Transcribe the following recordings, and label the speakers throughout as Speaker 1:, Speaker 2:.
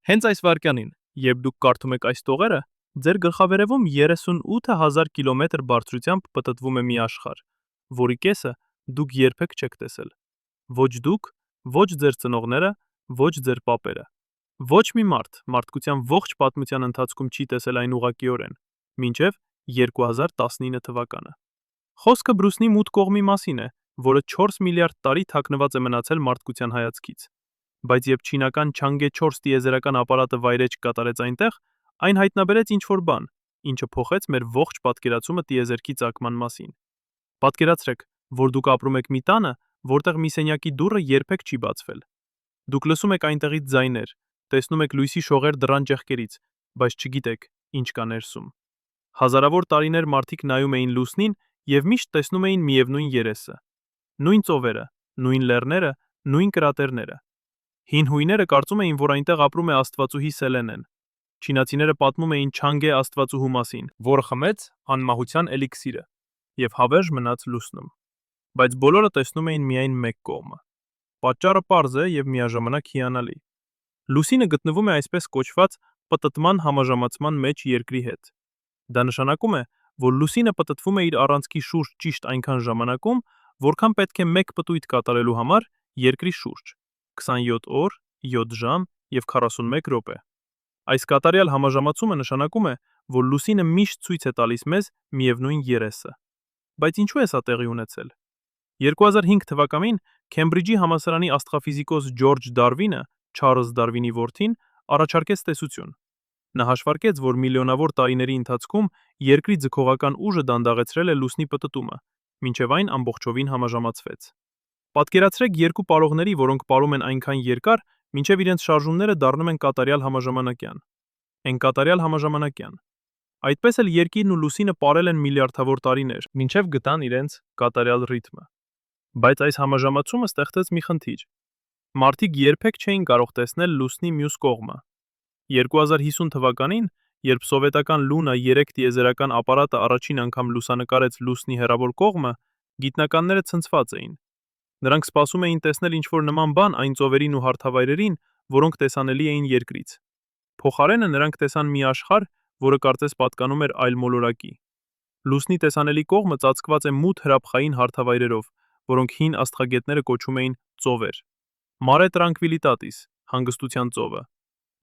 Speaker 1: Հենց այս վայրկյանին, երբ դուք կարդում եք այս տողերը, ձեր գլխավերևում 38,000 կիլոմետր բարձրությամբ պտտվում է մի աշխարհ, որի կեսը դուք երբեք չեք տեսել։ Ոչ դուք, ոչ ձեր ծնողները, ոչ ձեր պապերը։ Ոչ մի մարդ մարդկության ողջ պատմության ընթացքում չի տեսել այն ուղղակիորեն, մինչև 2019 թվականը։ Խոսքը Բրուսնի մութ կողմի մասին է, որը 4 միլիարդ տարի թաքնված է մնացել մարդկության հայացքից։ Բայց երբ չինական Չանգե 4 տիեզերական ապարատը վայրէջք կատարեց այնտեղ, այն հայտնաբերեց ինչ-որ բան, ինչը փոխեց մեր ողջ պատկերացումը տիեզերքի ծագման մասին։ Պատկերացրեք, որ դուք ապրում եք մի տանը, որտեղ մի սենյակի դուռը երբեք չի բացվել։ Դուք լսում եք այնտեղից ձայներ, տեսնում եք լույսի շողեր դռան ճեղքերից, բայց չգիտեք, ինչ կա ներսում։ Հազարավոր տարիներ մարդիկ նայում էին լուսնին եւ միշտ տեսնում էին միևնույն երեսը։ Նույն ծովերը, նույն լեռները, նույն կրատերները։ Հին հույները կարծում էին, որ այնտեղ ապրում է աստվածուհի Սելենեն։ Չինացիները պատմում էին Չանգե աստվածուհու մասին, որը խմեց անմահության էլիքսիրը եւ հավերժ մնաց լուսնում։ Բայց բոլորը տեսնում էին միայն մեկ կողմը։ Պատճառը պարզ է եւ միաժամանակ հիանալի։ Լուսինը գտնվում է այսպես կոչված պտտման համաժամացման մեջ երկրի հետ։ Դա նշանակում է, որ լուսինը պտտվում է իր առանցքի շուրջ ճիշտ այնքան ժամանակում, որքան պետք է մեկ պտույտ կատարելու համար երկրի շուրջ՝ 27 օր, 7 ժամ եւ 41 րոպե։ Այս կատարյալ համաժամացումը նշանակում է, որ լուսինը միշտ ցույց է տալիս մեզ միևնույն երեսը։ Բայց ինչու է սա տեղի ունեցել։ 2005 թվականին Քեմբրիջի համալսարանի աստղաֆիզիկոս Ջորջ Դարվինը, Չարլզ Դարվինի որդին, առաջարկեց տեսություն։ Նա հաշվարկեց, որ միլիոնավոր տարիների ընթացքում երկրի ձգողական ուժը դանդաղեցրել է լուսնի պտտումը, մինչև այն ամբողջովին համաժամացվեց։ Պատկերացրեք երկու պարողների, որոնք պարում են այնքան երկար, մինչև իրենց շարժումները դառնում են կատարյալ համաժամանակյան։ Կատարյալ համաժամանակյան։ Այդպես էլ երկիրն ու լուսինը պարել են միլիարդավոր տարիներ, մինչև գտան իրենց կատարյալ ռիթմը։ Բայց այս համաժամացումը ստեղծեց մի խնդիր։ Մարդիկ երբեք չէին կարող տեսնել լուսնի մյուս կողմը։ 2050 թվականին, երբ սովետական Լունա 3 տիեզերական ապարատը առաջին անգամ լուսանկարեց լուսնի հեռավոր կողմը, գիտնականները ցնցված էին։ Նրանք սպասում էին տեսնել ինչ-որ նման բան այն ծովերին ու հարթավայրերին, որոնք տեսանելի էին երկրից։ Փոխարենը նրանք տեսան մի աշխարհ, որը կարծես պատկանում էր այլ մոլորակի։ Լուսնի տեսանելի կողմը ծածկված է մութ հրաբխային հարթավայրերով, որոնք հին աստղագետները կոչում էին ծովեր։ Mare Tranquillitatis, հանգստության ծովը,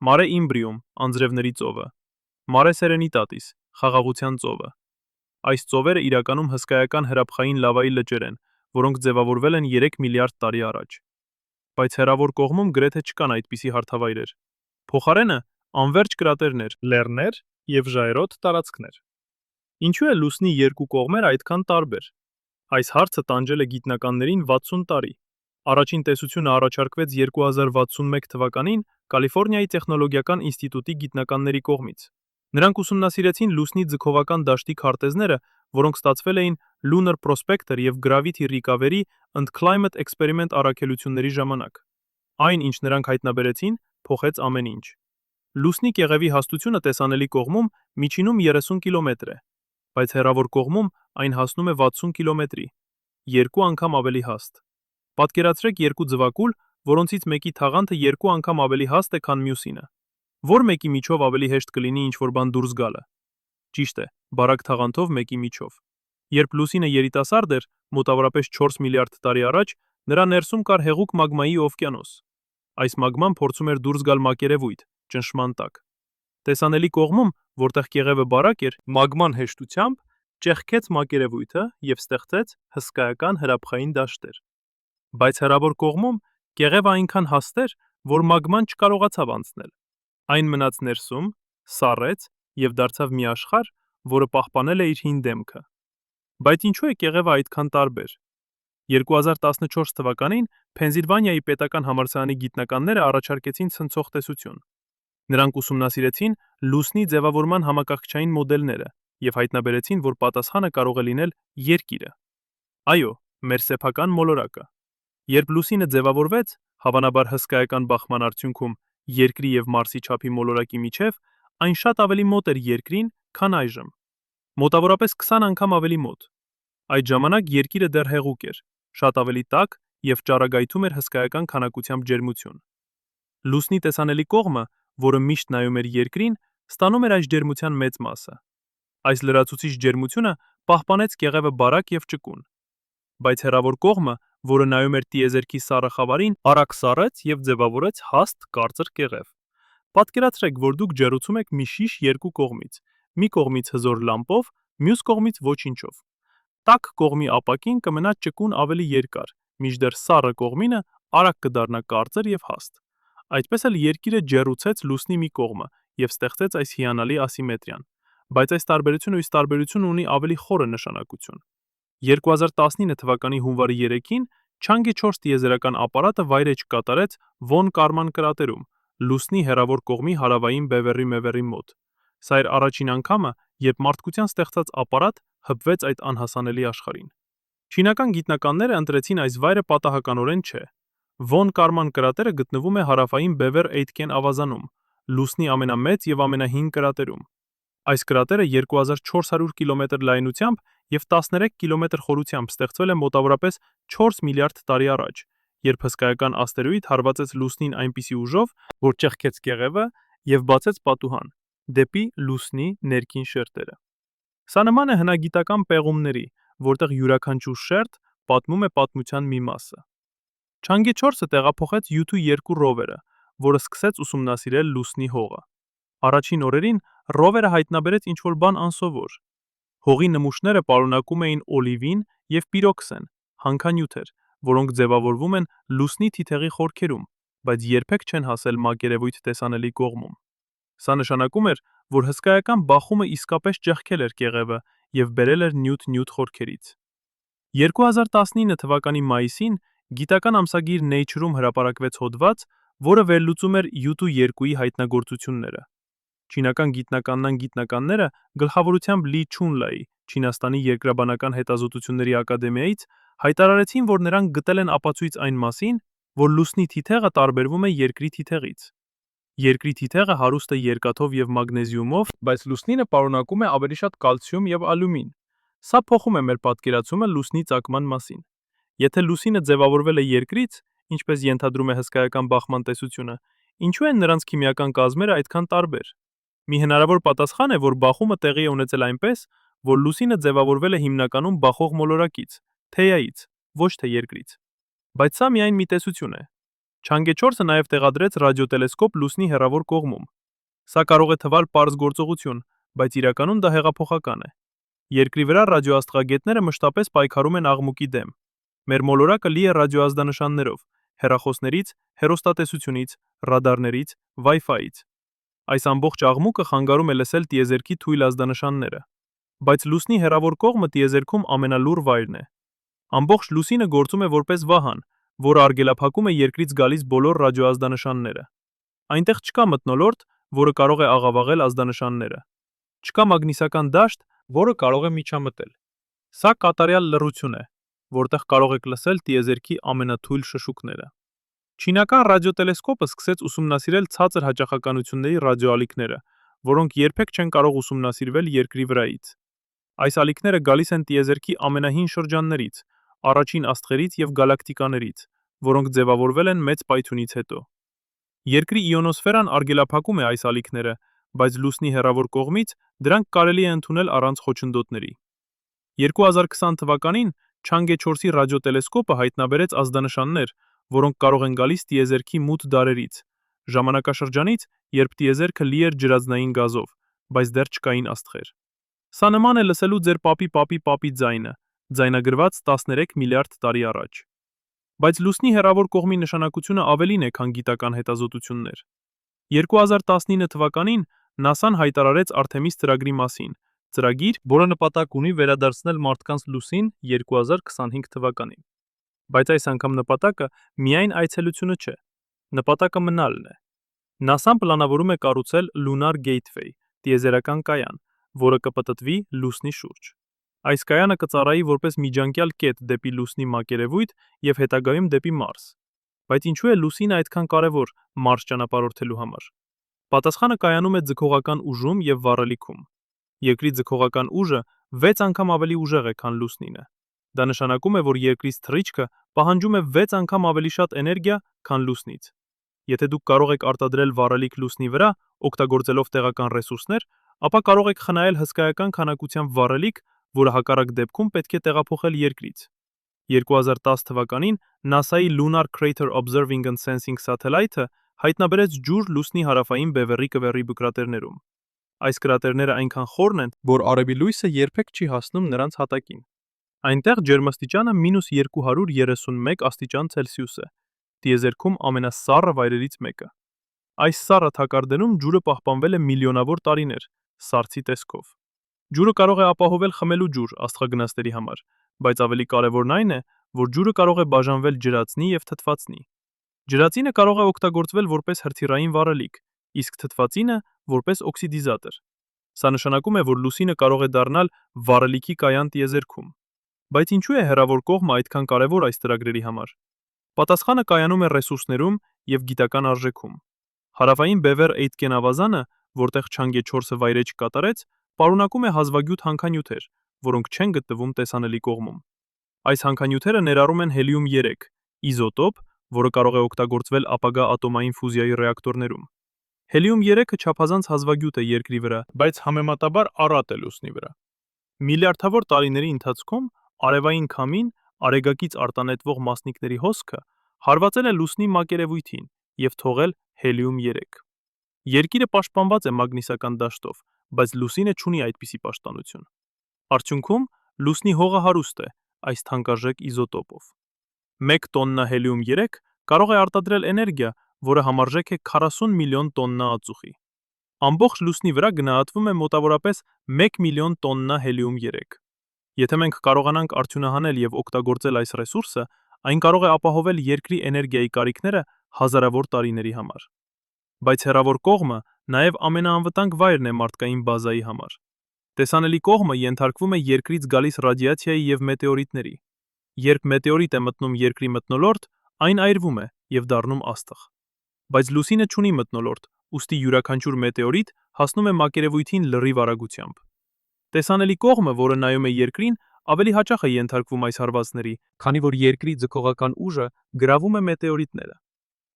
Speaker 1: Mare Imbrium, անձրևների ծովը, Mare Serenitatis, խաղաղության ծովը։ Այս ծովերը իրականում հսկայական հրաբխային լավայի լճեր են, որոնք ձևավորվել են 3 միլիարդ տարի առաջ։ Բայց հեռավոր կողմում գրեթե չկան այդպիսի հարթավայրեր։ Փոխարենը անվերջ կրատերներ, լեռներ եւ ժայռոտ տարածքներ։ Ինչու է լուսնի երկու կողմերը այդքան տարբեր։ Այս հարցը տանջել է գիտնականներին 60 տարի։ Առաջին տեսությունը առաջարկվեց 2061 թվականին Կալիֆոռնիայի տեխնոլոգիական ինստիտուտի գիտնականների կողմից։ Նրանք ուսումնասիրեցին լուսնի ձգողական դաշտի քարտեզները, որոնք ստացվել էին Lunar Prospector եւ Gravity Recovery and Climate Experiment առաքելությունների ժամանակ։ Այն, ինչ նրանք հայտնաբերեցին, փոխեց ամեն ինչ։ Լուսնի կեղևի հաստությունը տեսանելի կողմում միջինում 30 կիլոմետր է, բայց հեռավոր կողմում այն հասնում է 60 կիլոմետրի, 2 անգամ ավելի հաստ։ Պատկերացրեք երկու ձվակուլ, որոնցից մեկի թաղանթը 2 անգամ ավելի հաստ է, քան մյուսինը։ Որ մեկի միջով ավելի հեշտ կլինի ինչ-որ բան դուրս գալը։ Ճիշտ է, բարակ թաղանթով մեկի միջով։ Երբ լուսինը երիտասարդ էր, մոտավորապես 4 միլիարդ տարի առաջ, նրա ներսում կար հեղուկ մագմայի օվկիանոս։ Այս մագման փորձում էր դուրս գալ մակերևույթ, ճնշման տակ։ Տեսանելի կողմում, որտեղ կեղևը բարակ էր, մագման հեշտությամբ ճեղքեց մակերևույթը եւ ստեղծեց հսկայական հրաբխային դաշտեր։ Բայց հեռավոր կողմում կեղևը այնքան հաստ էր, որ մագման չկարողացավ անցնել։ Այն մնաց ներսում, սառեց եւ դարձավ մի աշխարհ, որը պահպանել է իր հին դեմքը։ Բայց ինչու է կեղևը այդքան տարբեր։ 2014 թվականին Փենսիլվանիայի պետական համալսարանի գիտնականները առաջարկեցին ցնցող տեսություն։ Նրանք ուսումնասիրեցին լուսնի ձևավորման համակարգչային մոդելները եւ հայտնաբերեցին, որ պատասխանը կարող է լինել Երկիրը։ Այո, մեր սեփական մոլորակը։ Երբ լուսինը ձևավորվեց, հավանաբար հսկայական բախման արդյունքում Երկրի եւ Մարսի չափի մոլորակի միջև, այն շատ ավելի մոտ էր Երկրին, քան այժմ։ Մոտավորապես 20 անգամ ավելի մոտ։ Այդ ժամանակ Երկիրը դեռ հեղուկ էր, շատ ավելի տաք եւ ճառագայթում էր հսկայական քանակությամբ ջերմություն։ Լուսնի տեսանելի կողմը, որը միշտ նայում էր երկրին, ստանում էր այս ջերմության մեծ մասը։ Այս լրացուցիչ ջերմությունը պահպանեց կեղևը բարակ եւ ճկուն։ Բայց հեռավոր կողմը, որը նայում էր տիեզերքի սառը խավարին, արագ սառեց եւ ձևավորեց հաստ կարծր կեղև։ Պատկերացրեք, որ դուք ջեռուցում եք մի շիշ երկու կողմից՝ մի կողմից հզոր լամպով, մյուս կողմից ոչինչով։ Տաք կողմի ապակին կմնա ճկուն ավելի երկար, մինչդեռ սառը կողմինը արագ կդառնա կարծր եւ հաստ։ Այդպես էլ Երկիրը ջեռուցեց լուսնի մի կողմը եւ ստեղծեց այս հիանալի ասիմետրիան։ Բայց այս տարբերությունը ույս տարբերություն ունի ավելի խորը նշանակություն։ 2019 թվականի հունվարի 3-ին Չանգե 4 տիեզերական ապարատը վայրէջք կատարեց Վոն Կարման կրատերում, լուսնի հեռավոր կողմի հարավային բևեռի մևեռի մոտ։ Սա էր առաջին անգամը, երբ մարդկության ստեղծած ապարատ հպվեց այդ անհասանելի աշխարհին։ Չինական գիտնականները ընտրեցին այս վայրը պատահականորեն չէ։ Վոն Կարման կրատերը գտնվում է հարավային Բևեր Էյթքեն ավազանում, լուսնի ամենամեծ եւ ամենահին կրատերում։ Այս կրատերը 2400 կիլոմետր լայնությամբ եւ 13 կիլոմետր խորությամբ ստեղծվել է մոտավորապես 4 միլիարդ տարի առաջ, երբ հսկայական աստերոիդ հարվածեց լուսնին այնպիսի ուժով, որ ճեղքեց կեղևը եւ բացեց պատուհան դեպի լուսնի ներքին շերտերը։ Սա նման է հնագիտական պեղումների, որտեղ յուրաքանչյուր շերտ պատմում է պատմության մի մասը։ Չանգե 4-ը տեղափոխեց Յութու 2 ռովերը, որը սկսեց ուսումնասիրել լուսնի հողը։ Առաջին օրերին ռովերը հայտնաբերեց ինչ-որ բան անսովոր։ Հողի նմուշները պարունակում էին օլիվին եւ պիրոքսեն, հանքանյութեր, որոնք ձևավորվում են լուսնի թիթեղի խորքերում, բայց երբեք չեն հասել մակերևույթ տեսանելի կողմում։ Սա նշանակում էր, որ հսկայական բախումը իսկապես ճեղքել էր կեղևը եւ բերել էր նյութ խորքերից։ 2019 թվականի մայիսին գիտական ամսագիր Nature-ում հրապարակվեց հոդված, որը վերլուծում էր Յութու 2-ի հայտնագործությունները։ Չինական գիտնականները գլխավորությամբ Լի Չունլայի, Չինաստանի երկրաբանական հետազոտությունների ակադեմիայից, հայտարարեցին, որ նրանք գտել են ապացույց այն մասին, որ լուսնի թիթեղը տարբերվում է երկրի թիթեղից։ Երկրի թիթեղը հարուստ է երկաթով եւ մագնեզիումով, բայց լուսնինը պարունակում է ավելի շատ կալցիում եւ ալյումին։ Սա փոխում է մեր պատկերացումը լուսնի ծագման մասին։ Եթե լուսինը ձևավորվել է երկրից, ինչպես ենթադրում է հսկայական բախման տեսությունը, ինչու են նրանց քիմիական կազմերը այդքան տարբեր։ Մի հնարավոր պատասխան է, որ բախումը տեղի է ունեցել այնպես, որ լուսինը ձևավորվել է հիմնականում բախող մոլորակից, թեյայից, ոչ թե երկրից։ Բայց սա միայն մի տեսություն է։ Չանգե 4-ը նաև տեղադրեց ռադիոտելեսկոպ լուսնի հեռավոր կողմում։ Սա կարող է թվալ պարզ գործողություն, բայց իրականում դա հեղափոխական է։ Երկրի վրա ռադիոաստղագետները մշտապես պայքարում են աղմուկի դեմ։ Մեր մոլորակը լի է ռադիոազդանշաններով, հեռախոսներից, հեռուստատեսությունից, ռադարներից, Wi-Fi-ից։ Այս ամբողջ աղմուկը խանգարում է լսել տիեզերքի թույլ ազդանշանները։ Բայց լուսնի հեռավոր կողմը տիեզերքում ամենալուռ վայրն է։ Ամբողջ լուսինը գործում է որպես վահան, որը արգելափակում է երկրից գալիս բոլոր ռադիոազդանշանները։ Այնտեղ չկա մթնոլորտ, որը կարող է աղավաղել ազդանշանները։ Չկա մագնիսական դաշտ, որը կարող է միջամտել։ Սա կատարյալ լռություն է, որտեղ կարող եք լսել տիեզերքի ամենաթույլ շշուկները։ Չինական ռադիոտելեսկոպը սկսեց ուսումնասիրել ցածր հաճախականությունների ռադիոալիքները, որոնք երբեք չեն կարող ուսումնասիրվել երկրի վրայից։ Այս ալիքները գալիս են տիեզերքի ամենահին շրջաններից, առաջին աստղերից եւ գալակտիկաներից, որոնք ձևավորվել են մեծ պայթյունից հետո։ Երկրի իոնոսֆերան արգելափակում է այս ալիքները, բայց լուսնի հեռավոր կողմից դրանք կարելի է ընդունել առանց խոչընդոտների։ 2020 թվականին Չանգե 4-ի ռադիոտելեսկոպը հայտնաբերեց ազդանշաններ, որոնք կարող են գալիս տիեզերքի մութ դարերից, ժամանակաշրջանից, երբ տիեզերքը լի էր ջրածնային գազով, բայց դեռ չկային աստղեր։ Սա նման է լսելու ձեր պապի ձայնը, ձայնագրված 13 միլիարդ տարի առաջ։ Բայց լուսնի հեռավոր կողմի նշանակությունը ավելին է, քան գիտական հետազոտություններ։ 2019 թվականին ՆԱՍԱ-ն հայտարարեց Artemis ծրագրի մասին, ծրագիր, որը նպատակ ունի վերադարձնել մարդկանց լուսին 2025 թվականին։ Բայց այս անգամ նպատակը միայն այցելությունը չէ, նպատակը մնալն է։ ՆԱՍԱ-ն պլանավորում է կառուցել Lunar Gateway, տիեզերական կայան, որը կպտտվի լուսնի շուրջ։ Այս կայանը կծառայի որպես միջանկյալ կետ դեպի լուսնի մակերևույթ եւ հետագայում դեպի Մարս։ Բայց ինչու է լուսինը այդքան կարևոր Մարս ճանապարհորդելու համար։ Պատասխանը կայանում է ձգողական ուժում եւ վառելիքում։ Երկրի ձգողական ուժը 6 անգամ ավելի ուժեղ է, քան լուսնինը։ Դա նշանակում է, որ երկրից թռիչքը պահանջում է 6 անգամ ավելի շատ էներգիա, քան լուսնից։ Եթե դուք կարող եք արտադրել վառելիք լուսնի վրա, օգտագործելով տեղական ռեսուրսներ, ապա կարող եք խնայել հսկայական քանակությամբ վառելիք, որը հակառակ դեպքում պետք է տեղափոխել երկրից։ 2010 թվականին NASA-ի Lunar Crater Observing and Sensing Satellite-ը հայտնաբերեց ջուր լուսնի հարավային բևեռի կվեռի բկրատերներում։ Այս կրատերները այնքան խորն են, որ արևի լույսը երբեք չի հասնում նրանց հատակին։ Այնտեղ ջերմաստիճանը -231 աստիճան Ցելսիուս է, տիեզերքում ամենասառը վայրերից մեկը։ Այս սառը թակարդերում ջուրը պահպանվել է միլիոնավոր տարիներ, սառցի տեսքով։ Ջուրը կարող է ապահովել խմելու ջուր աստղագնացների համար, բայց ավելի կարևորն այն է, որ ջուրը կարող է բաժանվել ջրածնի և թթվածնի։ Ջրածինը կարող է օգտագործվել որպես հրթիռային վառելիք, իսկ թթվածինը որպես օքսիդիզատոր։ Սա նշանակում է, որ լուսինը կարող է դառնալ վառելիքի կայան տիեզերքում։ Բայց ինչու է հեռավոր կողմը այդքան կարևոր այս ծրագրերի համար։ Պատասխանը կայանում է ռեսուրսներում և գիտական արժեքում։ Հարավային բևեռ Էյտկեն ավազանը, որտեղ Չանգե 4-ը վայրէջք կատարեց, պարունակում է հազվագյուտ հանքանյութեր, որոնք չեն գտնվում տեսանելի կողմում։ Այս հանքանյութերը ներառում են հելիում-3 իզոտոպ, որը կարող է օգտագործվել ապագա ատոմային ֆուզիայի ռեակտորներում։ Հելիում-3-ը չափազանց հազվագյուտ է Երկրի վրա, բայց համեմատաբար առատ է լուսնի վրա։ Միլիարդավոր տարիների ընթացքում արևային քամին, արեգակից արտանետվող մասնիկների հոսքը հարվածել է լուսնի մակերևույթին և թողել հելիում-3։ Երկիրը պաշտպանված է մագնիսական դաշտով, բայց լուսինը չունի այդպիսի պաշտպանություն։ Արդյունքում լուսնի հողը հարուստ է այս թանկարժեք իզոտոպով։ 1 տոննա հելիում-3 կարող է արտադրել էներգիա, որը համարժեք է 40 միլիոն տոննա ածուխի։ Ամբողջ լուսնի վրա գնահատվում է մոտավորապես 1 միլիոն տոննա հելիում-3։ Եթե մենք կարողանանք արդյունահանել և օգտագործել այս ռեսուրսը, այն կարող է ապահովել Երկրի էներգիայի կարիքները հազարավոր տարիների համար։ Բայց հեռավոր կողմը նաև ամենաանվտանգ վայրն է մարդկային բազայի համար։ Տեսանելի կողմը ենթարկվում է Երկրից գալիս ռադիացիայի և մետեորիտների։ Երբ մետեորիտ է մտնում Երկրի մթնոլորտ, այն այրվում է և դառնում աստղ։ Բայց լուսինը չունի մթնոլորտ, ուստի յուրաքանչյուր մետեորիտ հասնում է մակերևույթին լրիվ արագությամբ։ Տեսանելի կողմը, որը նայում է Երկրին, ավելի հաճախ է ենթարկվում այս հարվածների, քանի որ Երկրի ձգողական ուժը գրավում է մետեորիտները։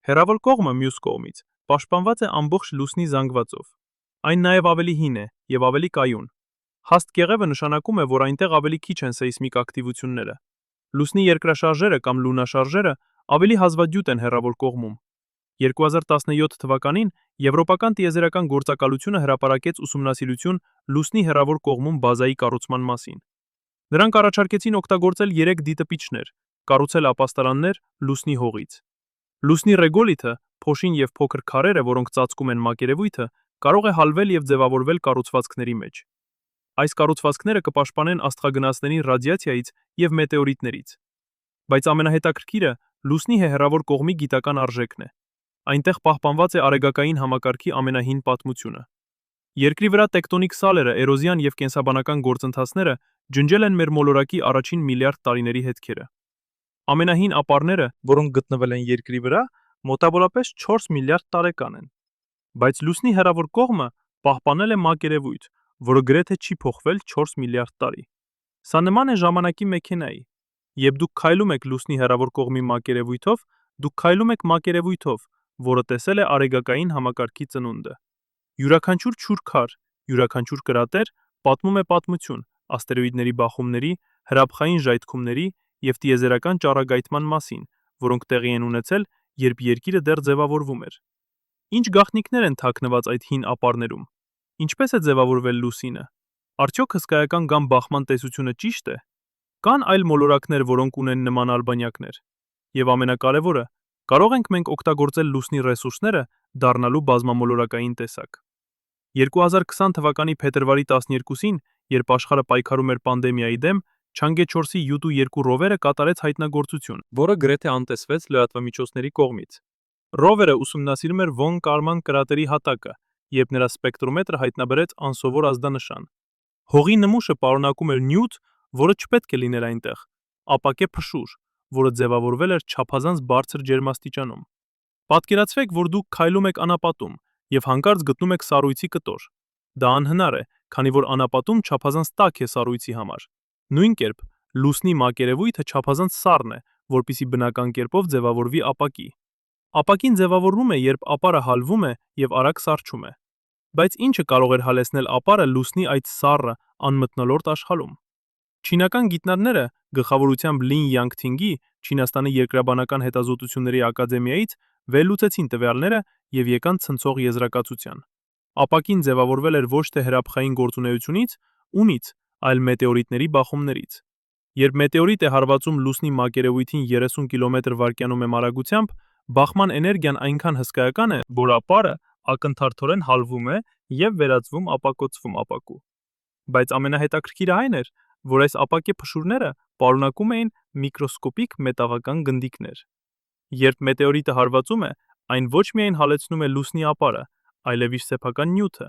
Speaker 1: Հեռավոր կողմը, մյուս կողմից, պաշտպանված է ամբողջ լուսնի զանգվածով։ Այն նաև ավելի հին է և ավելի կայուն։ Հաստ կեղևը նշանակում է, որ այնտեղ ավելի քիչ են սեյսմիկ ակտիվությունները։ Լուսնի երկրաշարժերը կամ լունաշարժերը ավելի հազվադյուտ են հեռավոր կողմում։ 2017 թվականին Եվրոպական տիեզերական գործակալությունը հրապարակեց ուսումնասիրություն լուսնի հեռավոր կողմում բազայի կառուցման մասին։ Նրանք առաջարկեցին օգտագործել 3 դիտպիչներ, կառուցել ապաստարաններ լուսնի հողից։ Լուսնի ռեգոլիթը, փոշին և փոքր քարերը, որոնք ծածկում են մակերևույթը, կարող է հալվել և ձևավորվել կառուցվածքների մեջ։ Այս կառուցվածքները կպաշտպանեն աստղագնացներին ռադիացիայից և մետեորիտներից։ Բայց ամենահետաքրքիրը լուսնի հեռավոր կողմի գիտական արժեքն է։ Այնտեղ պահպանված է արեգակային համակարգի ամենահին պատմությունը։ Երկրի վրա տեկտոնիկ սալերը, էրոզիան և կենսաբանական գործընթացները ջնջել են մեր մոլորակի առաջին միլիարդ տարիների հետքերը։ Ամենահին ապարները, որոնք գտնվել են Երկրի վրա, մոտավորապես 4 միլիարդ տարեկան են։ Բայց լուսնի հեռավոր կողմը պահպանել է մակերևույթ, որը գրեթե չի փոխվել 4 միլիարդ տարի։ Սա նման է ժամանակի մեքենայի։ Երբ դուք քայլում եք լուսնի հեռավոր կողմի մակերևույթով, դուք քայլում եք մակերևույթով, որը տեսել է արեգակային համակարգի ծնունդը։ Յուրաքանչյուր չուր քար, յուրաքանչյուր կրատեր պատմում է պատմություն աստերոիդների բախումների, հրաբխային ժայթքումների և տիեզերական ճառագայթման մասին, որոնք տեղի են ունեցել, երբ Երկիրը դեռ ձևավորվում էր։ Ինչ գաղտնիքներ են թաքնված այդ հին ապարներում։ Ինչպես է ձևավորվել լուսինը։ Արդյոք հսկայական կամ բախման տեսությունը ճիշտ է։ Կան այլ մոլորակներ, որոնք ունեն նման արբանյակներ։ Եվ ամենակարևորը, կարող ենք մենք օգտագործել լուսնի ռեսուրսները դառնալու բազմամոլորակային տեսակ։ 2020 թվականի փետրվարի 12-ին, երբ աշխարհը պայքարում էր պանդեմիայի դեմ, Չանգե 4-ի Յուտու 2 ռովերը կատարեց հայտնագործություն, որը գրեթե անտեսվեց լրատվամիջոցների կողմից։ Ռովերը ուսումնասիրում էր Վոն Կարման կրատերի հատակը, երբ նրա սպեկտրոմետրը հայտնաբերեց անսովոր ազդանշան։ Հողի նմուշը պարունակում էր նյութ, որը չպետք է լիներ այնտեղ, ապակե փշուր, որը ձևավորվել էր չափազանց բարձր ջերմաստիճանում։ Պատկերացրեք, որ դուք քայլում եք անապատում և հանկարծ գտնում եք սառույցի կտոր։ Դա անհնար է, քանի որ անապատում չափազանց տաք է սառույցի համար։ Նույն կերպ, լուսնի մակերևույթը չափազանց սառն է, որպեսզի բնական կերպով ձևավորվի ապակի։ Ապակին ձևավորվում է, երբ ապարը հալվում է եւ արագ սառչում է։ Բայց ինչը կարող էր հալեցնել ապարը լուսնի այդ սառը, անմթնոլորտ աշխարհում։ Չինական գիտնականները գլխավորությամբ Լին Յանգթինգի Չինաստանի երկրաբանական հետազոտությունների ակադեմիայից վերլուծեցին տվյալները եւ եկան ցնցող եզրակացության։ Ապակին ձևավորվել էր ոչ թե հրաբխային գործունեությունից, ունից, այլ մետեորիտների բախումներից։ Երբ մետեորիտ է հարվածում լուսնի մակերևույթին 30 կմ/վ արագությամբ, բախման էներգիան այնքան հսկայական է, որ ապարը ակնթարթորեն հալվում է եւ վերածվում ապակոծվում ապակու։ Բայց ամենահետաքրքիրը այն էր, որ այս ապակե փշուրները պարունակում էին միկրոսկոպիկ մետաղական գնդիկներ։ Երբ մետեորիտը հարվածում է, այն ոչ միայն հալեցնում է լուսնի ապարը, այլև իր սեփական նյութը։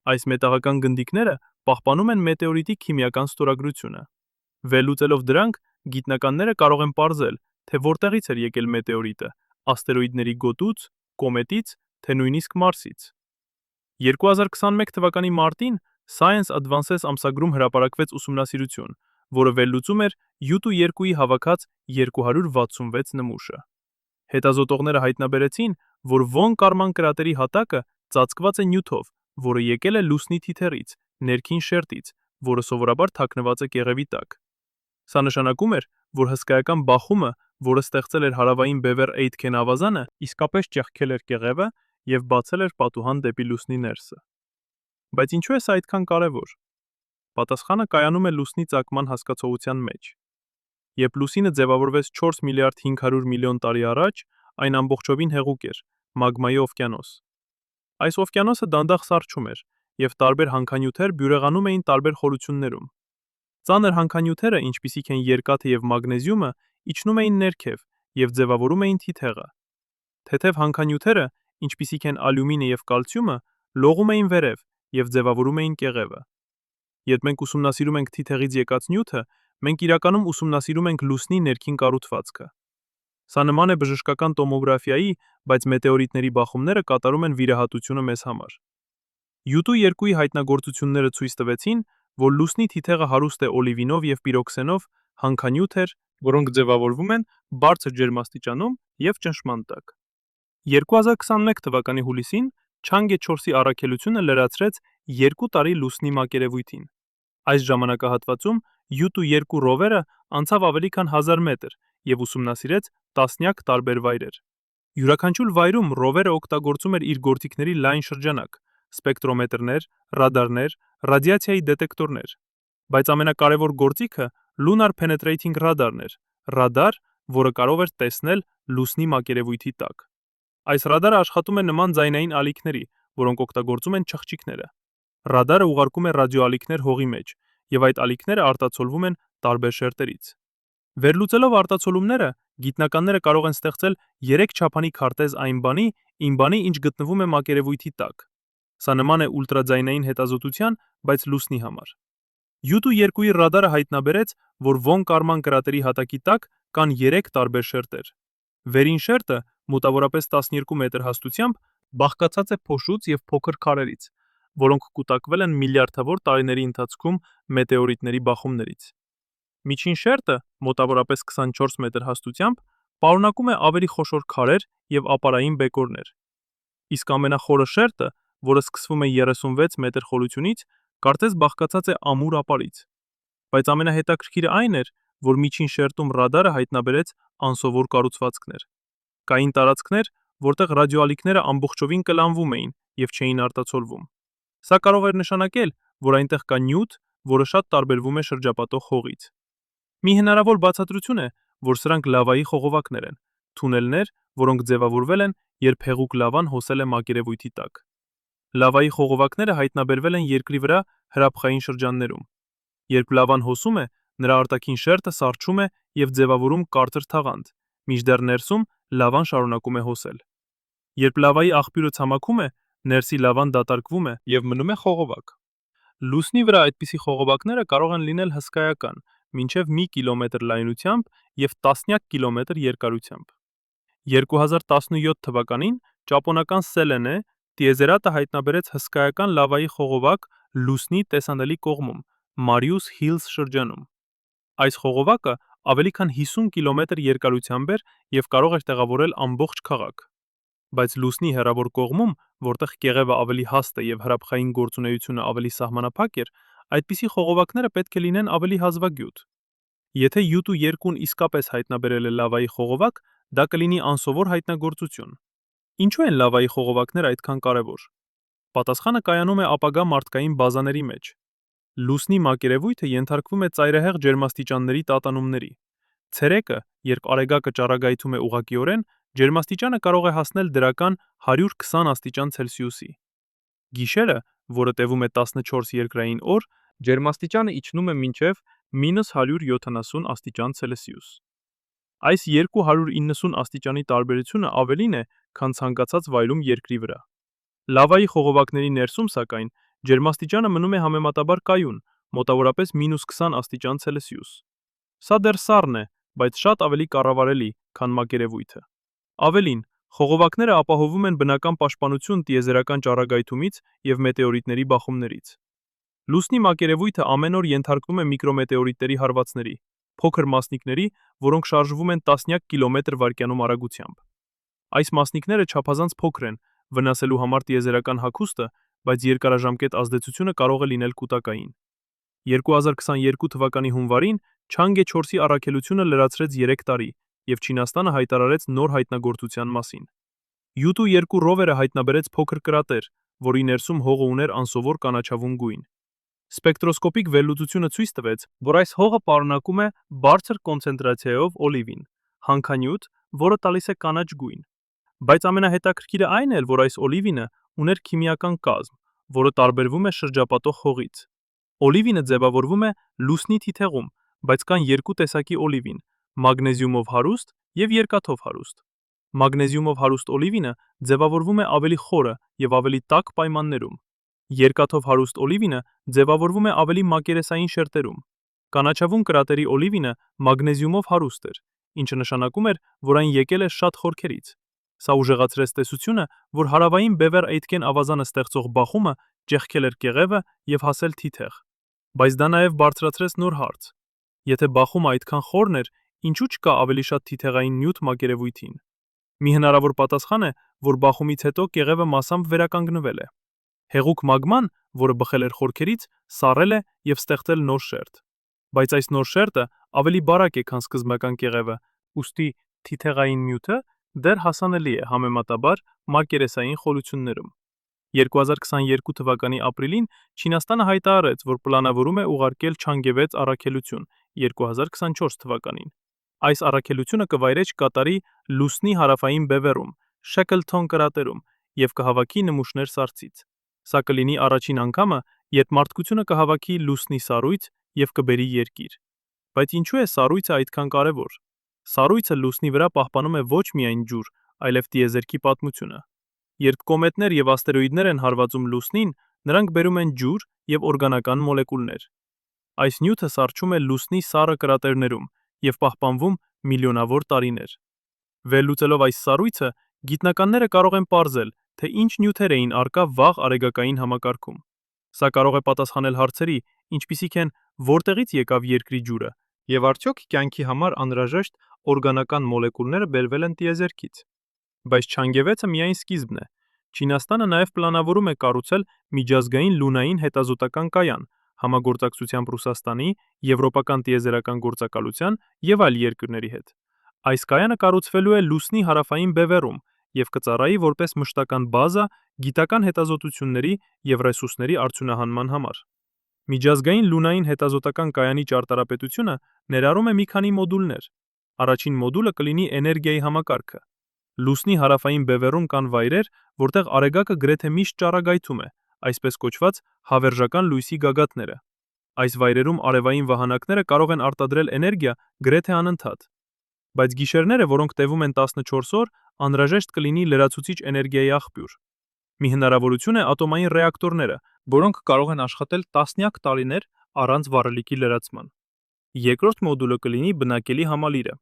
Speaker 1: Այս մետաղական գնդիկները պահպանում են մետեորիտի քիմիական ստորագրությունը։ Վերլուծելով դրանք, գիտնականները կարող են պարզել, թե որտեղից էր եկել մետեորիտը՝ աստերոիդների գոտուց, կոմետից, թե նույնիսկ Մարսից։ 2021 թվականի մարտին Science Advances ամսագրում հրապարակվեց ուսումնասիրություն, որը վերլուծում էր Yutu 2-ի հավաքած 266 նմուշը։ Հետազոտողները հայտնաբերեցին, որ Von Karman կրատերի հատակը ծածկված է նյութով, որը եկել է լուսնի թիթեռից, ներքին շերտից, որը սովորաբար թաքնված է կեղևի տակ։ Սա նշանակում էր, որ հսկայական բախումը, որը ստեղծել էր հարավային բևեռ Aitken ավազանը, իսկապես ճեղքել էր կեղևը եւ բացել էր պատուհան դեպի լուսնի ներսը։ Բայց ինչու է սա այդքան կարևոր։ Պատասխանը կայանում է լուսնի ծագման հասկացողության մեջ։ Երբ լուսինը ձևավորվեց 4 միլիարդ 500 միլիոն տարի առաջ, այն ամբողջովին հեղուկ էր, մագմայի օվկիանոս։ Այս օվկիանոսը դանդաղ սառչում էր, եւ տարբեր հանքանյութեր բյուրեղանում էին տարբեր խորություններում։ Ծանր հանքանյութերը, ինչպիսիք են երկաթը եւ մագնեզիումը, իջնում էին ներքև եւ ձևավորում էին թիթեղը։ Թեթև հանքանյութերը, ինչպիսիք են ալյումինը եւ կալցիումը, լողում էին վերև եւ ձևավորում էին կեղևը։ Երբ մենք ուսումնասիրում ենք թիթեղից եկած նյութը, մենք իրականում ուսումնասիրում ենք լուսնի ներքին կառուցվածքը։ Սա նման է բժշկական տոմոգրաֆիայի, բայց մետեորիտների բախումները կատարում են վիրահատությունը մեզ համար։ Yutu 2-ի հայտնագործությունները ցույց տվեցին, որ լուսնի թիթեղը հարուստ է օլիվինով եւ պիրոքսենով, հանքանյութեր, որոնք ձևավորվում են բարձր ջերմաստիճանում եւ ճնշման տակ։ 2021 թվականի հուլիսին Chang'e 4-ի առաքելությունը լրացրեց 2 տարի լուսնի մակերևույթին։ Այս ժամանակահատվածում Yutu 2 ռովերը անցավ ավելի քան 1000 մետր եւ ուսումնասիրեց տասնյակ տարբեր վայրեր։ Յուրաքանչյուր վայրում ռովերը օգտագործում էր իր գործիքների լայն շրջանակ՝ սպեկտրոմետրներ, ռադարներ, ռադիացիայի դետեկտորներ։ Բայց ամենակարևոր գործիքը Lunar Penetrating Radar-ն էր, ռադար, որը կարող էր տեսնել լուսնի մակերևույթի տակ։ Այս ռադարը աշխատում է նման ձայնային ալիքների, որոնք օգտագործում են չղջիկները։ Ռադարը ուղարկում է ռադիոալիքներ հողի մեջ, եւ այդ ալիքները արտացոլվում են տարբեր շերտերից։ Վերլուծելով արտացոլումները, գիտնականները կարող են ստեղծել 3 չափանի քարտեզ այն բանի, ինչ գտնվում է մակերևույթի տակ։ Սա նման է ուլտրաձայնային հետազոտության, բայց լուսնի համար։ Yutu 2-ի ռադարը հայտնաբերեց, որ Von Karman կրատերի հատակի տակ կան 3 տարբեր շերտեր։ Վերին շերտը, մոտավորապես 12 մետր հաստությամբ, բաղկացած է փոշուց եւ փոքր քարերից, որոնք կուտակվել են միլիարդավոր տարիների ընթացքում մետեորիտների բախումներից։ Միջին շերտը, մոտավորապես 24 մետր հաստությամբ, պարունակում է ավելի խոշոր քարեր եւ ապարային բեկորներ։ Իսկ ամենախորը շերտը, որը սկսվում է 36 մետր խորությունից, կարծես բաղկացած է ամուր ապարից։ Բայց ամենահետաքրքիրը այն էր, որ միջին շերտում ռադարը հայտնաբերեց անսովոր կառուցվածքներ։ Կային տարածքներ, որտեղ ռադիոալիքները ամբողջովին կլանվում էին եւ չէին արտացոլվում։ Սա կարող էր նշանակել, որ այնտեղ կա նյութ, որը շատ տարբերվում է շրջապատող հողից։ Մի հնարավոր բացատրություն է, որ սրանք լավայի խողովակներ են, թունելներ, որոնք ձևավորվել են, երբ հեղուկ լավան հոսել է մակերևույթի տակ։ Լավայի խողովակները հայտնաբերվել են երկրի վրա հրաբխային շրջաններում։ Երբ լավան հոսում է, նրա արտաքին շերտը սառչում է եւ ձևավորում կարծր թաղանթ, մինչդեռ ներսում լավան շարունակում է հոսել։ Երբ լավայի աղբյուրը ցամաքում է, ներսի լավան դատարկվում է եւ մնում է խողովակ։ Լուսնի վրա այդպիսի խողովակները կարող են լինել հսկայական, մինչև 1 կիլոմետր լայնությամբ եւ տասնյակ կիլոմետր երկարությամբ։ 2017 թվականին ճապոնական Selene տիեզերատը հայտնաբերեց հսկայական լավայի խողովակ լուսնի տեսանելի կողմում, Marius Hills շրջանում։ Այս խողովակը ավելի քան 50 կիլոմետր երկարությամբ էր և կարող էր տեղավորել ամբողջ քաղաք։ Բայց լուսնի հեռավոր կողմում, որտեղ կեղևը ավելի հաստ է և հրաբխային գործունեությունը ավելի սահմանափակ էր, այդպիսի խողովակները պետք է լինեն ավելի հազվագյուտ։ Եթե Յուտու երկուն իսկապես հայտնաբերել է լավայի խողովակ, դա կլինի անսովոր հայտնագործություն։ Ինչու են լավայի խողովակները այդքան կարևոր։ Պատասխանը կայանում է ապագա մարդկային բազաների մեջ։ Լուսնի մակերևույթը ենթարկվում է ծայրահեղ ջերմաստիճանների տատանումների։ Ցերեկը, երբ արեգակը ճառագայթում է ուղղակիորեն, ջերմաստիճանը կարող է հասնել դրական 120 աստիճան Ցելսիուսի։ Գիշերը, որը տևում է 14 երկրային օր, ջերմաստիճանը իջնում է մինչև -170 աստիճան Ցելսիուս։ Այս 290 աստիճանի տարբերությունը ավելին է, քան ցանկացած վայրում Երկրի վրա։ Լավայի խողովակների ներսում, սակայն, ջերմաստիճանը մնում է համեմատաբար կայուն, մոտավորապես -20 աստիճան Ցելսիուս։ Սա դեռ սառն է, բայց շատ ավելի կառավարելի, քան մակերևույթը։ Ավելին, խողովակները ապահովում են բնական պաշտպանություն տիեզերական ճառագայթումից և մետեորիտների բախումներից։ Լուսնի մակերևույթը ամեն օր ենթարկվում է միկրոմետեորիտների հարվածների, փոքր մասնիկների, որոնք շարժվում են տասնյակ կիլոմետր վայրկյանում արագությամբ։ Այս մասնիկները չափազանց փոքր են, վնասելու համար տիեզերական հագուստը, բայց երկարաժամկետ ազդեցությունը կարող է լինել կուտակային։ 2022 թվականի հունվարին Չանգե 4-ի առաքելությունը լրացրեց 3 տարի, և Չինաստանը հայտարարեց նոր հայտնագործության մասին։ Յուտու 2 ռովերը հայտնաբերեց փոքր կրատեր, որի ներսում հողը ուներ անսովոր կանաչավուն գույն։ Սպեկտրոսկոպիկ վերլուծությունը ցույց տվեց, որ այս հողը պարունակում է բարձր կոնցենտրացիայով օլիվին, հանքանյութ, որը տալիս է կանաչ գույն։ Բայց ամենահետաքրքիրը այն է, որ այս օլիվինը ուներ քիմիական կազմ, որը տարբերվում է շրջապատող հողից։ Օլիվինը ձևավորվում է լուսնի թիթեղում, բայց կան երկու տեսակի օլիվին՝ մագնեզիումով հարուստ և երկաթով հարուստ։ Մագնեզիումով հարուստ օլիվինը ձևավորվում է ավելի խորը և ավելի տաք պայմաններում։ Երկաթով հարուստ օլիվինը ձևավորվում է ավելի մակերեսային շերտերում։ Կանաչավուն կրատերի օլիվինը մագնեզիումով հարուստ էր, ինչը նշանակում էր, որ այն եկել է շատ խորքերից։ Սա ուժեղացրեց տեսությունը, որ հարավային բևեռ Այդկեն ավազանը ստեղծող բախումը ճեղքել էր կեղևը և հասել թիթեղ։ Բայց դա նաև բարձրացրեց նոր հարց. եթե բախումը այդքան խորն էր, ինչու չկա ավելի շատ թիթեղային նյութ մակերևույթին։ Մի հնարավոր պատասխան է, որ բախումից հետո կեղևը մասամբ վերականգնվել է։ Հեղուկ մագման, որը բխել էր խորքերից, սառել է և ստեղծել նոր շերտ։ Բայց այս նոր շերտը ավելի բարակ է, քան սկզբնական կեղևը, ուստի թիթեղային նյութը դեռ հասանելի է համեմատաբար մակերեսային խորություններում։ 2022 թվականի ապրիլին Չինաստանը հայտարարեց, որ պլանավորում է ուղարկել Չանգե 6 առաքելություն 2024 թվականին։ Այս առաքելությունը կվայրեջի Կատարի լուսնի հարավային բևեռում, Շեքլթոն կրատերում և կհավաքի նմուշներ Սառցից։ Սա կլինի առաջին անգամը, երբ մարդկությունը կհավաքի լուսնի սառույց և կբերի Երկիր։ Բայց ինչու է սառույցը այդքան կարևոր։ Սառույցը լուսնի վրա պահպանում է ոչ միայն ջուր, այլև տիեզերքի պատմությունը։ Երբ կոմետներ և աստերոիդներ են հարվածում լուսնին, նրանք բերում են ջուր և օրգանական մոլեկուլներ։ Այս նյութը սառչում է լուսնի սառը կրատերներում և պահպանվում միլիոնավոր տարիներ։ Վերլուծելով այս սառույցը, գիտնականները կարող են պարզել, թե ինչ նյութեր էին առկա վաղ արեգակային համակարգում։ Սա կարող է պատասխանել հարցերի, ինչպիսիք են որտեղից եկավ Երկրի ջուրը և արդյոք կյանքի համար անհրաժեշտ օրգանական մոլեկուլները բերվել են տիեզերքից։ Բայց Չանգե 6-ը միայն սկիզբն է։ Չինաստանը նաև պլանավորում է կառուցել միջազգային լունային հետազոտական կայան համագործակցությամբ Ռուսաստանի, Եվրոպական տիեզերական գործակալության և այլ երկրների հետ։ Այս կայանը կառուցվելու է լուսնի հարավային բևեռում և կծառայի որպես մշտական բազա գիտական հետազոտությունների և ռեսուրսների արդյունահանման համար։ Միջազգային լունային հետազոտական կայանի ճարտարապետությունը ներառում է մի քանի մոդուլներ։ Առաջին մոդուլը կլինի էներգիայի համակարգը։ Լուսնի հարավային բևեռում կան վայրեր, որտեղ արեգակը գրեթե միշտ ճառագայթում է, այսպես կոչված հավերժական լույսի գագաթները։ Այս վայրերում արևային վահանակները կարող են արտադրել էներգիա գրեթե անընդհատ։ Բայց գիշերները, որոնք տևում են 14 օր, անհրաժեշտ կլինի լրացուցիչ էներգիայի աղբյուր։ Մի հնարավորություն է ատոմային ռեակտորները, որոնք կարող են աշխատել տասնյակ տարիներ առանց վառելիքի լրացման։ Երկրորդ մոդուլը կլինի բնակելի համալիրը։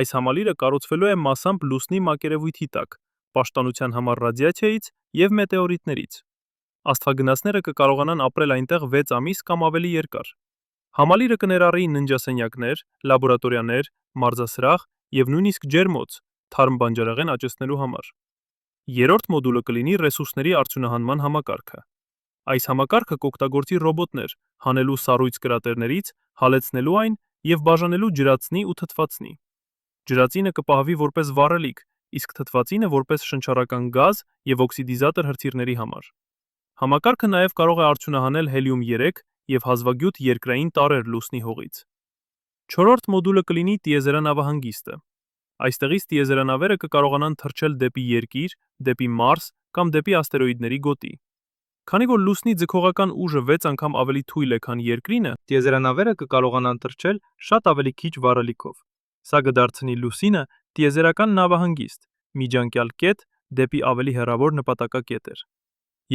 Speaker 1: Այս համալիրը կառուցվելու է մասամբ լուսնի մակերևույթի տակ, պաշտպանության համար ռադիացիայից և մետեորիտներից։ Աստղագնացները կկարողանան ապրել այնտեղ 6 ամիս կամ ավելի երկար։ Համալիրը կներառի ննջասենյակներ, լաբորատորիաներ, մարզասրահ եւ նույնիսկ ջերմոց, թարմ բանջարեղեն աճեցնելու համար։ Երրորդ մոդուլը կլինի ռեսուրսների արդյունահանման համակարգը։ Այս համակարգը կօգտագործի ռոբոտներ, հանելու սառույց կրատերներից, հալեցնելու այն եւ բաժանելու ջրածնի ու թթվածնի։ Ջրածինը կպահվի որպես վառելիք, իսկ թթվածինը որպես շնչառական գազ եւ օքսիդիզատոր հրթիռների համար։ Համակարգը նաեւ կարող է արդյունահանել հելիում 3 եւ հազվագյուտ երկրային տարրեր լուսնի հողից։ Չորրորդ մոդուլը կլինի տիեզերանավահանգիստը։ Այստեղից տիեզերանավերը կկարողանան թռչել դեպի Երկիր, դեպի Մարս կամ դեպի աստերոիդների գոտի։ Քանի որ լուսնի ձգողական ուժը 6 անգամ ավելի թույլ է, քան Երկրինը, տիեզերանավերը կկարողանան թռչել շատ ավելի քիչ վառելիքով։ Սա կդարձնի լուսինը տիեզերական նավահանգիստ, միջանկյալ կետ դեպի ավելի հեռավոր նպատակակետեր։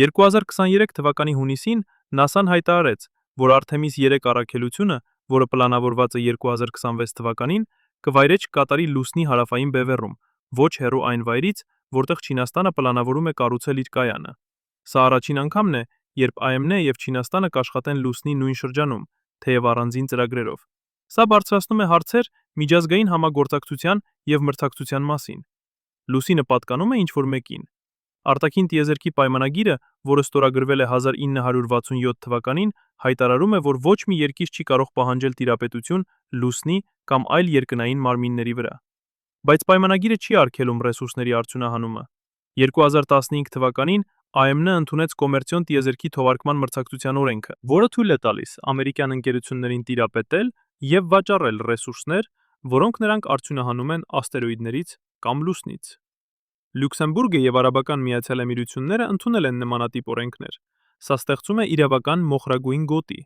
Speaker 1: 2023 թվականի հունիսին ՆԱՍԱ-ն հայտարարեց, որ Artemis 3 առաքելությունը, որը պլանավորված է 2026 թվականին, կվայրէջք կատարի լուսնի հարավային բևեռում, ոչ հեռու այն վայրից, որտեղ Չինաստանը պլանավորում է կառուցել իր կայանը։ Սա առաջին անգամն է, երբ ԱՄՆ-ն եւ Չինաստանը կաշխատեն լուսնի նույն շրջանում, թեև առանձին ծրագրերով։ Սա բարձրացնում է հարցեր միջազգային համագործակցության եւ մրցակցության մասին։ Լուսինը պատկանում է ինչ-որ մեկին։ Արտաքին տիեզերքի պայմանագիրը, որը ստորագրվել է 1967 թվականին, հայտարարում է, որ ոչ մի երկիր չի կարող պահանջել տիրապետություն լուսնի կամ այլ երկնային մարմինների վրա։ Բայց պայմանագիրը չի արգելում ռեսուրսների արդյունահանումը։ 2015 թվականին ԱՄՆ-ն ընդունեց կոմերցիոն տիեզերքի թողարկման մրցակցության օրենքը, որը թույլ է տալիս ամերիկյան ընկերություններին տիրապետել եւ վաճառել ռեսուրսներ, որոնք նրանք արդյունահանում են աստերոիդներից կամ լուսնից։ Լյուքսեմբուրգը եւ Արաբական Միացյալ Էմիրությունները ընդունել են նմանատիպ օրենքներ։ Սա ստեղծում է իրավական մոխրագույն գոտի։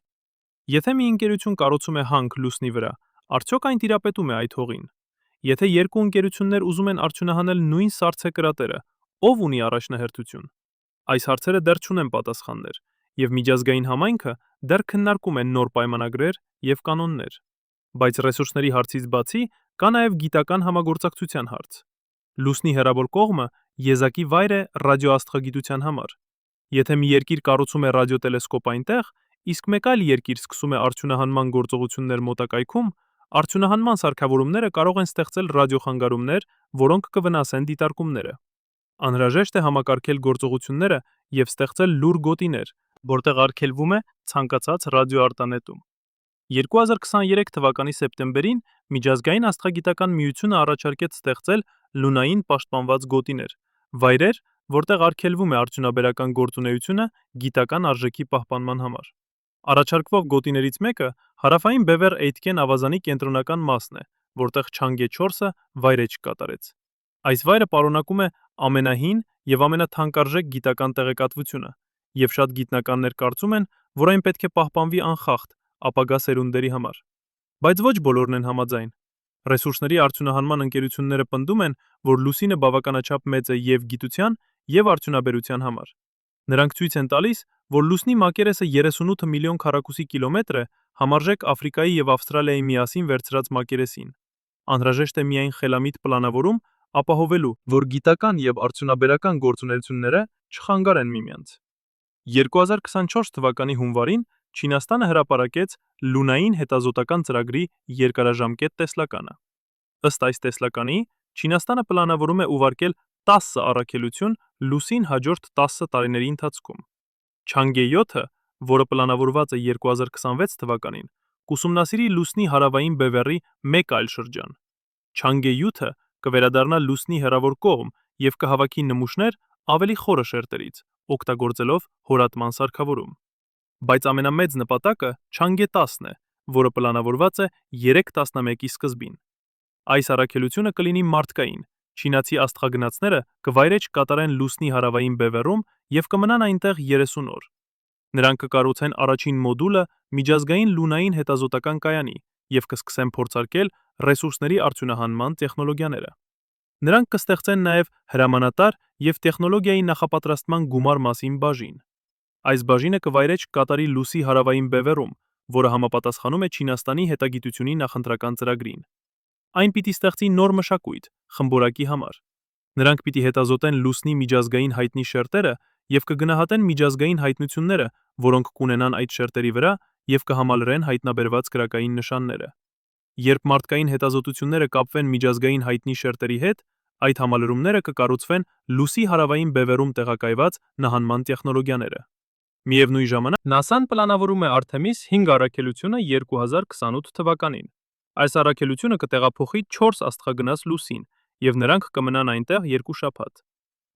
Speaker 1: Եթե մի ընկերություն կառուցում է հանք լուսնի վրա, արդյոք այն տիրապետում է այդ հողին։ Եթե երկու ընկերություններ ուզում են արդյունահանել նույն սառցե կրատերը, ով ունի առաջնահերթություն։ Այս հարցերը դեռ չունեն պատասխաններ, եւ միջազգային համայնքը դեռ քննարկում է նոր պայմանագրեր եւ կանոններ։ Բայց ռեսուրսների հարցից բացի կա նաեւ գիտական համագործակցության հարց։ Լուսնի հեռավոր կողմը եզակի վայր է ռադիոաստղագիտության համար։ Եթե մի երկիր կառուցում է ռադիոտելեսկոպ այնտեղ, իսկ մեկ այլ երկիր սկսում է արդյունահանման գործողություններ մոտակայքում, արդյունահանման սարքավորումները կարող են ստեղծել ռադիոխանգարումներ, որոնք կվնասեն դիտարկումները։ Անհրաժեշտ է համակարգել գործողությունները եւ ստեղծել լուր գոտիներ, որտեղ արգելվում է ցանկացած ռադիոարտանետում։ 2023 թվականի սեպտեմբերին Միջազգային աստղագիտական միությունը առաջարկեց ստեղծել լունային պաշտպանված գոտիներ, վայրեր, որտեղ արգելվում է արդյունաբերական գործունեությունը գիտական արժեքի պահպանման համար։ Առաջարկվող գոտիներից մեկը հարավային Բևեռ Էյթքեն ավազանի կենտրոնական մասն է, որտեղ Չանգե 4-ը վայրէջք կատարեց։ Այս վայրը պարունակում է ամենահին եւ ամենաթանկարժեք գիտական տեղեկատվությունը, եւ շատ գիտնականներ կարծում են, որ այն պետք է պահպանվի անխախտ ապագա սերունդերի համար։ Բայց ոչ բոլորն են համաձայն։ Ռեսուրսների արդյունահանման ընկերությունները պնդում են, որ լուսինը բավականաչափ մեծ է եւ գիտության, եւ արդյունաբերության համար։ Նրանք ցույց են տալիս, որ լուսնի մակերեսը 38 միլիոն քառակուսի կիլոմետր է համարժեք Աֆրիկայի եւ Ավստրալիայի միասին վերցրած մակերեսին։ Անհրաժեշտ է միայն խելամիտ պլանավորում, ապահովելու, որ գիտական եւ արդյունաբերական գործունեությունները չխանգարեն միմյանց։ 2024 թվականի հունվարին Չինաստանը հրապարակեց լունային հետազոտական ծրագրի երկարաժամկետ տեսլականը։ Ըստ այս տեսլականի, Չինաստանը պլանավորում է ուղարկել 10 առաքելություն լուսին հաջորդ 10 տարիների ընթացքում։ Չանգե 7-ը, որը պլանավորված է 2026 թվականին, կուսումնասիրի լուսնի հարավային բևեռի մեկ այլ շրջան։ Չանգե 7-ը կվերադառնա լուսնի հեռավոր կողմ եւ կհավաքի նմուշներ ավելի խորը շերտերից, օգտագործելով հորատման սարքավորում։ Բայց ամենամեծ նպատակը Չանգե 10-ն է, որը պլանավորված է 3 տասնամյակի սկզբին։ Այս առաքելությունը կլինի մարդկային։ Չինացի աստղագնացները կվայրէջք կատարեն լուսնի հարավային բևեռում եւ կմնան այնտեղ 30 օր։ Նրանք կկառուցեն առաջին մոդուլը միջազգային լունային հետազոտական կայանի եւ կսկսեն փորձարկել ռեսուրսների արդյունահանման տեխնոլոգիաները։ Նրանք կստեղծեն նաեւ հրամանատար եւ տեխնոլոգիայի նախապատրաստման գումար մասին բաժին։ Այս բաժինը կվայրէջք կատարի լուսի հարավային բևեռում, որը համապատասխանում է Չինաստանի հետագիտությունի նախընտրական ծրագրին։ Այն պիտի ստեղծի նոր մշակույթ խմբորակի համար։ Նրանք պիտի հետազոտեն լուսնի միջազգային հայտնի շերտերը եւ կգնահատեն միջազգային հայտնությունները, որոնք կունենան այդ շերտերի վրա եւ կհամալրեն հայտնաբերված քրակային նշանները։ Երբ մարդկային հետազոտությունները կապվեն միջազգային հայտնի շերտերի հետ, այդ համալրումները կկառուցվեն լուսի հարավային բևեռում տեղակայված նահանման տեխնոլոգիաները։ Միևնույն ժամանակ NASA-ն պլանավորում է Artemis 5 առաքելությունը 2028 թվականին։ Այս առաքելությունը կտեղափոխի 4 աստղագնաց լուսին, եւ նրանք կմնան այնտեղ 2 շաբաթ։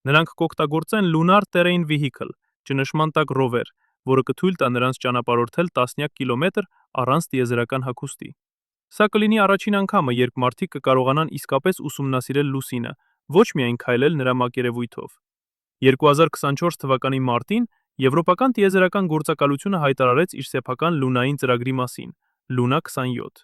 Speaker 1: Նրանք կօգտագործեն Lunar Terrain Vehicle, ճնշման տակ ռովեր, որը կթույլ տա նրանց ճանապարհորդել տասնյակ կիլոմետր առանց տիեզերական հագուստի։ Սա կլինի առաջին անգամը, երբ մարդիկ կկարողանան իսկապես ուսումնասիրել լուսինը, ոչ միայն քայլել նրա մակերևույթով։ 2024 թվականի մարտին Եվրոպական տիեզերական գործակալությունը հայտարարեց իր սեփական լունային ծրագրի մասին՝ Luna 27։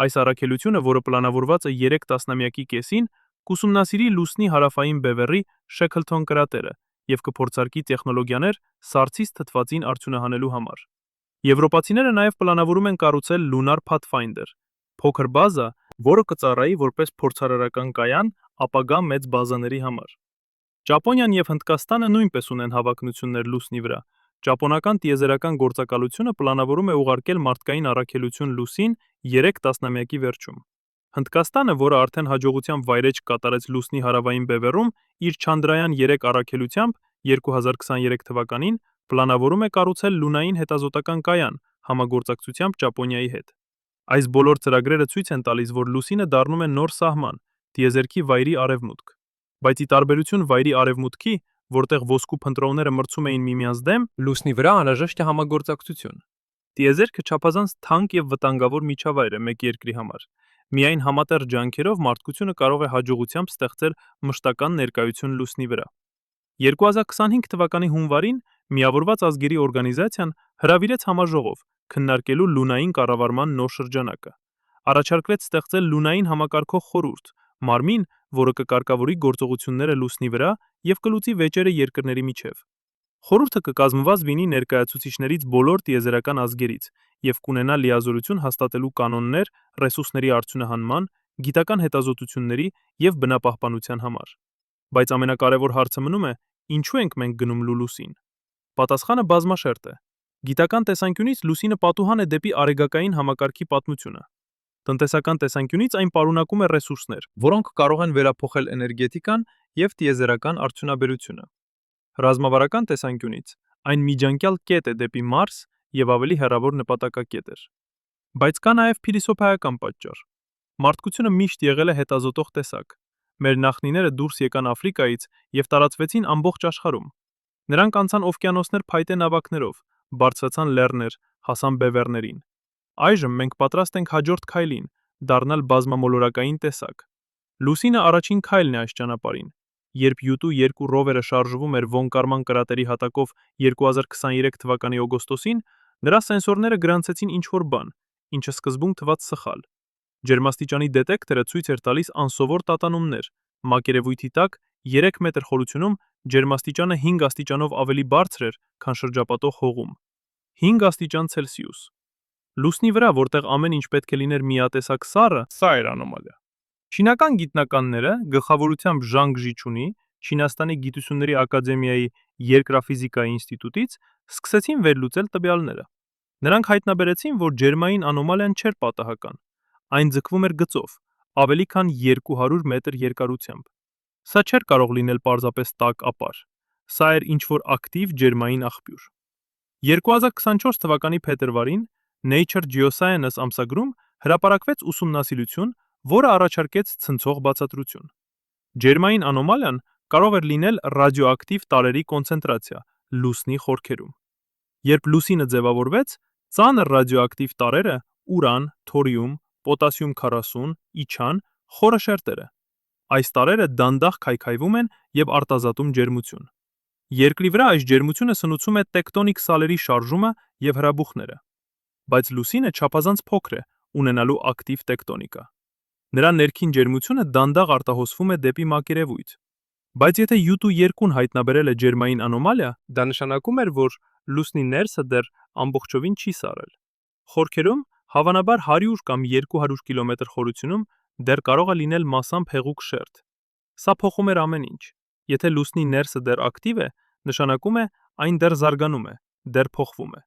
Speaker 1: Այս առաքելությունը, որը պլանավորված է 3 տասնամյակի կեսին, կուսումնասիրի լուսնի հարավային բևեռի Shackleton կրատերը եւ կփորձարկի տեխնոլոգիաներ սառցից թթվածին արդյունահանելու համար։ Եվրոպացիները նաև պլանավորում են կառուցել Lunar Pathfinder, փոքր բազա, որը կծառայի որպես փորձարարական կայան ապագա մեծ բազաների համար։ Ճապոնիան եւ Հնդկաստանը նույնպես ունեն հավակնություններ լուսնի վրա։ Ճապոնական տիեզերական գործակալությունը պլանավորում է ուղարկել մարդկային առաքելություն լուսին 3 տասնամյակի վերջում։ Հնդկաստանը, որը արդեն հաջողությամբ վայրէջք կատարեց լուսնի հարավային բևեռում, իր Chandrayaan 3 առաքելությամբ 2023 թվականին պլանավորում է կառուցել լունային հետազոտական կայան համագործակցությամբ Ճապոնիայի հետ։ Այս բոլոր ծրագրերը ցույց են տալիս, որ լուսինը դառնում է նոր սահման, տիեզերքի վայրի արևմուտք։ Բայց ի տարբերություն վայրի արևմուտքի, որտեղ ոսկու փնտրողները մրցում էին միմյանց դեմ,
Speaker 2: Լուսնի վրա անհրաժեշտ է համագործակցություն։
Speaker 1: տիեզերքը չափազանց թանկ եւ վտանգավոր միջավայր է մեկ երկրի համար։ Միայն համատեղ ջանքերով մարդկությունը կարող է հաջողությամբ ստեղծել մշտական ներկայություն լուսնի վրա։ 2025 թվականի հունվարին Միավորված ազգերի օրգանիզացիան հրավիրեց համաժողով քննարկելու լունային կառավարման նոր շրջանակը։ Առաջարկվեց ստեղծել լունային համակարգող խորհուրդ, մարմին, որը կկարգավորի գործողությունները լուսնի վրա եւ կլուծի վեճերը երկրների միջև։ Խորհուրդը կկազմված լինի ներկայացուցիչներից բոլոր տիեզերական ազգերից եւ կունենա լիազորություն հաստատելու կանոններ ռեսուրսների արդյունահանման, գիտական հետազոտությունների եւ բնապահպանության համար։ Բայց ամենակարևոր հարցը մնում է, ինչու ենք մենք գնում լուսին։ Պատասխանը բազմաշերտ է։ Գիտական տեսանկյունից լուսինը պատուհան է դեպի արեգակային համակարգի պատմությունը։ Տնտեսական տեսանկյունից այն պարունակում է ռեսուրսներ, որոնք կարող են վերափոխել էներգետիկան եւ տիեզերական արդյունաբերությունը։ Ռազմավարական տեսանկյունից այն միջանկյալ կետ է դեպի Մարս եւ ավելի հեռավոր նպատակակետեր։ Բայց կա նաեւ փիլիսոփայական պատճառ։ Մարդկությունը միշտ եղել է հետազոտող տեսակ։ Մեր նախնիները դուրս եկան Աֆրիկայից եւ տարածվեցին ամբողջ աշխարհում։ Նրանք անցան օվկիանոսներ փայտե նավակներով, բարձրացան լեռներ, հասան բևեռներին։ Այժմ մենք պատրաստ ենք հաջորդ քայլին՝ դառնալ բազմամոլորակային տեսակ։ Լուսինը առաջին քայլն է այս ճանապարհին։ Երբ Yutu 2 ռովերը շարժվում էր Von Karman կրատերի հատակով 2023 թվականի օգոստոսին, նրա սենսորները գրանցեցին ինչ-որ բան, ինչը սկզբում թվաց սխալ։ Ջերմաստիճանի դետեկտորը ցույց էր տալիս անսովոր տատանումներ։ Մակերևույթի տակ 3 մետր խորությունում ջերմաստիճանը 5 աստիճանով ավելի բարձր էր, քան շրջապատող հողում։ 5 աստիճան Ցելսիուս։ Լուսնի վրա, որտեղ ամեն ինչ պետք է լիներ միատեսակ սառը, սա էր անոմալիա։ Չինական գիտնականները, գլխավորությամբ Ժանգ Ժիչունի, Չինաստանի գիտությունների ակադեմիայի երկրաֆիզիկայի ինստիտուտից, սկսեցին վերլուծել տվյալները։ Նրանք հայտնաբերեցին, որ ջերմային անոմալիան չէր պատահական։ Այն ձգվում էր գծով, ավելի քան 200 մետր երկարությամբ։ Սա չէր կարող լինել պարզապես տաք ապար։ Սա էր ինչ-որ ակտիվ ջերմային աղբյուր։ 2024 թվականի փետրվարին Nature Geoscience ամսագրում հրապարակվեց ուսումնասիրություն, որը առաջարկեց ցնցող բացատրություն։ Ջերմային անոմալիան կարող էր լինել ռադիոակտիվ տարրերի կոնցենտրացիա լուսնի խորքերում։ Երբ լուսինը ձևավորվեց, ծանր ռադիոակտիվ տարրերը՝ ուրան, թորիում, պոտասիում 40, իչան, խորը շերտերը։ Այս տարրերը դանդաղ քայքայվում են եւ արտազատում ջերմություն։ Երկրի վրա այս ջերմությունը սնուցում է տեկտոնիկ սալերի շարժումը եւ հրաբուխները։ Բայց լուսինը չափազանց փոքր է, ունենալու ակտիվ տեկտոնիկա։ Նրա ներքին ջերմությունը դանդաղ արտահոսվում է դեպի մակերևույթ։ Բայց եթե Yutu 2-ն հայտնաբերել է ջերմային անոմալիա, դա նշանակում էր, որ լուսնի ներսը դեռ ամբողջովին չի սառել։ Խորքերում, հավանաբար 100 կամ 200 կիլոմետր խորությունում դեռ կարող է լինել մասամբ հեղուկ շերտ։ Սա փոխում էր ամեն ինչ։ Եթե լուսնի ներսը դեռ ակտիվ է, նշանակում է այն դեռ զարգանում է, դեռ փոխվում է։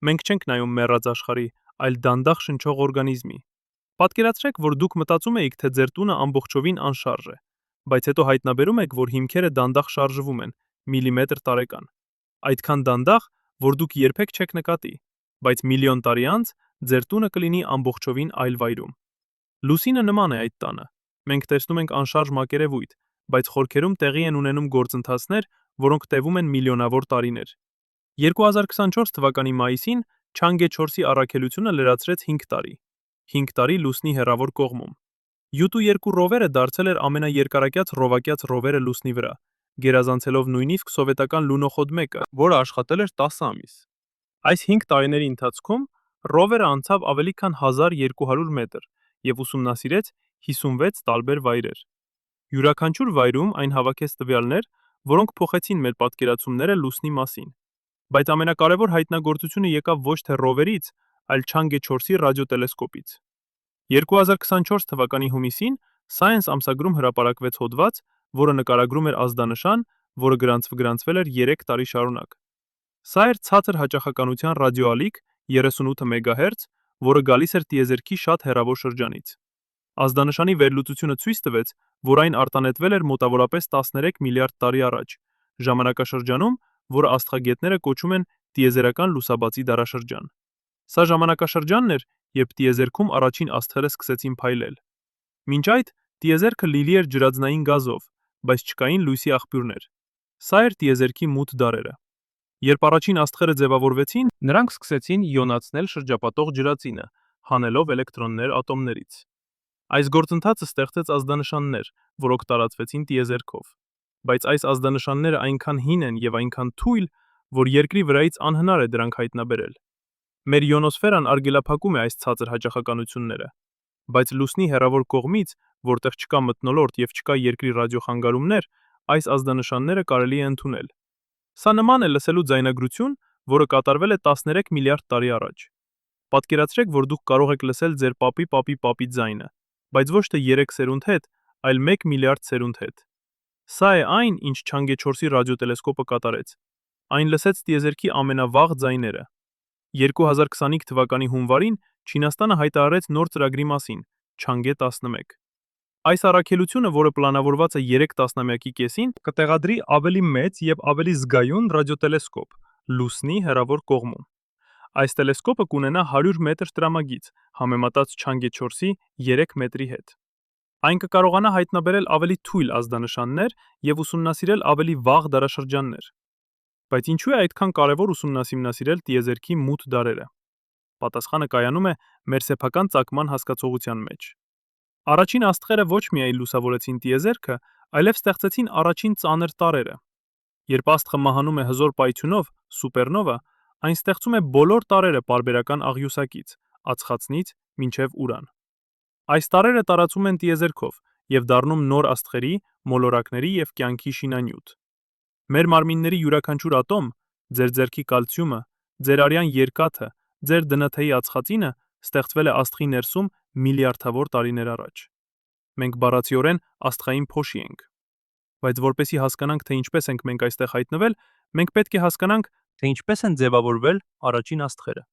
Speaker 1: Մենք չենք նայում մեռած աշխարհի, այլ դանդաղ շնչող օրգանիզմի։ Պատկերացրեք, որ դուք մտածում եք, թե ձեր տունը ամբողջովին անշարժ է, բայց հետո հայտնաբերում եք, որ հիմքերը դանդաղ շարժվում են, միլիմետր տարեկան։ Այդքան դանդաղ, որ դուք երբեք չեք նկատի, բայց միլիոն տարի անց ձեր տունը կլինի ամբողջովին այլ վայրում։ Լուսինը նման է այդ տանը։ Մենք տեսնում ենք անշարժ մակերևույթ, բայց խորքերում տեղի են ունենում գործընթացներ, որոնք տևում են միլիոնավոր տարիներ։ 2024 թվականի մայիսին Չանգե 4-ի առաքելությունը լրացրեց 5 տարի։ 5 տարի լուսնի հեռավոր կողմում։ Յուտու 2 ռովերը դարձել էր ամենաերկարակյաց ռովակյաց ռովերը լուսնի վրա, գերազանցելով նույնիսկ սովետական լունոխոդ 1-ը, որը աշխատել էր 10 ամիս։ Այս 5 տարիների ընթացքում ռովերը անցավ ավելի քան 1200 մետր եւ ուսումնասիրեց 56 տարբեր վայրեր։ Յուրաքանչյուր վայրում այն հավաքեց տվյալներ, որոնք փոխեցին մեր պատկերացումները լուսնի մասին։ Բայց ամենակարևոր հայտնագործությունը եկավ ոչ թե ռովերից, այլ Չանգե 4-ի ռադիոտելեսկոպից։ 2024 թվականի հունիսին Science ամսագրում հրապարակվեց հոդված, որը նկարագրում էր ազդանշան, որը գրանցվել էր 3 տարի շարունակ։ Սա էր ցածր հաճախականության ռադիոալիք 38 մեգահերց, որը գալիս էր տիեզերքի շատ հեռավոր շրջանից։ Ազդանշանի վերլուծությունը ցույց տվեց, որ այն արտանետվել էր մոտավորապես 13 միլիարդ տարի առաջ, ժամանակաշրջանում, որը աստղագետները կոչում են տիեզերական լուսաբացի դարաշրջան։ Սա ժամանակաշրջանն էր, երբ տիեզերքում առաջին աստղերը սկսեցին փայլել։ Մինչ այդ տիեզերքը լիլի էր ջրածնային գազով, բայց չկային լույսի աղբյուրներ։ Սա էր տիեզերքի մութ դարերը։ Երբ առաջին աստղերը ձևավորվեցին, նրանք սկսեցին իոնացնել շրջապատող ջրածինը, հանելով էլեկտրոններ ատոմներից։ Այս գործընթացը ստեղծեց ազդանշաններ, որոնք տարածվեցին տիեզերքով։ Բայց այս ազդանշանները այնքան հին են եւ այնքան թույլ, որ երկրի վրայից անհնար է դրանք հայտնաբերել։ Մեր իոնոսֆերան արգելափակում է այս ցածր հաճախականությունները, բայց լուսնի հեռավոր կողմից, որտեղ չկա մթնոլորտ եւ չկա երկրի ռադիոխանգարումներ, այս ազդանշանները կարելի է ընդունել։ Սա նման է լսելու ձայնագրություն, որը կատարվել է 13 միլիարդ տարի առաջ։ Պատկերացրեք, որ դուք կարող եք լսել ձեր պապի ձայնը, բայց ոչ թե 3 սերունդ հետ, այլ 1 միլիարդ սերունդ հետ։ Սա է այն, ինչ Չանգե 4-ի ռադիոտելեսկոպը կատարեց։ Այն լսեց տիեզերքի ամենավաղ ձայները։ 2025 թվականի հունվարին Չինաստանը հայտարարեց նոր ծրագրի մասին՝ Չանգե 11։ Այս առաքելությունը, որը պլանավորված է 3 տասնամյակի կեսին, կտեղադրի ավելի մեծ եւ ավելի զգայուն ռադիոտելեսկոպ լուսնի հեռավոր կողմում։ Այս տելեսկոպը կունենա 100 մետր տրամագիծ, համեմատած Չանգե 4-ի 3 մետրի հետ։ Այն կկարողանա հայտնաբերել ավելի թույլ ազդանշաններ եւ ուսումնասիրել ավելի վաղ դարաշրջաններ։ Բայց ինչու է այդքան կարևոր ուսումնասիրել տիեզերքի մութ դարերը։ Պատասխանը կայանում է մեր սեփական ծագման հասկացողության մեջ։ Առաջին աստղերը ոչ միայն լուսավորեցին տիեզերքը, այլև ստեղծեցին առաջին ծանր տարրերը։ Երբ աստղը մահանում է հզոր պայթյունով, սուպերնովա, այն ստեղծում է բոլոր տարրերը պարբերական աղյուսակից, ածխածնից մինչև Ուրան։ Այս տարրերը տարածում են տիեզերքով եւ դառնում նոր աստղերի, մոլորակների եւ կյանքի շինանյութ։ Մեր մարմինների յուրաքանչյուր ատոմ, ձեր ձեռքի կալցիումը, ձեր արյան երկաթը, ձեր դնթ-ի ածխածինը ստեղծվել է աստղի ներսում միլիարդավոր տարիներ առաջ։ Մենք բառացիորեն աստղային փոշի ենք։ Բայց որպեսզի հասկանանք, թե ինչպես ենք մենք այստեղ հայտնվել, մենք պետք է հասկանանք, թե ինչպես են ձևավորվել առաջին աստղերը։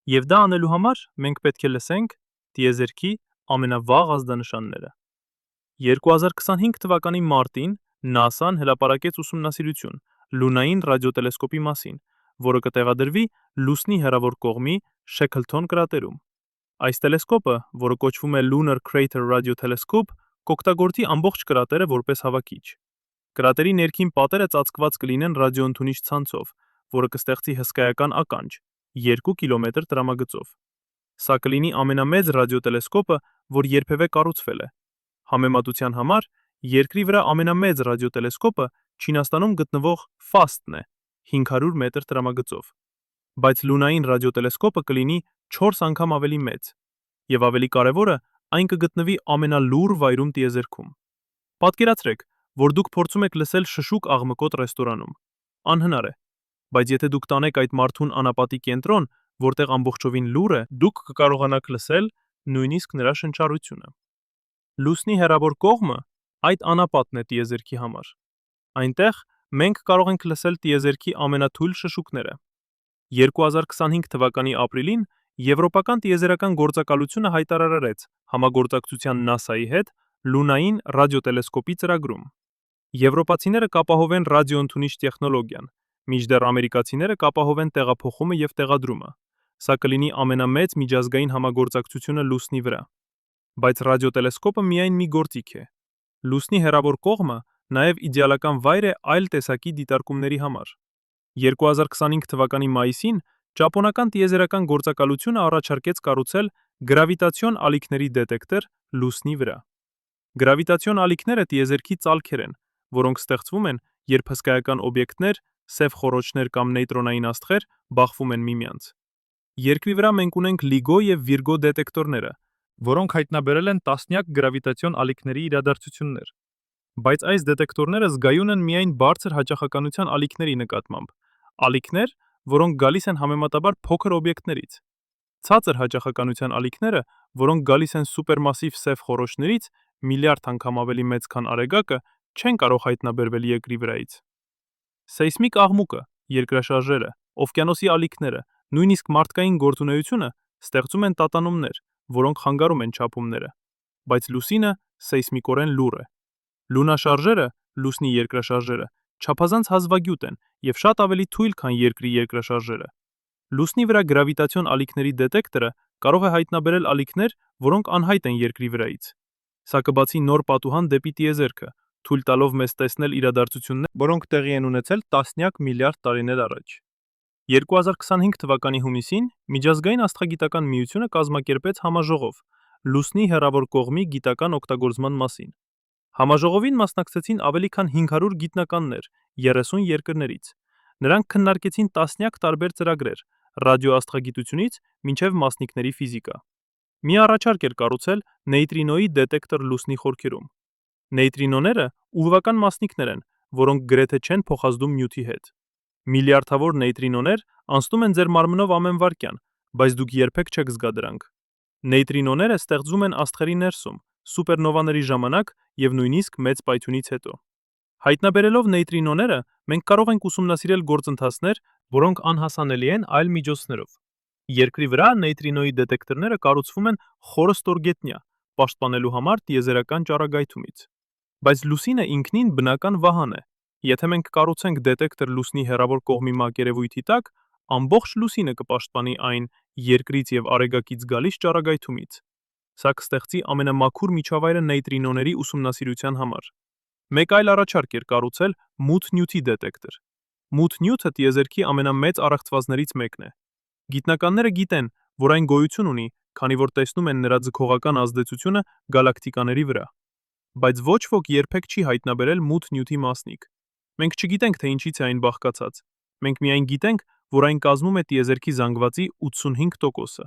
Speaker 1: Եվ դա անելու համար մենք պետք է լսենք տիեզերքի ամենավաղ ազդանշանները։ 2025 թվականի մարտին NASA-ն հրապարակեց ուսումնասիրություն լունային ռադիոտելեսկոպի մասին, որը կտեղադրվի լուսնի հեռավոր կողմի Շեքլթոն կրատերում։ Այս տելեսկոպը, որը կոչվում է Lunar Crater Radio Telescope, կօգտագործի ամբողջ կրատերը որպես հավաքիչ։ Կրատերի ներքին պատերը ծածկված կլինեն ռադիոընդունիչ ցանցով, որը կստեղծի հսկայական ականջ 2 կիլոմետր տրամագծով։ Սա կլինի ամենամեծ ռադիոտելեսկոպը, որ երբևէ կառուցվել է։ Համեմատության համար երկրի վրա ամենամեծ ռադիոտելեսկոպը Չինաստանում գտնվող FAST-ն է 500 մետր տրամագծով։ Բայց լունային ռադիոտելեսկոպը կլինի 4 անգամ ավելի մեծ, եւ ավելի կարևորը, այն կգտնվի ամենալուռ վայրում տիեզերքում։ Պատկերացրեք, որ դուք փորձում եք լսել շշուկ աղմկոտ ռեստորանում։ Անհնար է, բայց եթե դուք տանեք այդ մարդուն անապատի կենտրոն, որտեղ ամբողջովին լուռ է, դուք կկարողանաք լսել նույնիսկ նրա շնչառությունը։ Լուսնի հեռավոր կողմը այդ անապատն է տիեզերքի համար։ Այնտեղ մենք կարող ենք լսել տիեզերքի ամենաթույլ շշուկները։ 2025 թվականի ապրիլին Եվրոպական տիեզերական գործակալությունը հայտարարեց համագործակցության NASA-ի հետ լունային ռադիոտելեսկոպի ծրագրում։ Եվրոպացիները կապահովեն ռադիոընդունիչ տեխնոլոգիան, մինչդեռ ամերիկացիները կապահովեն տեղափոխումը եւ տեղադրումը։ Սա կլինի ամենամեծ միջազգային համագործակցությունը լուսնի վրա։ Բայց ռադիոտելեսկոպը միայն մի գործիք է։ Լուսնի հեռավոր կողմը նաև իդեալական վայր է այլ տեսակի դիտարկումների համար։ 2025 թվականի մայիսին ճապոնական տիեզերական գործակալությունը առաջարկեց կառուցել գրավիտացիոն ալիքների դետեկտոր լուսնի վրա։ Գրավիտացիոն ալիքները տիեզերքի ծալքեր են, որոնք ստեղծվում են, երբ հսկայական օբյեկտներ, սև խոռոչներ կամ նեյտրոնային աստղեր բախվում են միմյանց։ Երկրի վրա մենք ունենք LIGO եւ Virgo դետեկտորները, որոնք հայտնաբերել են տասնյակ գրավիտացիոն ալիքների իրադարձություններ։ Բայց այս դետեկտորները զգայուն են միայն բարձր հաճախականության ալիքների նկատմամբ, ալիքներ, որոնք գալիս են համեմատաբար փոքր օբյեկտներից։ Ցածր հաճախականության ալիքները, որոնք գալիս են սուպերմասիվ սև խոռոչներից, միլիարդ անգամ ավելի մեծ, քան արեգակը, չեն կարող հայտնաբերվել Երկրի վրայից։ Սեյսմիկ աղմուկը, երկրաշարժերը, օվկիանոսի ալիքները, նույնիսկ մարդկային գործունեությունը ստեղծում են տատանումներ, որոնք խանգարում են չափումները։ Բայց լուսինը սեյսմիկորեն լուռ է։ Լունաշարժերը, լուսնի երկրաշարժերը, չափազանց հազվագյուտ են եւ շատ ավելի թույլ, քան Երկրի երկրաշարժերը։ Լուսնի վրա գրավիտացիոն ալիքների դետեկտորը կարող է հայտնաբերել ալիքներ, որոնք անհայտ են Երկրի վրայից։ Սա կբացի նոր պատուհան դեպի տիեզերքը, թույլ տալով մեզ տեսնել իրադարձություններ, որոնք տեղի են ունեցել տասնյակ միլիարդ տարիներ առաջ։ 2025 թվականի հունիսին Միջազգային աստղագիտական միությունը կազմակերպեց համաժողով լուսնի հեռավոր կողմի գիտական օգտագործման մասին։ Համաժողովին մասնակցեցին ավելի քան 500 գիտնականներ 30 երկրներից։ Նրանք քննարկեցին տասնյակ տարբեր ծրագրեր, ռադիոաստղագիտությունից մինչև մասնիկների ֆիզիկա։ Մի առաջարկ էր կառուցել նեյտրինոյի դետեկտոր լուսնի խորքերում։ Նեյտրինոները ուղղական մասնիկներ են, որոնք գրեթե չեն փոխազդում նյութի հետ։ Միլիարդավոր նեյտրինոներ անցնում են ձեր մարմնով ամեն վայրկյան, բայց դուք երբեք չեք զգա դրանք։ Նեյտրինոները ստեղծվում են աստղերի ներսում, սուպերնովաների ժամանակ եւ նույնիսկ մեծ պայթյունից հետո։ Հայտնաբերելով նեյտրինոները, մենք կարող ենք ուսումնասիրել գործընթացներ, որոնք անհասանելի են այլ միջոցներով։ Երկրի վրա նեյտրինոյի դետեկտորները կառուցվում են խորը ստորգետնյա, պաշտպանելու համար տիեզերական ճառագայթումից։ Բայց լուսինը ինքնին բնական վահան է։ Եթե մենք կառուցենք դետեկտոր լուսնի հեռավոր կողմի մակերևույթի տակ, ամբողջ լուսինը կպաշտպանի այն Երկրից եւ արեգակից գալիս ճառագայթումից։ Սա կստեղծի ամենամաքուր միջավայրը նեյտրինոների ուսումնասիրության համար։ Մեկ այլ առաջարկ էր կառուցել մութ նյութի դետեկտոր։ Մութ նյութը տիեզերքի ամենամեծ առեղծվածներից մեկն է։ Գիտնականները գիտեն, որ այն գոյություն ունի, քանի որ տեսնում են նրա ձգողական ազդեցությունը գալակտիկաների վրա։ Բայց ոչ ոք երբեք չի հայտնաբերել մութ նյութի մասնիկ։ Մենք չգիտենք, թե ինչից է այն բաղկացած։ Մենք միայն գիտենք, որ այն կազմում է տիեզերքի զանգվածի 85%-ը։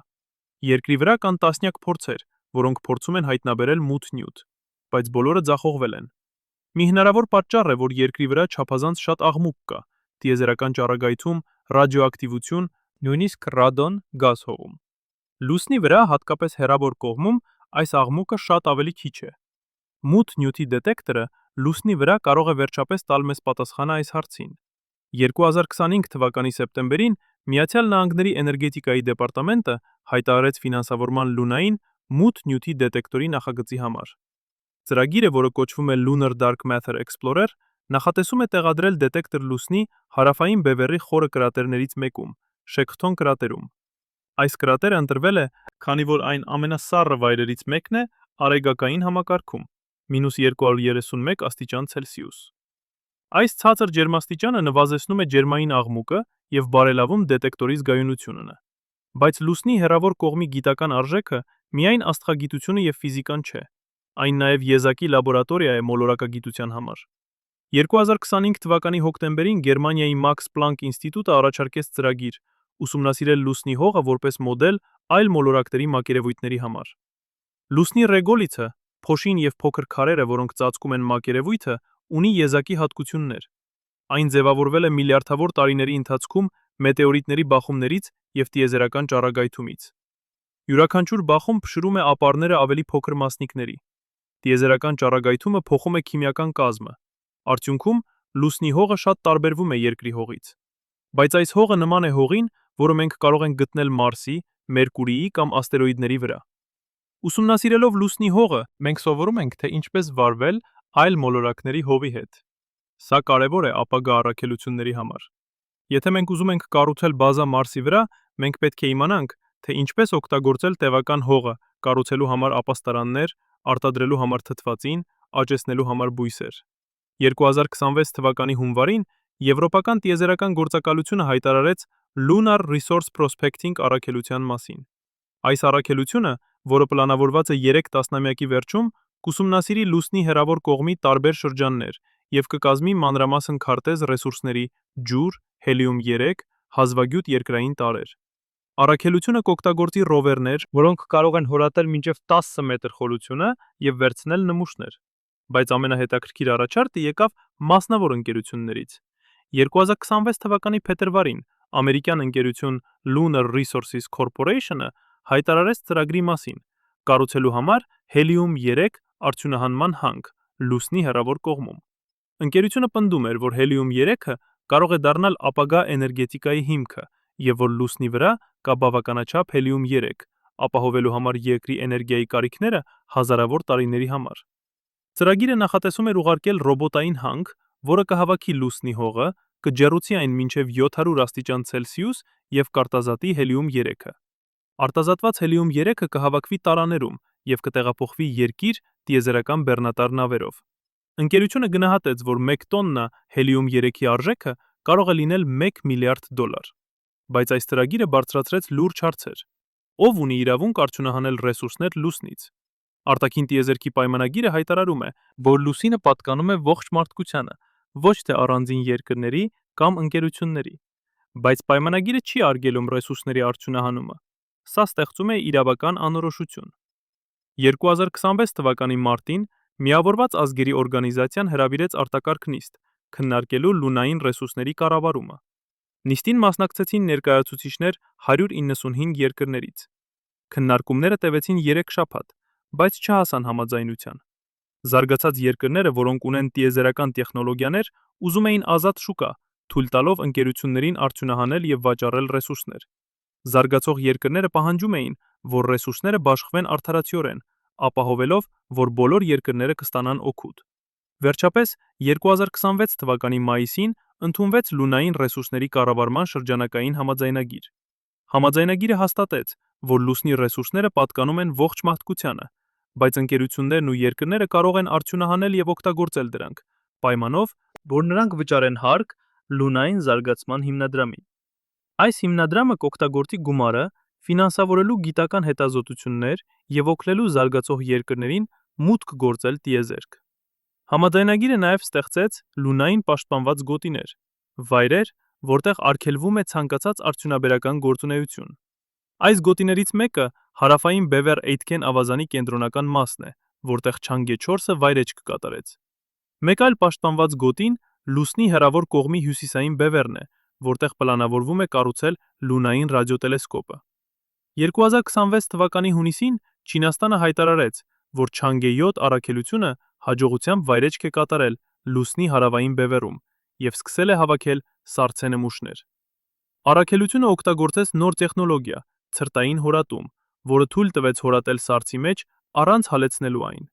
Speaker 1: Երկրի վրա կան տասնյակ փորձեր, որոնք փորձում են հայտնաբերել մութ նյութ, բայց բոլորը ձախողվել են։ Մի հնարավոր պատճառ է, որ Երկրի վրա չափազանց շատ աղմուկ կա, տիեզերական ճառագայթում, ռադիոակտիվություն, նույնիսկ ռադոն գազ հողում։ Լուսնի վրա, հատկապես հեռավոր կողմում, այս աղմուկը շատ ավելի քիչ է։ Մութ նյութի դետեկտորը լուսնի վրա կարող է վերջապես տալ մեզ պատասխանը այս հարցին։ 2025 թվականի սեպտեմբերին Միացյալ Նահանգների էներգետիկայի դեպարտամենտը հայտարարեց ֆինանսավորման լունային մութ նյութի դետեկտորի նախագծի համար։ Ծրագիրը, որը կոչվում է Lunar Dark Matter Explorer, նախատեսում է տեղադրել դետեկտոր լուսնի հարավային բևեռի խորը կրատերներից մեկում՝ Շեքթոն կրատերում։ Այս կրատերը ընտրվել է, քանի որ այն ամենասառը վայրերից մեկն է արեգակային համակարգում՝ -231 աստիճան Ցելսիուս։ Այս ցածր ջերմաստիճանը նվազեցնում է ջերմային աղմուկը եւ բարելավում դետեկտորի զգայունությունը։ Բայց լուսնի հեռավոր կողմի գիտական արժեքը միայն աստղագիտությունը եւ ֆիզիկան չէ։ Այն նաև եզակի լաբորատորիա է մոլորակագիտության համար։ 2025 թվականի հոկտեմբերին Գերմանիայի Max Planck ինստիտուտը առաջարկեց ծրագիր ուսումնասիրել լուսնի հողը որպես մոդել այլ մոլորակների մակերևույթների համար։ Լուսնի ռեգոլիցը, փոշին եւ փոքր քարերը, որոնք ծածկում են մակերևույթը, ունի եզակի հատկություններ։ Այն ձևավորվել է միլիարդավոր տարիների ընթացքում մետեորիտների բախումներից եւ տիեզերական ճառագայթումից։ Յուրաքանչյուր բախում փշրում է ապարները ավելի փոքր մասնիկների։ Տիեզերական ճառագայթումը փոխում է քիմիական կազմը։ Արդյունքում լուսնի հողը շատ տարբերվում է Երկրի հողից։ Բայց այս հողը նման է հողին, որը մենք կարող ենք գտնել Մարսի, Մերկուրիի կամ աստերոիդների վրա։ Ուսումնասիրելով լուսնի հողը, մենք սովորում ենք, թե ինչպես վարվել այլ մոլորակների հովի հետ։ Սա կարևոր է ապագա առաքելությունների համար։ Եթե մենք ուզում ենք կառուցել բազա Մարսի վրա, մենք պետք է իմանանք, թե ինչպես օգտագործել տևական հողը, կառուցելու համար ապաստարաններ, արտադրելու համար թթվածին, աճեցնելու համար բույսեր։ 2026 թվականի հունվարին Եվրոպական տիեզերական գործակալությունը հայտարարեց Lunar Resource Prospecting առաքելության մասին։ Այս առաքելությունը, որը պլանավորված է 3 տասնամյակի վերջում, կուսումնասիրի լուսնի հեռավոր կողմի տարբեր շրջաններ և կկազմի մանրամասն քարտեզ ռեսուրսների ջուր, հելիում-3, հազվագյուտ երկրային տարրեր։ Առաքելությունը կօգտագործի ռովերներ, որոնք կարող են հորատել մինչև 10 մետր խորությունը և վերցնել նմուշներ։ Բայց ամենահետաքրքիր առաջարկը եկավ մասնավոր ընկերություններից։ 2026 թվականի փետրվարին ամերիկյան ընկերություն Lunar Resources Corporation-ը հայտարարեց ծրագրի մասին՝ կառուցելու համար հելիում-3 արդյունահանման հանք լուսնի հեռավոր կողմում։ Ընկերությունը պնդում էր, որ հելիում-3-ը կարող է դառնալ ապագա էներգետիկայի հիմքը և որ լուսնի վրա կա բավականաչափ հելիում-3, ապահովելու համար երկրի էներգիայի կարիքները հազարավոր տարիների համար։ Ծրագիրը նախատեսում էր ուղարկել ռոբոտային հանք, որը կհավաքի լուսնի հողը, կջեռուցի այն մինչև 700 աստիճան Ցելսիուս և կարտազատի հելիում-3-ը։ Արտազատված հելիում-3-ը կհավաքվի տարաներում և կտեղափոխվի երկիր տիեզերական բեռնատար նավերով։ Ընկերությունը գնահատեց, որ 1 տոննա հելիում-3-ի արժեքը կարող է լինել $1 միլիարդ։ Բայց այս ծրագիրը բարձրացրեց լուրջ հարցեր։ Ո՞վ ունի իրավունք արդյունահանել ռեսուրսներ լուսնից։ Արտաքին տիեզերքի պայմանագիրը հայտարարում է, որ լուսինը պատկանում է ողջ մարդկությանը, ոչ թե առանձին երկրների կամ ընկերությունների։ Բայց պայմանագիրը չի արգելում ռեսուրսների արդյունահանումը։ Սա ստեղծում է իրավական անորոշություն։ 2026 թվականի մարտին Միավորված ազգերի օրգանիզացիան հրավիրեց արտակարգ նիստ, քննարկելու լունային ռեսուրսների կառավարումը։ Նիստին մասնակցեցին ներկայացուցիչներ 195 երկրներից։ Քննարկումները տևեցին 3 շաբաթ, բայց չհասան համաձայնության։ Զարգացած երկրները, որոնք ունեն տիեզերական տեխնոլոգիաներ, ուզում էին ազատ շուկա, թույլ տալով ընկերություններին արդյունահանել և վաճառել ռեսուրսներ։ Զարգացող երկրները պահանջում էին, որ ռեսուրսները բաշխվեն արդարացիորեն, ապահովելով, որ բոլոր երկրները կստանան օգուտ։ Վերջապես, 2026 թվականի մայիսին ընդունվեց լունային ռեսուրսների կառավարման շրջանակային համաձայնագիր։ Համաձայնագիրը հաստատեց, որ լուսնի ռեսուրսները պատկանում են ողջ մարդկությանը, բայց ընկերություններն ու երկրները կարող են արդյունահանել և օգտագործել դրանք, պայմանով, որ նրանք վճարեն հարկ լունային զարգացման հիմնադրամին։ Այս հիմնադրամը կօգտագործի գումարը ֆինանսավորելու գիտական հետազոտություններ և օգնելու զարգացող երկրներին մուտք գործել տիեզերք։ Համաձայնագիրը նաև ստեղծեց լունային պաշտպանված գոտիներ, վայրեր, որտեղ արգելվում է ցանկացած արդյունաբերական գործունեություն։ Այս գոտիներից մեկը հարավային Բևեր Էյթքեն ավազանի կենտրոնական մասն է, որտեղ Չանգե 4-ը վայրէջք կատարեց։ Մեկ այլ պաշտպանված գոտին լուսնի հեռավոր կողմի հյուսիսային բևեռն է, որտեղ պլանավորվում է կառուցել լունային ռադիոտելեսկոպը։ 2026 թվականի հունիսին Չինաստանը հայտարարեց, որ Չանգե 7 առաքելությունը հաջողությամբ վայրէջք է կատարել լուսնի հարավային բևեռում և սկսել է հավաքել սառցե նմուշներ։ Առաքելությունը օգտագործեց նոր տեխնոլոգիա՝ ցրտային հորատում, որը թույլ տվեց հորատել սառցի մեջ առանց հալեցնելու այն։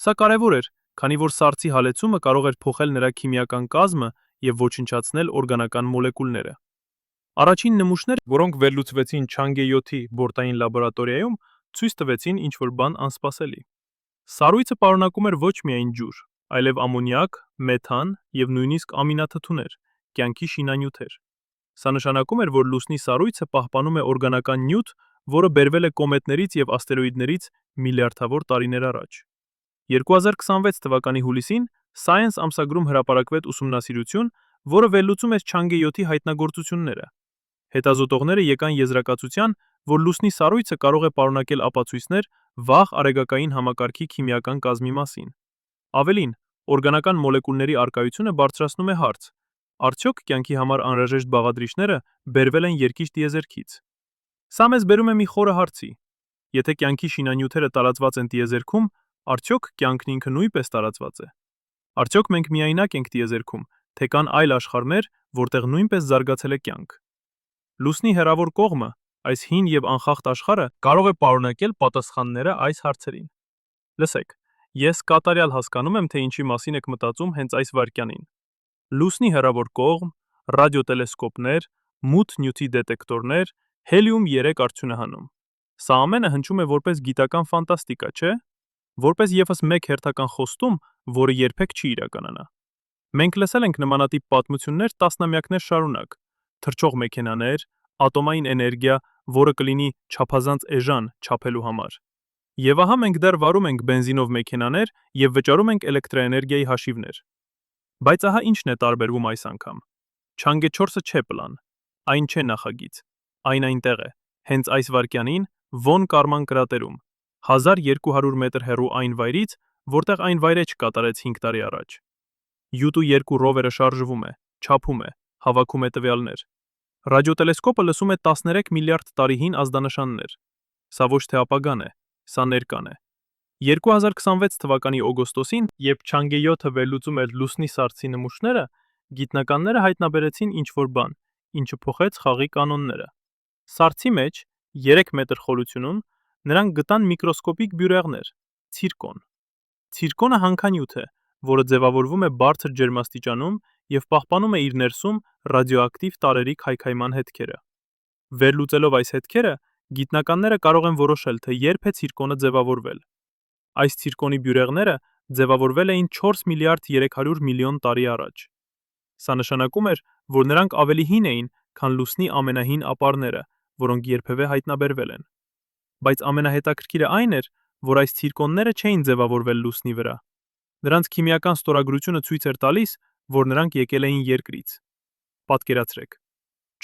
Speaker 1: Սա կարևոր էր, քանի որ սառցի հալեցումը կարող էր փոխել նրա քիմիական կազմը և ոչնչացնել օրգանական մոլեկուլները։ Առաջին նմուշները, որոնք վերլուծվեցին Չանգե 7-ի բորտային լաբորատորիայում, ցույց տվեցին ինչ-որ բան անսպասելի։ Սառույցը պարունակում էր ոչ միայն ջուր, այլև ամոնիակ, մեթան և նույնիսկ ամինաթթուներ, կյանքի շինանյութեր։ Սա նշանակում էր, որ լուսնի սառույցը պահպանում է օրգանական նյութ, որը բերվել է կոմետներից և աստերոիդներից միլիարդավոր տարիներ առաջ։ 2026 թվականի հուլիսին Science ամսագրում հրապարակվեց ուսումնասիրություն, որը վերլուծում էր Չանգե 7-ի հայտնագործությունները։ Հետազոտողները եկան եզրակացության, որ լուսնի սառույցը կարող է պարունակել ապացույցներ վաղ արեգակային համակարգի քիմիական կազմի մասին։ Ավելին, օրգանական մոլեկուլների առկայությունը բարձրացնում է հարց. արդյոք կյանքի համար անհրաժեշտ բաղադրիչները բերվել են երկիր տիեզերքից։ Սա մեզ բերում է մի խորը հարցի. եթե կյանքի շինանյութերը տարածված են տիեզերքում, արդյոք կյանքն ինքը նույնպես տարածված է։ Արդյոք մենք միայնակ ենք տիեզերքում, թե կան այլ աշխարհներ, որտեղ նույնպես զարգացել է կյանք։ Լուսնի հեռավոր կողմը, այս հին եւ անխախտ աշխարհը կարող է պարունակել պատասխանները այս հարցերին։ Լսեք, ես կատարյալ հասկանում եմ, թե ինչի մասին եք մտածում հենց այս վայրկյանին։ Լուսնի հեռավոր կողմ, ռադիոտելեսկոպներ, մութ նյութի դետեկտորներ, հելիում 3 արդյունահանում։ Սա ամենը հնչում է որպես գիտական ֆանտաստիկա, չէ՞։ Որպես եւս մեկ հերթական խոստում, որը երբեք չի իրականանա։ Մենք լսել ենք նմանատիպ պատմություններ տասնամյակներ շարունակ. թռչող մեքենաներ, ատոմային էներգիա, որը կլինի չափազանց էժան չափելու համար։ Եվ ահա մենք դեռ վարում ենք բենզինով մեքենաներ եւ վճարում ենք էլեկտրաէներգիայի հաշիվներ։ Բայց ահա ինչն է տարբերվում այս անգամ։ Չանգե 4-ը չէ պլան, այն չէ նախագիծ, այն այնտեղ է, հենց այս վայրկյանին, Վոն Կարման կրատերում, 1200 մետր հեռու այն վայրից, որտեղ այն վայրէջք կատարեց 5 տարի առաջ։ Յուտու 2 ռովերը շարժվում է, չափում է, հավաքում է տվյալներ։ Ռադիոտելեսկոպը լսում է 13 միլիարդ տարի հին ազդանշաններ։ Սա ոչ թե ապագան է, սա ներկան է։ 2026 թվականի օգոստոսին, երբ Չանգե 7-ը վերլուծում էր Լուսնի սառցի նմուշները, գիտնականները հայտնաբերեցին ինչ-որ բան, ինչը փոխեց խաղի կանոնները։ Սառցի մեջ, 3 մետր խորությունում, նրանք գտան միկրոսկոպիկ բյուրեղներ՝ ցիրկոն։ Ցիրկոնը հանքանյութ է, որը ձևավորվում է բարձր ջերմաստիճանում եւ պահպանում է իր ներսում ռադիոակտիվ տարրերի քայքայման հետքերը։ Վերլուծելով այս հետքերը, գիտնականները կարող են որոշել, թե երբ է ցիրկոնը ձևավորվել։ Այս ցիրկոնի բյուրեղները ձևավորվել էին 4 միլիարդ 300 միլիոն տարի առաջ։ Սա նշանակում էր, որ նրանք ավելի հին էին, քան Լուսնի ամենահին ապարները, որոնք երբևէ հայտնաբերվել են։ Բայց ամենահետաքրքիրը այն էր, որ այս ցիրկոնները չէին ձևավորվել Լուսնի վրա։ Նրանց քիմիական ստորագրությունը ցույց էր տալիս, որ նրանք եկել էին Երկրից։ Պատկերացրեք։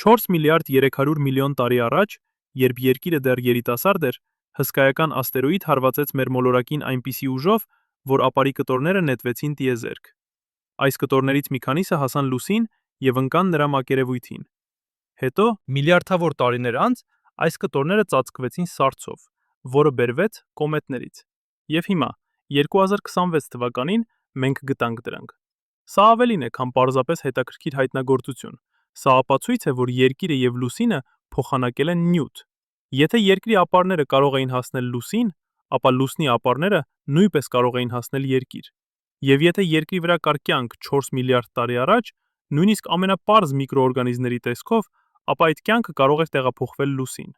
Speaker 1: 4 միլիարդ 300 միլիոն տարի առաջ, երբ Երկիրը դեռ երիտասարդ էր, հսկայական աստերոիդ հարվածեց մեր մոլորակին այնպիսի ուժով, որ ապարի կտորները նետվեցին տիեզերք։ Այս կտորներից մի քանիսը հասան Լուսին եւ ընկան նրա մակերևույթին։ Հետո, միլիարդավոր տարիներ անց, այս կտորները ծածկվեցին սառցով, որը բերվեց կոմետներից։ Եվ հիմա, 2026 թվականին, մենք գտանք դրանք։ Սա ավելին է, քան պարզապես հետաքրքիր հայտնագործություն։ Սա ապացույց է, որ Երկիրը եւ Լուսինը փոխանակել են նյութ։ Եթե Երկրի ապարները կարող էին հասնել Լուսին, ապա Լուսնի ապարները նույնպես կարող էին հասնել Երկիր։ Եվ եթե Երկրի վրա կար կյանք 4 միլիարդ տարի առաջ, նույնիսկ ամենապարզ միկրոօրգանիզմների տեսքով, ապա այդ կյանքը կարող էր տեղափոխվել Լուսին։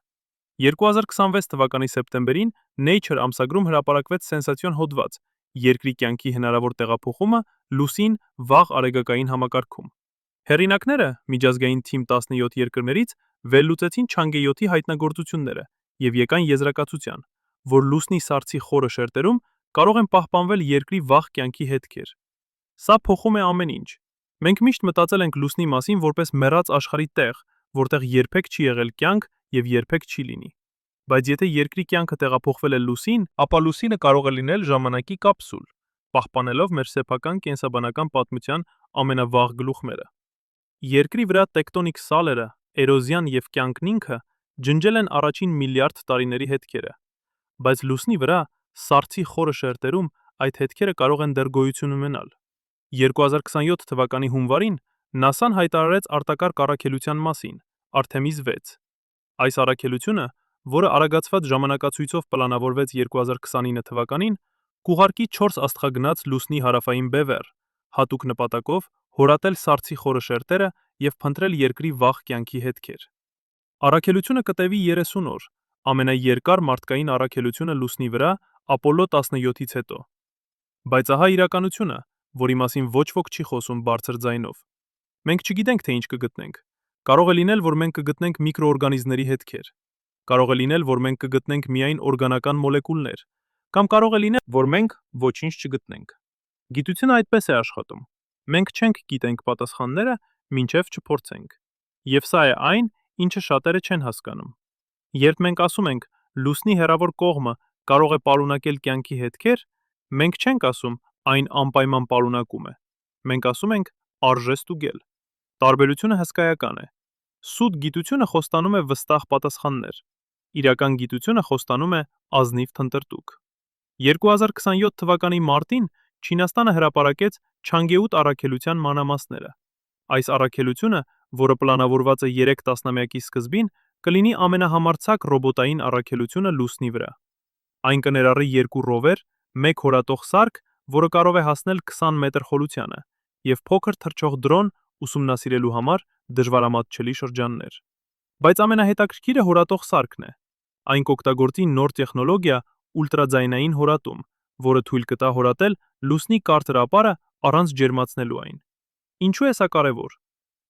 Speaker 1: 2026 թվականի սեպտեմբերին Nature ամսագրում հրապարակվեց սենսացիոն հոդված Երկրի կյանքի հնարավոր տեղափոխումը Լուսին վաղ արեգակային համակարգում։ Հեղինակները, միջազգային թիմ 17 երկրներից, վերլուծեցին Չանգե 7-ի հայտնագործությունները եւ եկան եզրակացության, որ Լուսնի սառցի խորը շերտերում կարող են պահպանվել Երկրի վաղ կյանքի հետքեր։ Սա փոխում է ամեն ինչ։ Մենք միշտ մտածել ենք Լուսնի մասին որպես մեռած աշխարհի տեղ, որտեղ երբեք չի եղել կյանք եւ երբեք չի լինի։ Բայց եթե Երկրի կյանքը տեղափոխվել է Լուսին, ապա Լուսինը կարող է լինել ժամանակի կապսուլ, պահպանելով մեր սեփական կենսաբանական պատմության ամենավաղ գլուխները։ Երկրի վրա տեկտոնիկ սալերը, էրոզիան եւ կյանքն ինքը ջնջել են առաջին միլիարդ տարիների հետքերը։ Բայց Լուսնի վրա, սառցի խորը շերտերում, այդ հետքերը կարող են դեռ գոյություն ունենալ։ 2027 թվականի հունվարին ՆԱՍԱ-ն հայտարարեց արտակարգ առաքելության մասին՝ Artemis 6։ Այս առաքելությունը, որը արագացված ժամանակացույցով պլանավորվեց 2029 թվականին, կուղարկի 4 աստղագնաց Լուսնի հարավային բևեռ, հատուկ նպատակով հորատել սառցի խորը շերտերը եւ փնտրել Երկրի վաղ կյանքի հետքեր։ Առաքելությունը կտևի 30 օր, ամենաերկար մարդկային առաքելությունը Լուսնի վրա Ապոլո 17-ից հետո։ Բայց ահա իրականությունը, որի մասին ոչ ոք չի խոսում բարձր ձայնով։ Մենք չգիտենք, թե ինչ կգտնենք։ Կարող է լինել, որ մենք կգտնենք միկրոօրգանիզմների հետքեր։ Կարող է լինել, որ մենք կգտնենք միայն օրգանական մոլեկուլներ, կամ կարող է լինել, որ մենք ոչինչ չգտնենք։ Գիտությունը այդպես է աշխատում։ Մենք չենք գիտենք պատասխանները, մինչև չփորձենք։ Եվ սա է այն, ինչը շատերը չեն հասկանում։ Երբ մենք ասում ենք Լուսնի հեռավոր կողմը կարող է պարունակել կյանքի հետքեր, մենք չենք ասում այն անպայման պարունակում է։ Մենք ասում ենք արժե ստուգել։ Տարբերությունը հսկայական է։ Սուտ գիտությունը խոստանում է վստահ պատասխաններ։ Իրական գիտությունը խոստանում է ազնիվ թնտրտուք։ 2027 թվականի մարտին Չինաստանը հրապարակեց Չանգե 8 առաքելության մանրամասները։ Այս առաքելությունը որը պլանավորված է 3 տասնամյակի սկզբին, կլինի ամենահամարձակ ռոբոտային առաքելությունը լուսնի վրա։ Այն կներառի 2 ռովեր, 1 հորատող սարք, որը կարող է հասնել 20 մետր խորությանը, եւ փոքր թռչող դրոն ուսումնասիրելու համար դժվարամատչելի շրջաններ։ Բայց ամենահետաքրքիրը հորատող սարքն է։ Այն կօգտագործի նոր տեխնոլոգիա ուլտրաձայնային հորատում, որը թույլ կտա հորատել լուսնի կարծր ապարը առանց ջերմացնելու այն։ Ինչու է սա կարևոր։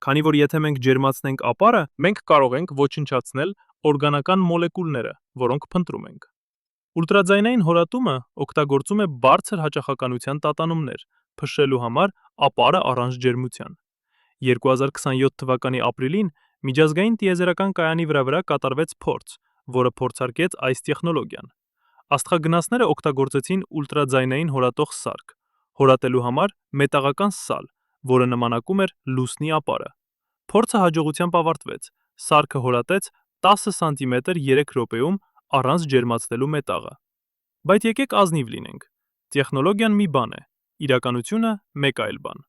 Speaker 1: Քանի որ եթե մենք ջերմացնենք ապարը, մենք կարող ենք ոչնչացնել օրգանական մոլեկուլները, որոնք փնտրում ենք։ Ուլտրաձայնային հորատումը օգտագործում է բարձր հաճախականության տատանումներ, փշրելու համար ապարը առանց ջերմության։ 2027 թվականի ապրիլին միջազգային տիեզերական կայանի վրա կատարվեց փորձ, որը փորձարկեց այս տեխնոլոգիան։ Աստղագնացները օգտագործեցին ուլտրաձայնային հորատող սարք, հորատելու համար մետաղական սալ, որը նմանակում էր լուսնի ապարը։ Փորձը հաջողությամբ ավարտվեց։ Սարքը հորատեց 10 սանտիմետր 3 րոպեում առանց ջերմացնելու մետաղը։ Բայց եկեք ազնիվ լինենք։ Տեխնոլոգիան մի բան է, իրականությունը մեկ այլ բան։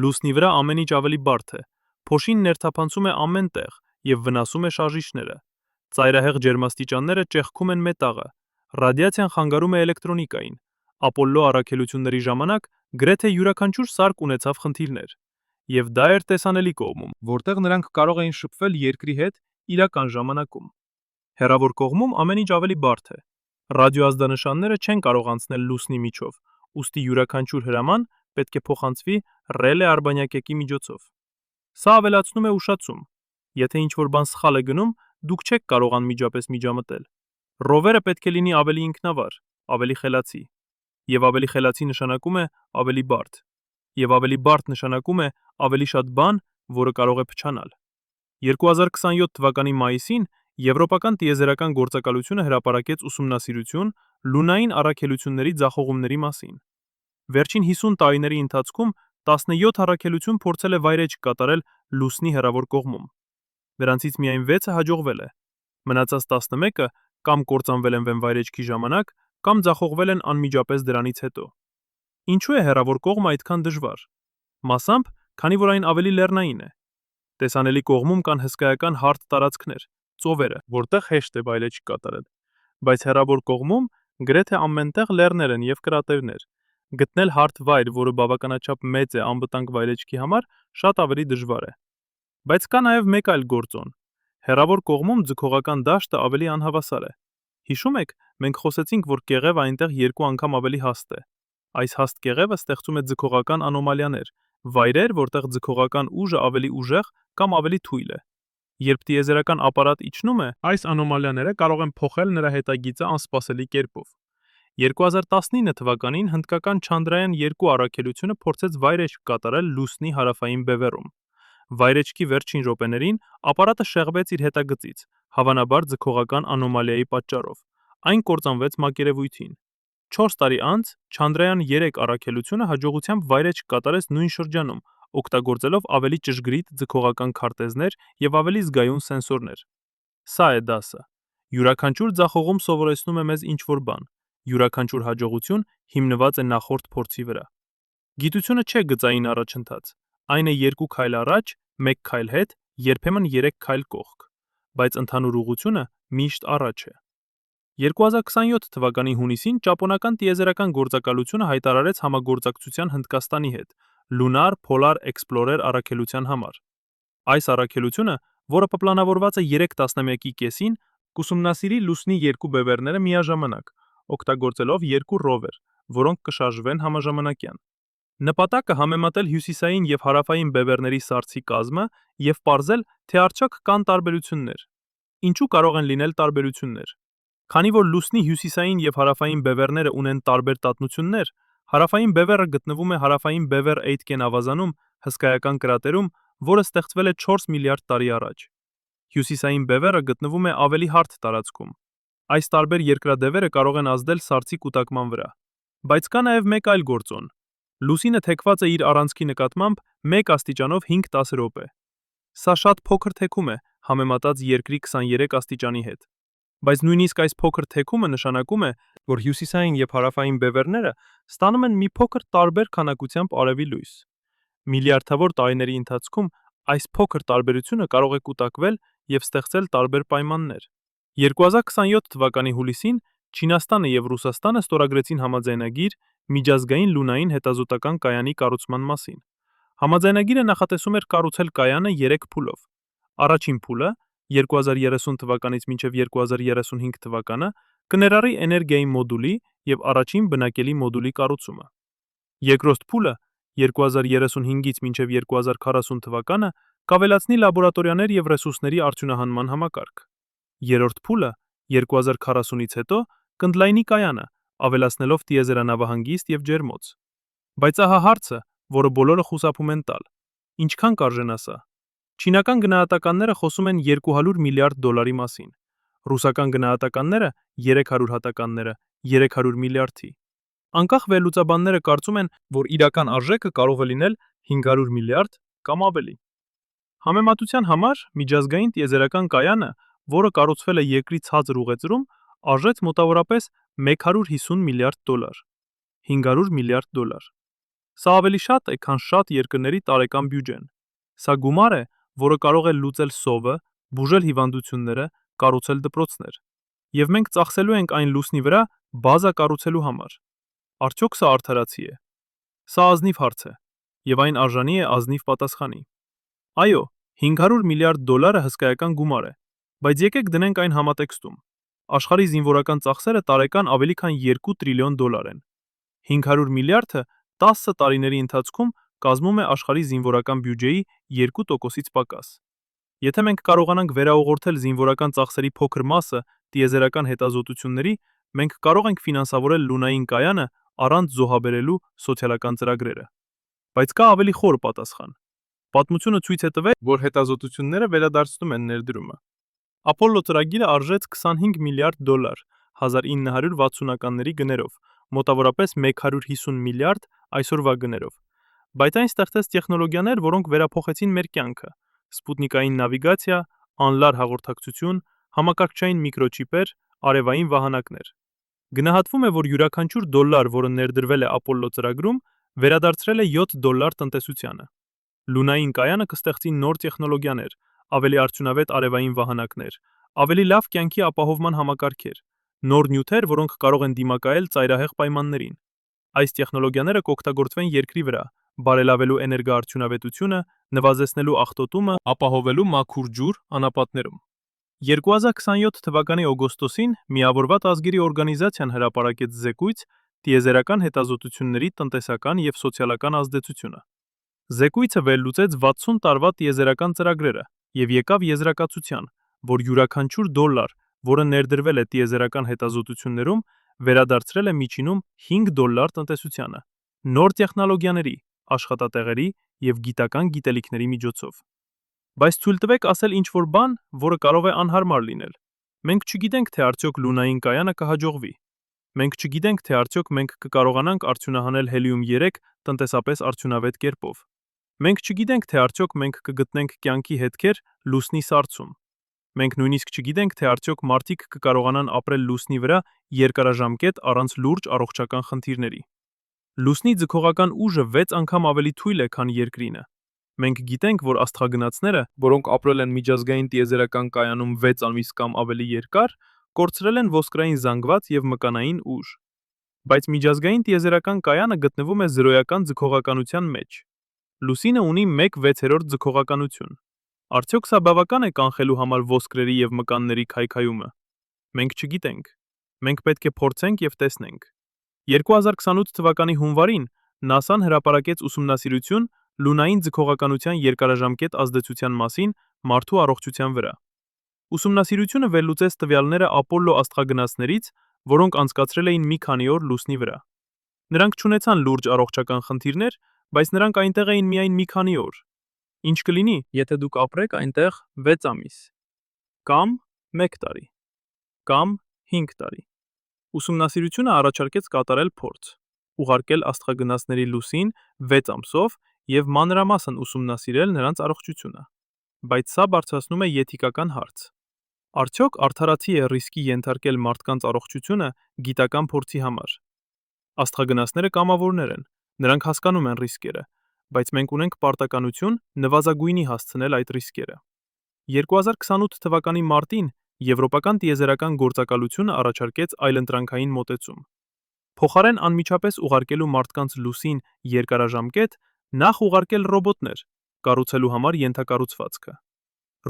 Speaker 1: Լուսնի վրա ամեն ինչ ավելի բարդ է։ Փոշին ներթափանցում է ամեն տեղ եւ վնասում է շարժիչները։ Ծայրահեղ ջերմաստիճանները ճեղքում են մետաղը։ Ռադիացիան խանգարում է էլեկտրոնիկային։ Ապոլլո առաքելությունների ժամանակ գրեթե յուրաքանչյուր սարք ունեցավ խնդիրներ։ Եվ դա էր տեսանելի կողմում, որտեղ նրանք կարող էին շփվել երկրի հետ իրական ժամանակում։ Հեռավոր կողմում ամեն ինչ ավելի բարդ է։ Ռադիոազդանշանները չեն կարող անցնել լուսնի միջով, ուստի յուրաքանչյուր հրաման պետք է փոխանցվի ռելե արբանյակի միջոցով։ Սա ավելացնում է ուշացում։ Եթե ինչ-որ բան սխալ է գնում, դուք չեք կարող անմիջապես միջամտել։ Ռովերը պետք է լինի ավելի ինքնավար, ավելի խելացի։ Եվ ավելի խելացի նշանակում է ավելի բարդ։ Եվ ավելի բարդ նշանակում է ավելի շատ բան, որը կարող է փչանալ։ 2027 թվականի մայիսին Եվրոպական տիեզերական գործակալությունը հրապարակեց ուսումնասիրություն լունային առաքելությունների ձախողումների մասին։ Վերջին 50 տարիների ընթացքում 17 առաքելություն փորձել է վայրէջք կատարել լուսնի հեռավոր կողմում։ Դրանցից միայն 6-ը հաջողվել է։ Մնացած 11-ը կամ կործանվել են վայրէջքի ժամանակ, կամ ձախողվել են անմիջապես դրանից հետո։ Ինչու է հեռավոր կողմը այդքան դժվար։ Մասամբ, քանի որ այն ավելի լեռնային է։ Տեսանելի կողմում կան հսկայական հարթ տարածքներ, ծովերը, որտեղ հեշտ է վայրէջք կատարել, բայց հեռավոր կողմում գրեթե ամենտեղ լեռներ են եւ կրատերներ։ Գտնել հարթ վայր, որը բավականաչափ մեծ է անվտանգ վայրէջքի համար, շատ ավելի դժվար է։ Բայց կա նաեւ մեկ այլ գործոն։ Հեռավոր կողմում ձգողական դաշտը ավելի անհավասար է։ Հիշում եք, մենք խոսեցինք, որ կեղևը այնտեղ 2 անգամ ավելի հաստ է։ Այս հաստ կեղևը ստեղծում է ձգողական անոմալիաներ, վայրեր, որտեղ ձգողական ուժը ավելի ուժեղ կամ ավելի թույլ է։ Երբ տիեզերական ապարատ իջնում է, այս անոմալիաները կարող են փոխել նրա հետագիծը անսպասելի կերպով։ 2019 թվականին հնդկական Chandrayaan-2 առաքելությունը փորձեց վայրէջք կատարել լուսնի հարավային բևեռում։ Վայրէջքի վերջին րոպեներին ապարատը շեղվեց իր հետագծից, հավանաբար ձգողական անոմալիայի պատճառով։ Այն կործանվեց մակերևույթին։ 4 տարի անց Chandrayaan-3 առաքելությունը հաջողությամբ վայրէջք կատարեց նույն շրջանում, օգտագործելով ավելի ճշգրիտ ձգողական քարտեզներ եւ ավելի զգայուն սենսորներ։ Սա է դասը։ Յուրաքանչյուր ձախողում սովորեցնում է մեզ ինչ-որ բան։ Յուրաքանչյուր հաջողություն հիմնված է նախորդ փորձի վրա։ Գիտությունը չէ գծային առաջընթաց։ Այն է 2 քայլ առաջ, 1 քայլ հետ, երբեմն 3 քայլ կողք, բայց ընդհանուր ուղղությունը միշտ առաջ է։ 2027 թվականի հունիսին ճապոնական տիեզերական գործակալությունը հայտարարեց համագործակցության Հնդկաստանի հետ Lunar Polar Explorer առաքելության համար։ Այս առաքելությունը, որը պլանավորված է 3 տասնամյակի կեսին, կուսումնասիրի լուսնի 2 բևեռները միաժամանակ, օգտագործելով 2 ռովեր, որոնք կշարժվեն համաժամանակյան։ Նպատակը համեմատել հյուսիսային եւ հարավային բևեռների սառցի կազմը եւ պարզել, թե արդյոք կան տարբերություններ։ Ինչու կարող են լինել տարբերություններ։ Քանի որ լուսնի հյուսիսային եւ հարավային բևեռները ունեն տարբեր տատնություններ, հարավային բևեռը գտնվում է հարավային բևեռ Aitken ավազանում, հսկայական կրատերում, որը ստեղծվել է 4 միլիարդ տարի առաջ։ Հյուսիսային բևեռը գտնվում է ավելի հարթ տարածքում։ Այս տարբեր երկրադևերը կարող են ազդել սառցի կուտակման վրա։ Բայց կա նաև մեկ այլ գործոն։ Լուսինը թեքված է իր առանցքի նկատմամբ 1 աստիճանով 5-10 րոպե։ Սա շատ փոքր թեքում է, համեմատած Երկրի 23 աստիճանի հետ։ Բայց նույնիսկ այս փոքր թեքումը նշանակում է, որ հյուսիսային եւ հարավային բևեռները ստանում են մի փոքր տարբեր քանակությամբ արևի լույս։ Միլիարդավոր տարիների ընթացքում Այս փոքր տարբերությունը կարող է կուտակվել եւ ստեղծել տարբեր պայմաններ։ 2027 թվականի հուլիսին Չինաստանը եւ Ռուսաստանը ստորագրեցին համաձայնագիր միջազգային լունային հետազոտական կայանի կառուցման մասին։ Համաձայնագիրը նախատեսում էր կառուցել կայանը 3 փուլով։ Առաջին փուլը 2030 թվականից մինչև 2035 թվականը կներառի էներգիայի մոդուլի եւ առաջին բնակելի մոդուլի կառուցումը։ Երկրորդ փուլը 2035-ից մինչև 2040 թվականը կավելացնի լաբորատորիաներ եւ ռեսուրսների արդյունահանման համակարգ։ Երրորդ փուլը 2040-ից հետո կընդլայնի կայանը, ավելացնելով տիեզերանավահանգիստ եւ ջերմոց։ Բայց ահա հարցը, որը բոլորը խուսափում են տալ. ինչքան կարժենա սա։ Չինական գնահատականները խոսում են 200 միլիարդ դոլարի մասին։ Ռուսական գնահատականները 300 հատականները 300 միլիարդի։ Անկախ վերլուծաբանները կարծում են, որ իրական արժեքը կարող է լինել 500 միլիարդ կամ ավելի։ Համեմատության համար միջազգային տիեզերական կայանը, որը կառուցվել է երկրի ցածր ուղեծրում, արժեց մոտավորապես 150 միլիարդ դոլար։ 500 միլիարդ դոլար։ Սա ավելի շատ է, քան շատ երկրների տարեկան բյուջեն։ Սա գումար է, որը կարող է լուծել սովը, բուժել հիվանդությունները, կառուցել դպրոցներ։ Եվ մենք ծախսելու ենք այն լուսնի վրա բազա կառուցելու համար։ Արդյոք սա արդարացի է։ Սա ազնիվ հարց է, եւ այն արժանի է ազնիվ պատասխանի։ Այո, 500 միլիարդ դոլարը հսկայական գումար է, բայց եկեք դնենք այն համատեքստում։ Աշխարհի զինվորական ծախսերը տարեկան ավելի քան 2 տրիլիոն դոլար են։ 500 միլիարդը 10 տարիների ընթացքում կազմում է աշխարհի զինվորական բյուջեի 2%-ից պակաս։ Եթե մենք կարողանանք վերաուղղորդել զինվորական ծախսերի փոքր մասը տիեզերական հետազոտությունների, մենք կարող ենք ֆինանսավորել լունային կայանը առանց զոհաբերելու սոցիալական ծրագրերը։ Բայց կա ավելի խոր պատասխան։ Պատմությունը ցույց է տվել, որ հետազոտությունները վերադարձնում են ներդրումը։ Ապոլլո ծրագիրը արժեց 25 միլիարդ դոլար 1960-ականների գներով, մոտավորապես 150 միլիարդ այսօրվա գներով։ Բայց այն ստեղծեց տեխնոլոգիաներ, որոնք վերափոխեցին մեր կյանքը՝ սպուտնիկային նավիգացիա, անլար հաղորդակցություն, համակարգչային միկրոչիպեր, արևային վահանակներ։ Գնահատվում է, որ յուրաքանչյուր դոլար, որը ներդրվել է Ապոլլո ծրագրում, վերադարձրել է 7 դոլար տնտեսությանը։ Լունային կայանը կստեղծի նոր տեխնոլոգիաներ, ավելի արդյունավետ արևային վահանակներ, ավելի լավ կյանքի ապահովման համակարգեր, նոր նյութեր, որոնք կարող են դիմակայել ծայրահեղ պայմաններին։ Այս տեխնոլոգիաները կօգտագործվեն երկրի վրա, բարելավելու էներգոարդյունավետությունը, նվազեցնելու աղտոտումը, ապահովելու մաքուր ջուր անապատներում։ 2027 թվականի օգոստոսին Միավորված ազգերի օրգանիզացիան հրապարակեց զեկույց «Տիեզերական հետազոտությունների տնտեսական և սոցիալական ազդեցությունը»։ Զեկույցը վերլուծեց 60 տարվա տիեզերական ծրագրերը եւ եկավ եզրակացության, որ յուրաքանչյուր դոլար, որը ներդրվել է տիեզերական հետազոտություններում, վերադարձրել է միջինում 5 դոլար տնտեսությանը, նոր տեխնոլոգիաների, աշխատատեղերի եւ գիտական գիտելիքների միջոցով։ Բայց թույլ տվեք ասել ինչ-որ բան, որը կարող է անհարմար լինել։ Մենք չգիտենք, թե արդյոք լունային կայանը կհաջողվի։ Մենք չգիտենք, թե արդյոք մենք կկարողանանք արդյունահանել հելիում-3 տնտեսապես արդյունավետ կերպով։ Մենք չգիտենք, թե արդյոք մենք կգտնենք կյանքի հետքեր լուսնի սառցում։ Մենք նույնիսկ չգիտենք, թե արդյոք մարդիկ կկարողանան ապրել լուսնի վրա երկարաժամկետ առանց լուրջ առողջական խնդիրների։ Լուսնի ձգողական ուժը 6 անգամ ավելի թույլ է, քան երկրինը։ Մենք գիտենք, որ աստղագնացները, որոնք ապրել են միջազգային տիեզերական կայանում 6 ամիս կամ ավելի երկար, կորցրել են ոսկրային զանգված եւ մկանային ուժ։ Բայց միջազգային տիեզերական կայանը գտնվում է զրոյական ձգողականության մեջ։ Լուսինը ունի 1/6 ձգողականություն։ Արդյոք սա բավական է կանխելու համար ոսկրերի եւ մկանների քայքայումը։ Մենք չգիտենք։ Մենք պետք է փորձենք եւ տեսնենք։ 2028 թվականի հունվարին ՆԱՍԱ-ն հրապարակեց ուսումնասիրություն լունային ձգողականության երկարաժամկետ ազդեցության մասին մարդու առողջության վրա։ Ուսումնասիրությունը վերլուծեց տվյալները Ապոլլո աստղագնացներից, որոնք անցկացրել էին մի քանի օր լուսնի վրա։ Նրանք չունեցան լուրջ առողջական խնդիրներ, բայց նրանք այնտեղ էին միայն մի քանի օր։ Ինչ կլինի, եթե դուք ապրեք այնտեղ 6 ամիս, կամ 1 տարի, կամ 5 տարի։ Ուսումնասիրությունը առաջարկեց կատարել փորձ, ուղարկել աստղագնացների լուսին 6 ամսով եւ մանրամասն ուսումնասիրել նրանց առողջությունը։ Բայց սա բարձրացնում է եթիկական հարց։ Արդյոք արդարացի է ռիսկի ենթարկել մարդկանց առողջությունը գիտական փորձի համար։ Աստղագնացները կամավորներ են, նրանք հասկանում են ռիսկերը, բայց մենք ունենք պարտականություն նվազագույնի հասցնել այդ ռիսկերը։ 2028 թվականի մարտին Եվրոպական տիեզերական գործակալությունը առաջարկեց այլընտրանքային մոտեցում։ Փոխարեն անմիջապես ուղարկելու մարդկանց լուսին երկարաժամկետ, նախ ուղարկել ռոբոտներ, կառուցելու համար ենթակառուցվածքը։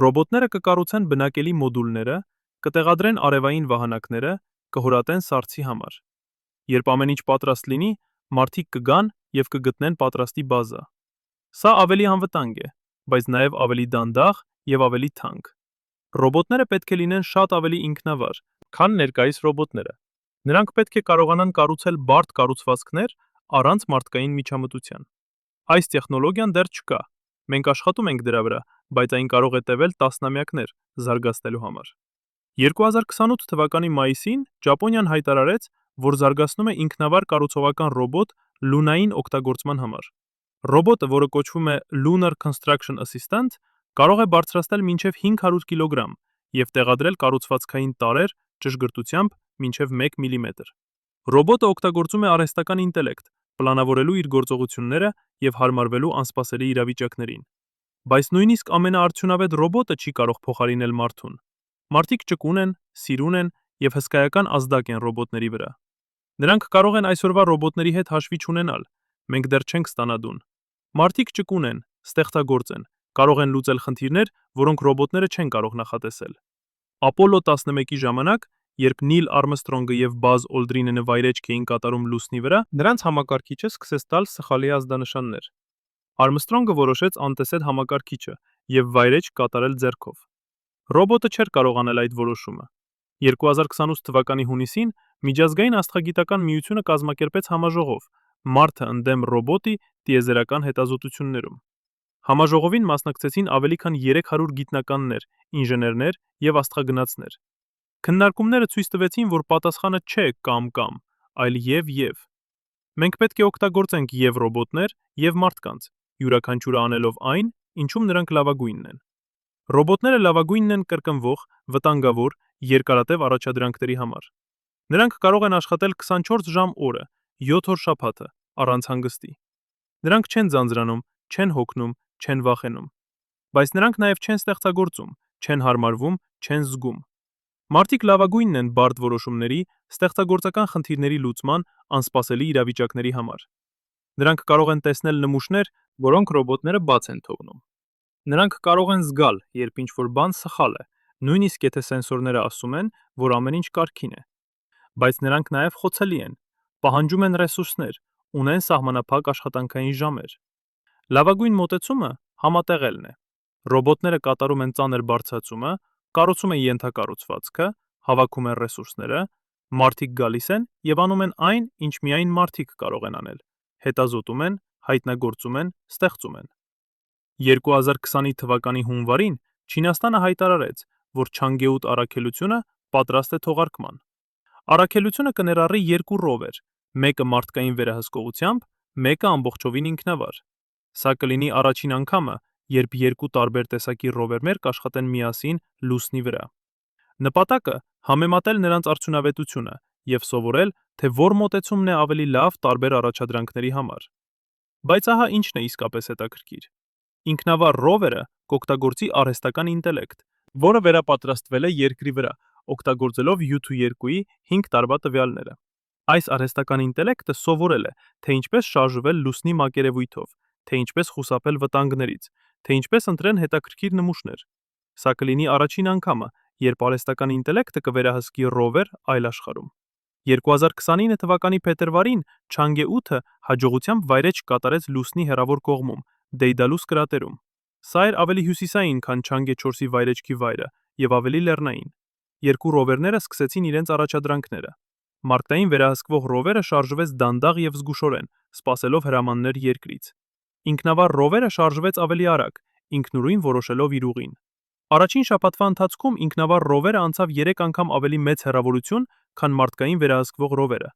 Speaker 1: Ռոբոտները կկառուցեն բնակելի մոդուլները, կտեղադրեն արևային վահանակները, կհորատեն սառցի համար։ Երբ ամեն ինչ պատրաստ լինի, մարդիկ կգան եւ կգտնեն պատրաստի բազա։ Սա ավելի անվտանգ է, բայց նաև ավելի դանդաղ եւ ավելի թանկ։ Ռոբոտները պետք է լինեն շատ ավելի ինքնավար, քան ներկայիս ռոբոտները։ Նրանք պետք է կարողանան կառուցել բարդ կառուցվածքներ առանց մարդկային միջամտության։ Այս տեխնոլոգիան դեռ չկա։ Մենք աշխատում ենք դրա վրա, բայց այն կարող է տևել տասնամյակներ զարգացնելու համար։ 2028 թվականի մայիսին Ճապոնիան հայտարարեց, որ զարգացնում է ինքնավար կառուցողական ռոբոտ լունային օգտագործման համար։ Ռոբոտը, որը կոչվում է Lunar Construction Assistant, կարող է բարձրացնել մինչև 500 կիլոգրամ եւ տեղադրել կառուցվածքային տարրեր ճշգրտությամբ մինչև 1 մմ։ Ռոբոտը օգտագործում է արհեստական ինտելեկտ, պլանավորելու իր գործողությունները եւ հարմարվելու անսպասելի իրավիճակներին։ Բայց նույնիսկ ամենաարդյունավետ ռոբոտը չի կարող փոխարինել մարդուն։ Մարդիկ ճկուն են, սիրուն են եւ հսկայական ազդակ են ռոբոտների վրա։ Նրանք կարող են այսօրվա ռոբոտների հետ հաշվի չունենալ։ Մենք դեռ չենք ստանադուն։ Մարդիկ ճկուն են, ստեղծագործ են, կարող են լուծել խնդիրներ, որոնք ռոբոտները չեն կարող նախատեսել։ Ապոլո 11-ի ժամանակ, երբ Նիլ Արմստրոնգը եւ Բազ Օլդրինը նվայրեջք էին կատարում լուսնի վրա, նրանց համակարգիչը սկսեց տալ սխալի ազդանշաններ։ Արմստրոնգը որոշեց անտեսել համակարգիչը եւ վայրեջք կատարել ձեռքով։ Ռոբոտը չէր կարող անել այդ որոշումը։ 2028 թվականի հունիսին Միջազգային աստղագիտական միությունը կազմակերպեց համաժողով «Մարդը ընդդեմ ռոբոտի» տիեզերական հետազոտություններում։ Համաժողովին մասնակցեցին ավելի քան 300 գիտնականներ, ինժեներներ եւ աստղագնացներ։ Քննարկումները ցույց տվեցին, որ պատասխանը չէ կամ, այլ եւ։ Մենք պետք է օգտագործենք եւ ռոբոտներ, եւ մարդկանց, յուրաքանչյուրը անելով այն, ինչում նրանք լավագույնն են։ Ռոբոտները լավագույնն են կրկնվող, վտանգավոր, երկարատև առաջադրանքների համար։ Նրանք կարող են աշխատել 24 ժամ օրը, 7 օր շաբաթը, առանց հանգստի։ Նրանք չեն ձանձրանում, չեն հոգնում, չեն վախենում։ Բայց նրանք նաև չեն ստեղծագործում, չեն հարմարվում, չեն զգում։ Մարդիկ լավագույնն են բարդ որոշումների, ստեղծագործական խնդիրների լուծման, անսպասելի իրավիճակների համար։ Նրանք կարող են տեսնել նմուշներ, որոնք ռոբոտները բաց են թողնում։ Նրանք կարող են զգալ, երբ ինչ-որ բան սխալ է, նույնիսկ եթե սենսորները ասում են, որ ամեն ինչ կարգին է։ Բայց նրանք նաև խոցելի են, պահանջում են ռեսուրսներ, ունեն սահմանափակ աշխատանքային ժամեր։ Լավագույն մոտեցումը համատեղելն է։ Ռոբոտները կատարում են ծանր բարձրացումը, կառուցում են ենթակառուցվածքը, հավաքում են ռեսուրսները, մարդիկ գալիս են եւ անում են այն, ինչ միայն մարդիկ կարող են անել։ Հետազոտում են, հայտնագործում են, ստեղծում են։ 2020 թվականի հունվարին Չինաստանը հայտարարեց, որ Չանգեուտ առաքելությունը պատրաստ է թողարկման։ Առաքելությունը կներառի 2 ռովեր, մեկը մարդկային վերահսկողությամբ, մեկը ամբողջովին ինքնավար։ Սա կլինի առաջին անգամը, երբ 2 տարբեր տեսակի ռովերներ կաշխատեն միասին լուսնի վրա։ Նպատակը համեմատել նրանց արդյունավետությունը եւ սովորել, թե որ մոտեցումն է ավելի լավ տարբեր առաջադրանքների համար։ Բայց ահա ինչն է իսկապես հետաքրքիր։ Ինքնավար ռովերը կօգտագործի արհեստական ինտելեկտ, որը վերապատրաստվել է երկրի վրա, օգտագործելով U2-ի 5 տարվա տվյալները։ Այս արհեստական ինտելեկտը սովորել է, թե ինչպես շարժվել լուսնի մակերևույթով, թե ինչպես խուսափել վտանգներից, թե ինչպես ընտրեն հետաքրքիր նմուշներ։ Սա կլինի առաջին անգամը, երբ արհեստական ինտելեկտը կվերահսկի ռովեր այլ աշխարհում։ 2029 թվականի փետրվարին Չանգեուտը հաջողությամբ վայրեջք կատարեց լուսնի հեռավոր կողմում, Դեյդալուս կրատերում։ Սա էր ավելի հյուսիսային, քան Չանգե 4-ի վայրեջքի վայրը եւ ավելի լեռնային։ 2 ռովերները սկսեցին իրենց առաջադրանքները։ Մարկտային վերահսկվող ռովերը շարժվեց դանդաղ եւ զգուշորեն, սպասելով հրամաններ երկրից։ Ինքնավար ռովերը շարժվեց ավելի արագ, ինքնուրույն որոշելով իր ուղին։ Առաջին շաբաթվա ընթացքում ինքնավար ռովերը անցավ 3 անգամ ավելի մեծ հեռավորություն, քան մարդկային վերահսկվող ռովերը,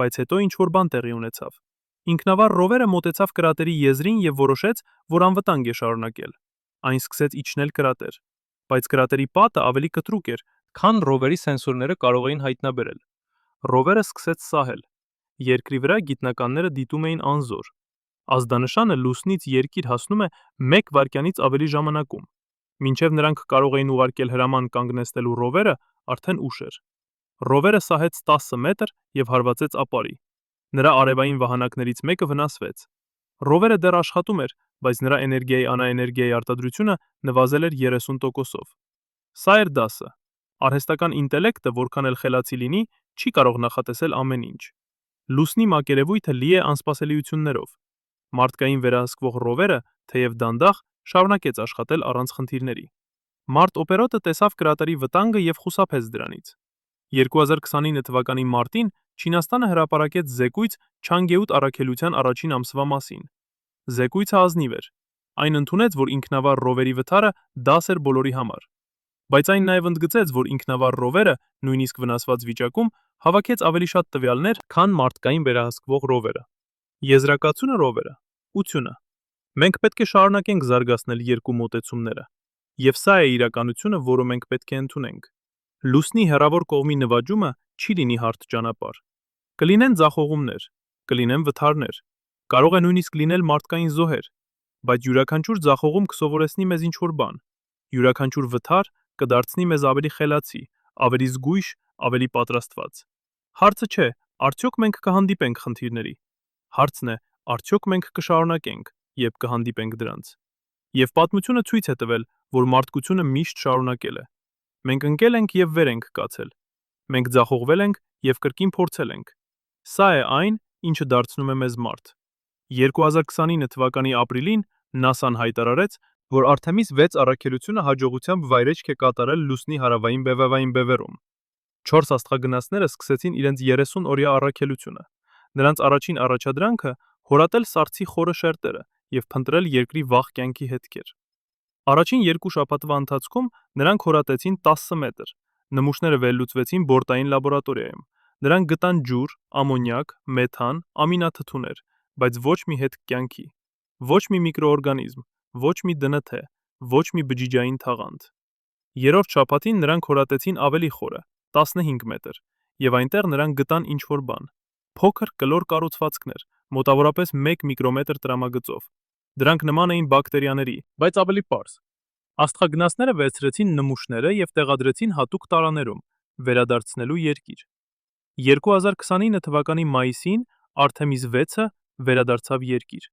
Speaker 1: բայց հետո ինչ-որ բան տեղի ունեցավ։ Ինքնավար ռովերը մոտեցավ կրատերի եզրին եւ որոշեց, որ անվտանգ է շարունակել։ Այն սկսեց իջնել կրատեր, բայց կրատերի պատը ավելի կտրուկ էր, քան ռովերի սենսորները կարող էին հայտնաբերել։ Ռովերը սկսեց սահել։ Երկրի վրա գիտնականները դիտում էին անզոր։ Ազդանշանը լուսնից երկիր հասնում է 1 վայրկյանից ավելի ժամանակում։ Մինչև նրանք կարող էին ուղարկել հրաման կանգնեցնելու ռովերը, արդեն ուշ էր։ Ռովերը սահեց 10 մետր եւ հարվածեց ապարի։ Նրա արևային վահանակներից մեկը վնասվեց։ Ռովերը դեռ աշխատում էր, բայց նրա էներգիայի անաէներգիայի արտադրությունը նվազել էր 30%-ով։ Սա էր դասը։ Արհեստական ինտելեկտը, որքան էլ խելացի լինի, չի կարող նախատեսել ամեն ինչ։ Լուսնի մակերևույթը լի է անսպասելիություններով։ Մարդկային վերահսկվող ռովերը, թեև դանդաղ, շարունակեց աշխատել առանց խնդիրների։ Մարտ օպերոտը տեսավ կրատերի վտանգը եւ խուսափեց դրանից։ 2029 թվականի մարտին Չինաստանը հրապարակեց զեկույց Չանգեուտ առաքելության առաջին ամսվա մասին։ Զեկույցը ազնիվ էր։ Այն ընդունեց, որ ինքնավար ռովերի վթարը դաս էր բոլորի համար։ Բայց այն նաև ընդգծեց, որ ինքնավար ռովերը, նույնիսկ վնասված վիճակում, հավաքեց ավելի շատ տվյալներ, քան մարդկային վերահսկվող ռովերը։ Եզրակացությունը ռովերը. ությունը։ Մենք պետք է շարունակենք զարգացնել երկու մոտեցումները։ Եվ սա է իրականությունը, որը մենք պետք է ընդունենք։ Լուսնի հեռավոր կողմի նվաճումը չի լինի հարթ ճանապարհ։ Կլինեն ձախողումներ, կլինեն վթարներ, կարող է նույնիսկ լինել մարդկային զոհեր, բայց յուրաքանչյուր ձախողում կսովորեցնի մեզ ինչ-որ բան։ Յուրաքանչյուր վթար կդարձնի մեզ ավելի խելացի, ավելի զգույշ, ավելի պատրաստված։ Հարցը չէ, արդյոք մենք կհանդիպենք խնդիրների։ Հարցն է, արդյոք մենք կշարունակենք, երբ կհանդիպենք դրանց։ Եվ պատմությունը ցույց է տվել, որ մարդկությունը միշտ շարունակել է։ Մենք ընկել ենք եւ վեր ենք կացել։ Մենք ձախողվել ենք եւ կրկին փորձել ենք։ Սա է այն, ինչը դարձնում է մեզ մարդ։ 2029 թվականի ապրիլին ՆԱՍԱ-ն հայտարարեց, որ Artemis 6 առաքելությունը հաջողությամբ վայրէջք է կատարել լուսնի հարավային բևեռային բևեռում։ 4 աստղագնացները սկսեցին իրենց 30-օրյա առաքելությունը։ Նրանց առաջին առաջադրանքը հորատել Սառցի խորը շերտերը եւ փնտրել երկրի վաղ կյանքի հետքեր։ Առաջին 2 շաբաթվա ընթացքում նրանք հորատեցին 10 մետր։ Նմուշները վերլուծվեցին բորտային լաբորատորիայում։ Նրանք գտան ջուր, ամոնիակ, մեթան, ամինաթթուներ, բայց ոչ մի հետք կյանքի։ Ոչ մի միկրոօրգանիզմ, ոչ մի ԴՆԹ, ոչ մի բջիջային թաղանթ։ Երրորդ շաբաթին նրանք հորատեցին ավելի խորը, 15 մետր, եւ այնտեղ նրանք գտան ինչ-որ բան։ Փոքր կլոր կառուցվածքներ, մոտավորապես 1 միկրոմետր տրամագծով։ Դրանք նման էին բակտերիաների, բայց ավելի պարզ։ Աստղագնացները վերցրեցին նմուշները եւ տեղադրեցին հատուկ տարաներում, վերադարձնելու երկիր։ 2029 թվականի մայիսին Artemis 6-ը վերադարձավ երկիր։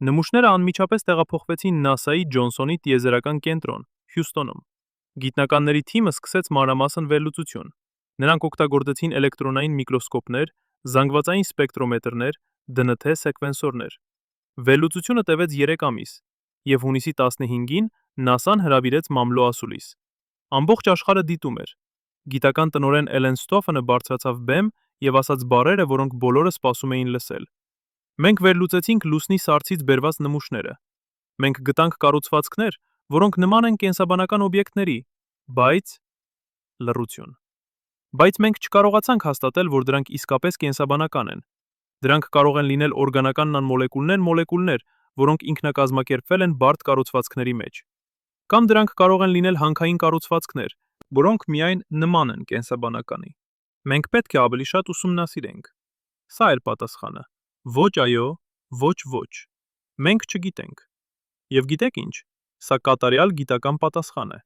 Speaker 1: Նմուշները անմիջապես տեղափոխվեցին ՆԱՍԱ-ի Ջոնսոնի տիեզերական կենտրոն, Հյուսթոնում։ Գիտնականների թիմը սկսեց մանրամասն վերլուծություն։ Նրանք օգտագործեցին էլեկտրոնային միկրոսկոպներ, զանգվածային սպեկտրոմետրներ, ԴՆԹ սեկվենսորներ։ Վերլուծությունը տևեց 3 ամիս, եւ հունիսի 15-ին ՆԱՍԱ-ն հրավիրեց մամլո ասուլիս։ Ամբողջ աշխարհը դիտում էր։ Գիտական տնօրեն Էլեն Ստոֆանը բարձրացավ բեմ եւ ասաց բառերը, որոնք բոլորը սպասում էին լսել։ Մենք վերլուծեցինք լուսնի սառցից բերված նմուշները։ Մենք գտանք կառուցվածքներ, որոնք նման են կենսաբանական օբյեկտների, բայց լռություն։ Բայց մենք չկարողացանք հաստատել, որ դրանք իսկապես կենսաբանական են։ Դրանք կարող են լինել օրգանական նանմոլեկուլներ, որոնք ինքնակազմակերպվել են բարդ կառուցվածքների մեջ։ Կամ դրանք կարող են լինել հանքային կառուցվածքներ, որոնք միայն նման են կենսաբանականի։ Մենք պետք է ավելի շատ ուսումնասիրենք։ Սա էր պատասխանը։ Ոչ այո, ոչ։ Մենք չգիտենք։ Եվ գիտեք ինչ, սա կատարյալ գիտական պատասխան է։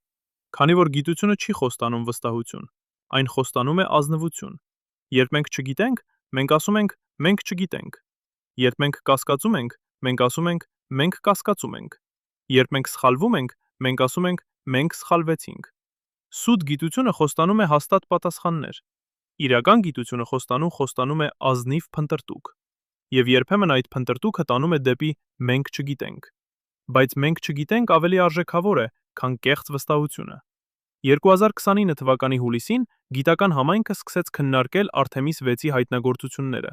Speaker 1: Քանի որ գիտությունը չի խոստանում վստահություն, այն խոստանում է ազնվություն։ Երբ մենք չգիտենք, մենք ասում ենք մենք չգիտենք։ Երբ մենք կասկածում ենք, մենք ասում ենք մենք կասկածում ենք։ Երբ մենք սխալվում ենք, մենք ասում ենք մենք սխալվեցինք։ Սուտ գիտությունը խոստանում է հաստատ պատասխաններ։ Իրական գիտությունը խոստանում է ազնիվ փնտրտուք։ Եվ երբեմն այդ փնտրտուքը տանում է դեպի մենք չգիտենք։ Բայց մենք չգիտենք ավելի արժեքավոր է, քան կեղծ վստահությունը։ 2029 թվականի հուլիսին գիտական համայնքը սկսեց քննարկել Artemis 6-ի հայտնագործությունները։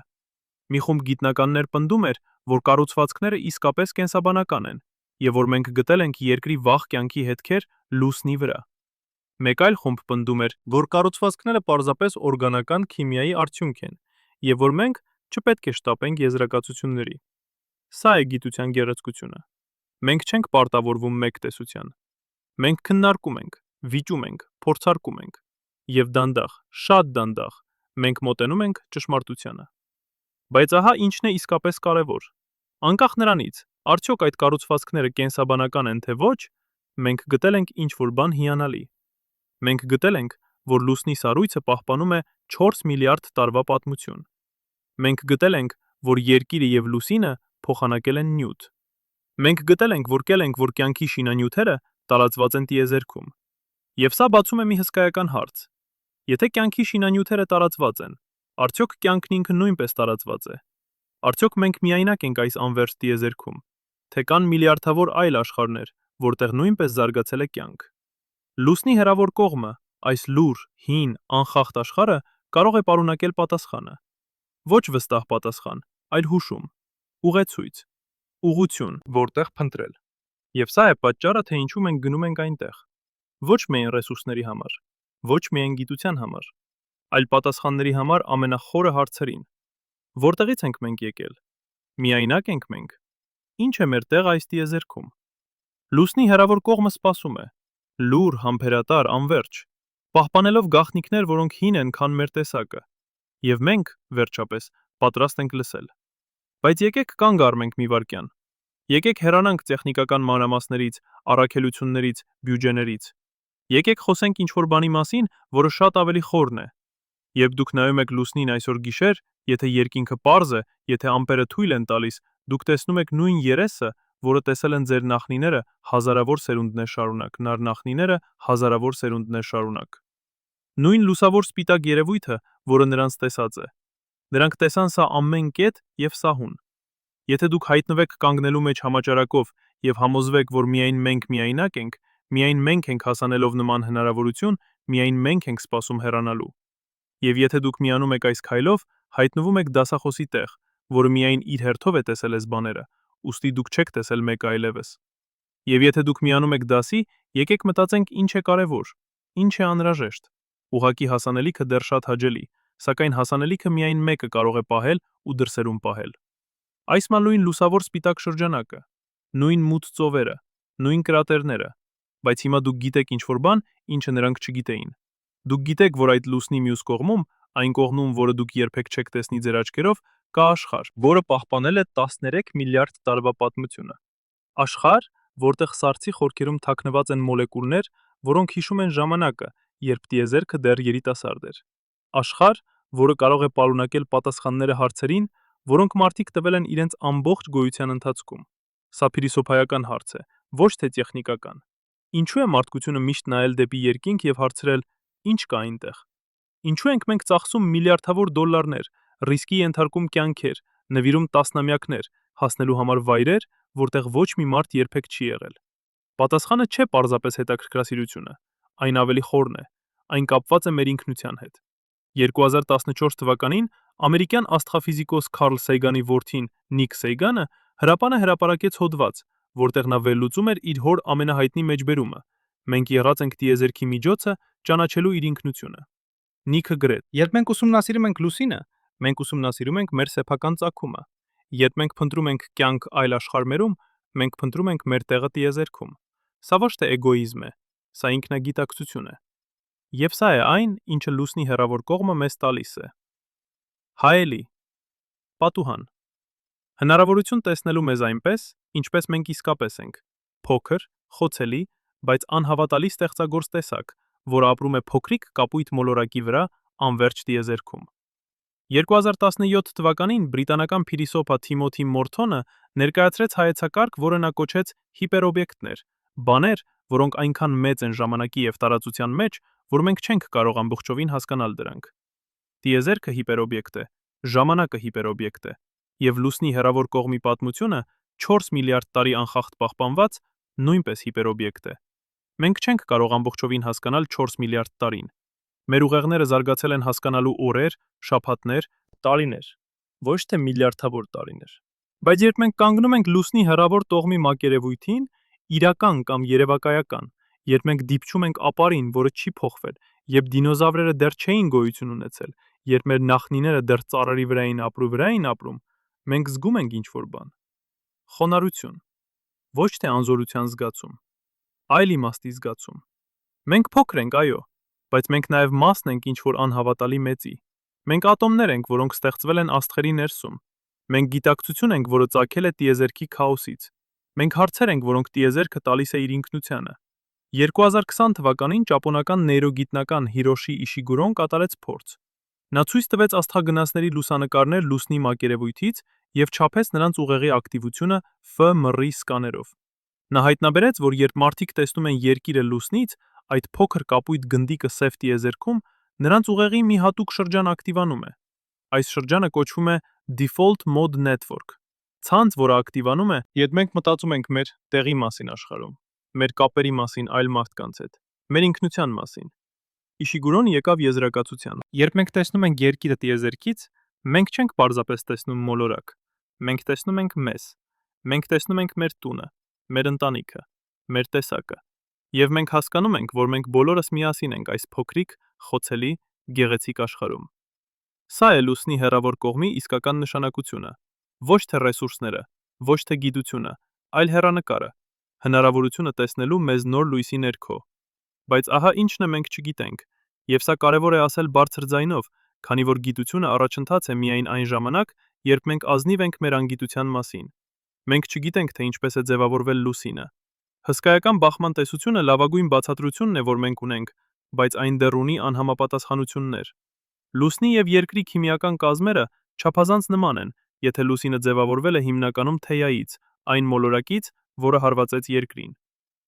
Speaker 1: Մի խումբ գիտնականներ պնդում էր, որ կառուցվածքները իսկապես կենսաբանական են, եւ որ մենք գտել ենք երկրի վաղ կյանքի հետքեր լուսնի վրա։ Մեկ այլ խումբ պնդում էր, որ կառուցվածքները պարզապես օրգանական քիմիայի արդյունք են, եւ որ մենք չպետք է շտապենք եզրակացությունների։ Սա է գիտության գեղեցկությունը։ Մենք չենք պարտավորվում մեկ տեսության։ Մենք քննարկում ենք, վիճում ենք, փորձարկում ենք, եւ դանդաղ, շատ դանդաղ, մենք մոտենում ենք ճշմարտությանը։ Բայց ահա ինչն է իսկապես կարևոր։ Անկախ նրանից, արդյոք այդ կառուցվածքները կենսաբանական են թե ոչ, մենք գտել ենք ինչ-որ բան հիանալի։ Մենք գտել ենք, որ լուսնի սառույցը պահպանում է 4 միլիարդ տարվա պատմություն։ Մենք գտել ենք, որ Երկիրը եւ Լուսինը փոխանակել են նյութ։ Մենք գտել ենք, որ կյանքի շինանյութերը տարածված են տիեզերքում։ Եվ սա բացում է մի հսկայական հարց։ Եթե կյանքի շինանյութերը տարածված են, արդյոք կյանքն ինքը նույնպես տարածված է։ Արդյոք մենք միայնակ ենք այս անվերջ տիեզերքում, թե կան միլիարդավոր այլ աշխարհներ, որտեղ նույնպես զարգացել է կյանք։ Լուսնի հեռավոր կողմը, այս լուր, հին, անխախտ աշխարհը կարող է պարունակել պատասխանը։ Ոչ վստահ պատասխան, այլ հուշում, ուղեցույց, ուղղություն, որտեղ փնտրել։ Եվ սա է պատճառը, թե ինչու մենք գնում ենք այնտեղ։ Ոչ միայն ռեսուրսների համար, ոչ միայն գիտության համար, այլ պատասխանների համար ամենախորը հարցերին։ Որտեղից ենք մենք եկել։ Միայնակ ենք մենք։ Ինչ է մեր տեղը այս տիեզերքում։ Լուսնի հեռավոր կողմը սպասում է։ Լուր, համբերատար, անվերջ, պահպանելով գաղտնիքներ, որոնք հին են, քան մեր տեսակը։ Եվ մենք, վերջապես, պատրաստ ենք լսել։ Բայց եկեք կանգ առնենք մի վայրկյան։ Եկեք հեռանանք տեխնիկական մանրամասներից, առաքելություններից, բյուջեներից։ Եկեք խոսենք ինչ-որ բանի մասին, որը շատ ավելի խորն է։ Երբ դուք նայում եք լուսնին այսօր գիշեր, եթե երկինքը պարզ է, եթե ամպերը թույլ են տալիս, դուք տեսնում եք նույն երեսը, որը տեսել են ձեր նախնիները հազարավոր սերունդներ շարունակ, նախնիները հազարավոր սերունդներ շարունակ։ Նույն լուսավոր սպիտակ երևույթը, որը նրանց տեսած է։ Նրանք տեսան սա ամեն կետ եւ սահուն։ Եթե դուք հայտնվեք կանգնելու մեջ համաճարակով եւ համոզվեք, որ միայն մենք միայնակ ենք, միայն մենք ենք հասանելով նման հնարավորություն, միայն մենք ենք սպասում հեռանալու։ Եվ եթե դուք միանում եք այս քայլով, հայտնվում եք դասախոսի տեղ, որը միայն իր հերթով է տեսել այս բաները, ուստի դուք չեք տեսել մեկը այլևս։ Եվ եթե դուք միանում եք դասի, եկեք մտածենք ինչ է կարևոր, ինչ է անհրաժեշտ։ Ուղղակի հասանելիքը դեռ շատ հաճելի, սակայն հասանելիքը միայն մեկը կարող է պահել ու դրսերում պահել։ Այս մանլույն լուսավոր սպիտակ շրջանակը, նույն մութ ծովերը, նույն կրատերները, բայց հիմա դուք գիտեք ինչ-որ բան, ինչը նրանք չգիտեին։ Դուք գիտեք, որ այդ լուսնի մյուս կողմում, այն կողմում, որը դուք երբեք չեք տեսնի ձեր աչքերով, կա աշխարհ, որը պահպանել է 13 միլիարդ տարվա պատմությունը։ Աշխարհ, որտեղ սառցի խորքերում թաքնված են մոլեկուլներ, որոնք հիշում են ժամանակը, երբ տիեզերքը դեռ երիտասարդ էր։ Աշխարհ, որը կարող է պարունակել պատասխանները հարցերին, որոնք մարդիկ տվել են իրենց ամբողջ գոյության ընթացքում։ Սա փիլիսոփայական հարց է, ոչ թե տեխնիկական։ Ինչու է մարդկությունը միշտ նայել դեպի երկինք եւ հարցրել. ինչ կա այնտեղ։ Ինչու ենք մենք ծախսում միլիարդավոր դոլարներ, ռիսկի ենթարկում կյանքեր, նվիրում տասնամյակներ, հասնելու համար վայրեր, որտեղ ոչ մի մարդ երբեք չի եղել։ Պատասխանը չէ պարզապես հետաքրքրասիրությունը, այն ավելի խորն է, այն կապված է մեր ինքնության հետ։ 2014 թվականին ամերիկյան աստղաֆիզիկոս Քարլ Սեյգանի որդին Նիկ Սեյգանը հրապանը հրապարակեց հոդված, որտեղ նա վերլուծում էր իր հոր ամենահայտնի մեջբերումը. մենք եղած ենք տիեզերքի միջոցը ճանաչելու իր ինքնությունը։ Նիքը գրեց. երբ մենք ուսումնասիրում ենք լուսինը, մենք ուսումնասիրում ենք մեր սեփական ծագումը։ Երբ մենք փնտրում ենք կյանք այլ աշխարհներում, մենք փնտրում ենք մեր տեղը տիեզերքում։ Սա ոչ թե էգոիզմ է, սա ինքնագիտակցություն է։ Եվ սա է այն, ինչը լուսնի հեռավոր կողմը մեզ տալիս է։ Հայելի, պատուհան։ Հնարավորություն տեսնելու մեզ այնպես, ինչպես մենք իսկապես ենք, փոքր, խոցելի, բայց անհավատալի ստեղծագործ տեսակ, որը ապրում է փոքրիկ կապույտ մոլորակի վրա անվերջ տիեզերքում։ 2017 թվականին բրիտանական փիլիսոփա Թիմոթի Մորթոնը ներկայացրեց հայեցակարգ, որը նա կոչեց հիպերօբյեկտներ, բաներ, որոնք այնքան մեծ են ժամանակի եւ տարածության մեջ, որ մենք չենք կարող ամբողջովին հասկանալ դրանք։ Տիեզերքը հիպերօբյեկտ է, ժամանակը հիպերօբյեկտ է, եւ լուսնի հեռավոր կողմի պատմությունը 4 միլիարդ տարի անխախտ պահպանված նույնպես հիպերօբյեկտ է։ Մենք չենք կարող ամբողջովին հասկանալ 4 միլիարդ տարին։ Մեր ուղեղները զարգացել են հասկանալու օրեր, շաբաթներ, տարիներ, ոչ թե միլիարդավոր տարիներ։ Բայց երբ մենք կանգնում ենք լուսնի հեռավոր տողմի մակերևույթին, իրական կամ երևակայական, երբ մենք դիպչում ենք ապարին, որը չի փոխվել, երբ դինոզավրերը դեռ չէին գոյություն ունեցել, երբ մեր նախնիները դեռ ծառերի վրա էին ապրում, մենք զգում ենք ինչ-որ բան։ Խոնարհություն, ոչ թե անզորության զգացում, այլ իմաստի զգացում։ Մենք փոքր ենք, այո, բայց մենք նաև մասն ենք ինչ-որ անհավատալի մեծի։ Մենք ատոմներ ենք, որոնք ստեղծվել են աստղերի ներսում։ Մենք գիտակցություն ենք, որը ծագել է տիեզերքի քաոսից։ Մենք հարցեր ենք, որոնք տիեզերքը տալիս է իր ինքնությանը։ 2020 թվականին ճապոնական նեյրոգիտնական Հիրոշի Իշիգուրոն կատարեց փորձ։ Նա ցույց տվեց աստղագնացների լուսանկարներ լուսնի մակերևույթից և չափեց նրանց ուղեղի ակտիվությունը ՖՄՌ սկաներով։ Նա հայտնաբերեց, որ երբ մարդիկ տեսնում են երկիրը լուսնից, այդ փոքր կապույտ գնդիկը սև տիեզերքում, նրանց ուղեղի մի հատուկ շրջան ակտիվանում է։ Այս շրջանը կոչվում է Default Mode Network, ցանց, որը ակտիվանում է, երբ մենք մտածում ենք մեր տեղի մասին աշխարհում, մեր կապերի մասին այլ մարդկանց հետ, մեր ինքնության մասին։ Իշիգուրոն եկավ եզրակացության. Երբ մենք տեսնում ենք երկիրը տիեզերքից, մենք չենք պարզապես տեսնում մոլորակ, մենք տեսնում ենք մեզ, մենք տեսնում ենք մեր տունը, մեր ընտանիքը, մեր տեսակը, եւ մենք հասկանում ենք, որ մենք բոլորս միասին ենք այս փոքրիկ, խոցելի, գեղեցիկ աշխարհում։ Սա է լուսնի հեռավոր կողմի իսկական նշանակությունը, ոչ թե ռեսուրսները, ոչ թե գիտությունը, այլ հեռանկարը, հնարավորությունը տեսնելու մեզ նոր լույսի ներքո։ Բայց ահա ինչն է մենք չգիտենք, եւ սա կարևոր է ասել բարձր ձայնով, քանի որ գիտությունը առաջընթաց է միայն այն ժամանակ, երբ մենք ազնիվ ենք մեր անգիտության մասին։ Մենք չգիտենք, թե ինչպես է ձևավորվել լուսինը։ Հսկայական բախման տեսությունը լավագույն բացատրությունն է, որ մենք ունենք, բայց այն դեռ ունի անհամապատասխանություններ։ Լուսնի եւ երկրի քիմիական կազմերը չափազանց նման են, եթե լուսինը ձևավորվել է հիմնականում թեյայից, այն մոլորակից, որը հարվածեց երկրին։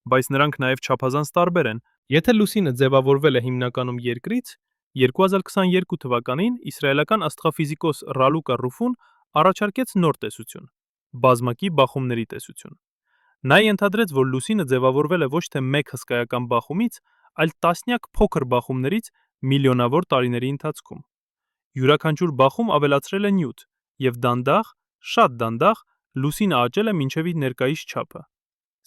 Speaker 1: Բայց նրանք նաև չափազանց տարբեր են։ Եթե լուսինը ձևավորվել է հիմնականում երկրից, 2022 թվականին իսրայելական աստղաֆիզիկոս Ռալուկա Ռուֆուն առաջարկեց նոր տեսություն՝ բազմակի բախումների տեսություն։ Նա ենթադրեց, որ լուսինը ձևավորվել է ոչ թե մեկ հսկայական բախումից, այլ տասնյակ փոքր բախումներից միլիոնավոր տարիների ընթացքում։ Յուրաքանչյուր բախում ավելացրել է նյութ, եւ դանդաղ, շատ դանդաղ լուսինը աճել է մինչև իր ներկայիս չափը։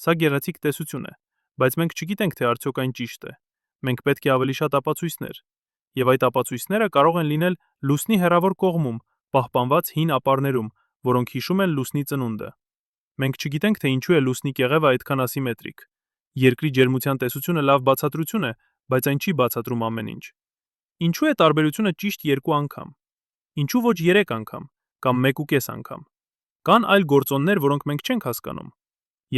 Speaker 1: Սա գեղեցիկ տեսություն է, բայց մենք չգիտենք, թե արդյոք այն ճիշտ է։ Մենք պետք է ավելի շատ ապացույցներ, եւ այդ ապացույցները կարող են լինել լուսնի հեռավոր կողմում, պահպանված հին ապարներում, որոնք հիշում են լուսնի ծնունդը։ Մենք չգիտենք, թե ինչու է լուսնի կեղևը այդքան ասիմետրիկ։ Երկրի ջերմության տեսությունը լավ բացատրություն է, բայց այն չի բացատրում ամեն ինչ։ Ինչու է տարբերությունը ճիշտ 2 անգամ։ Ինչու ոչ 3 անգամ կամ 1.5 անգամ։ Կան այլ գործոններ, որոնք մենք չենք հասկանում։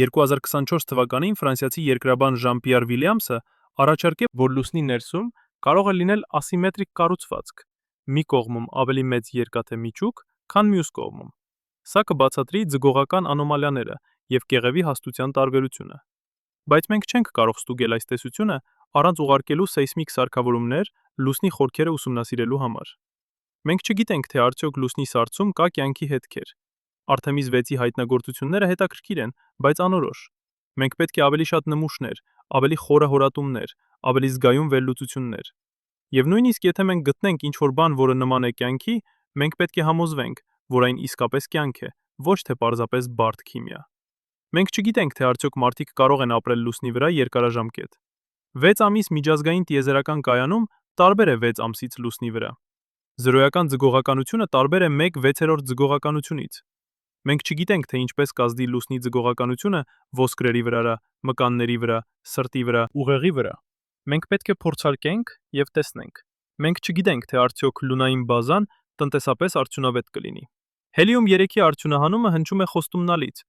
Speaker 1: 2024 թվականին ֆրանսիացի երկրաբան Ժան-Պիեր Վիլյամսը առաջարկեց, որ լուսնի ներսում կարող է լինել ասիմետրիկ կառուցվածք՝ մի կողմում ավելի մեծ երկաթե միջուկ, քան մյուս կողմում։ Սա կբացատրի ձգողական անոմալիաները եւ կեղևի հաստության տարբերությունը։ Բայց մենք չենք կարող ստուգել այս տեսությունը առանց ուղարկելու սեյսմիկ սարքավորումներ լուսնի խորքերը ուսումնասիրելու համար։ Մենք չգիտենք, թե արդյոք լուսնի սառցում կա կյանքի հետքեր։ Արտեմիս 6-ի հայտնագործությունները հետաքրքիր են, բայց անորոշ։ Մենք պետք է ավելի շատ նմուշներ, ավելի խորը հորատումներ, ավելի զգայուն վերլուծություններ։ Եվ նույնիսկ եթե մենք գտնենք ինչ-որ բան, որը նման է կյանքի, մենք պետք է համոզվենք, որ այն իսկապես կյանք է, ոչ թե պարզապես բարդ քիմիա։ Մենք չգիտենք, թե արդյոք մարդիկ կարող են ապրել լուսնի վրա երկարաժամկետ։ 6 ամիս միջազգային տիեզերական կայանում տարբեր է 6 ամսից լուսնի վրա։ Զրոյական ձգողականությունը տարբեր է 1/6 ձգողականությունից։ Մենք չգիտենք, թե ինչպես կազդի լուսնի ձգողականությունը ոսկրերի վրա, մկանների վրա, սրտի վրա, ուղեղի վրա։ Մենք պետք է փորձարկենք եւ տեսնենք։ Մենք չգիտենք, թե արդյոք լունային բազան տնտեսապես արդյունավետ կլինի։ Հելիում 3-ի արդյունահանումը հնչում է խոստումնալից,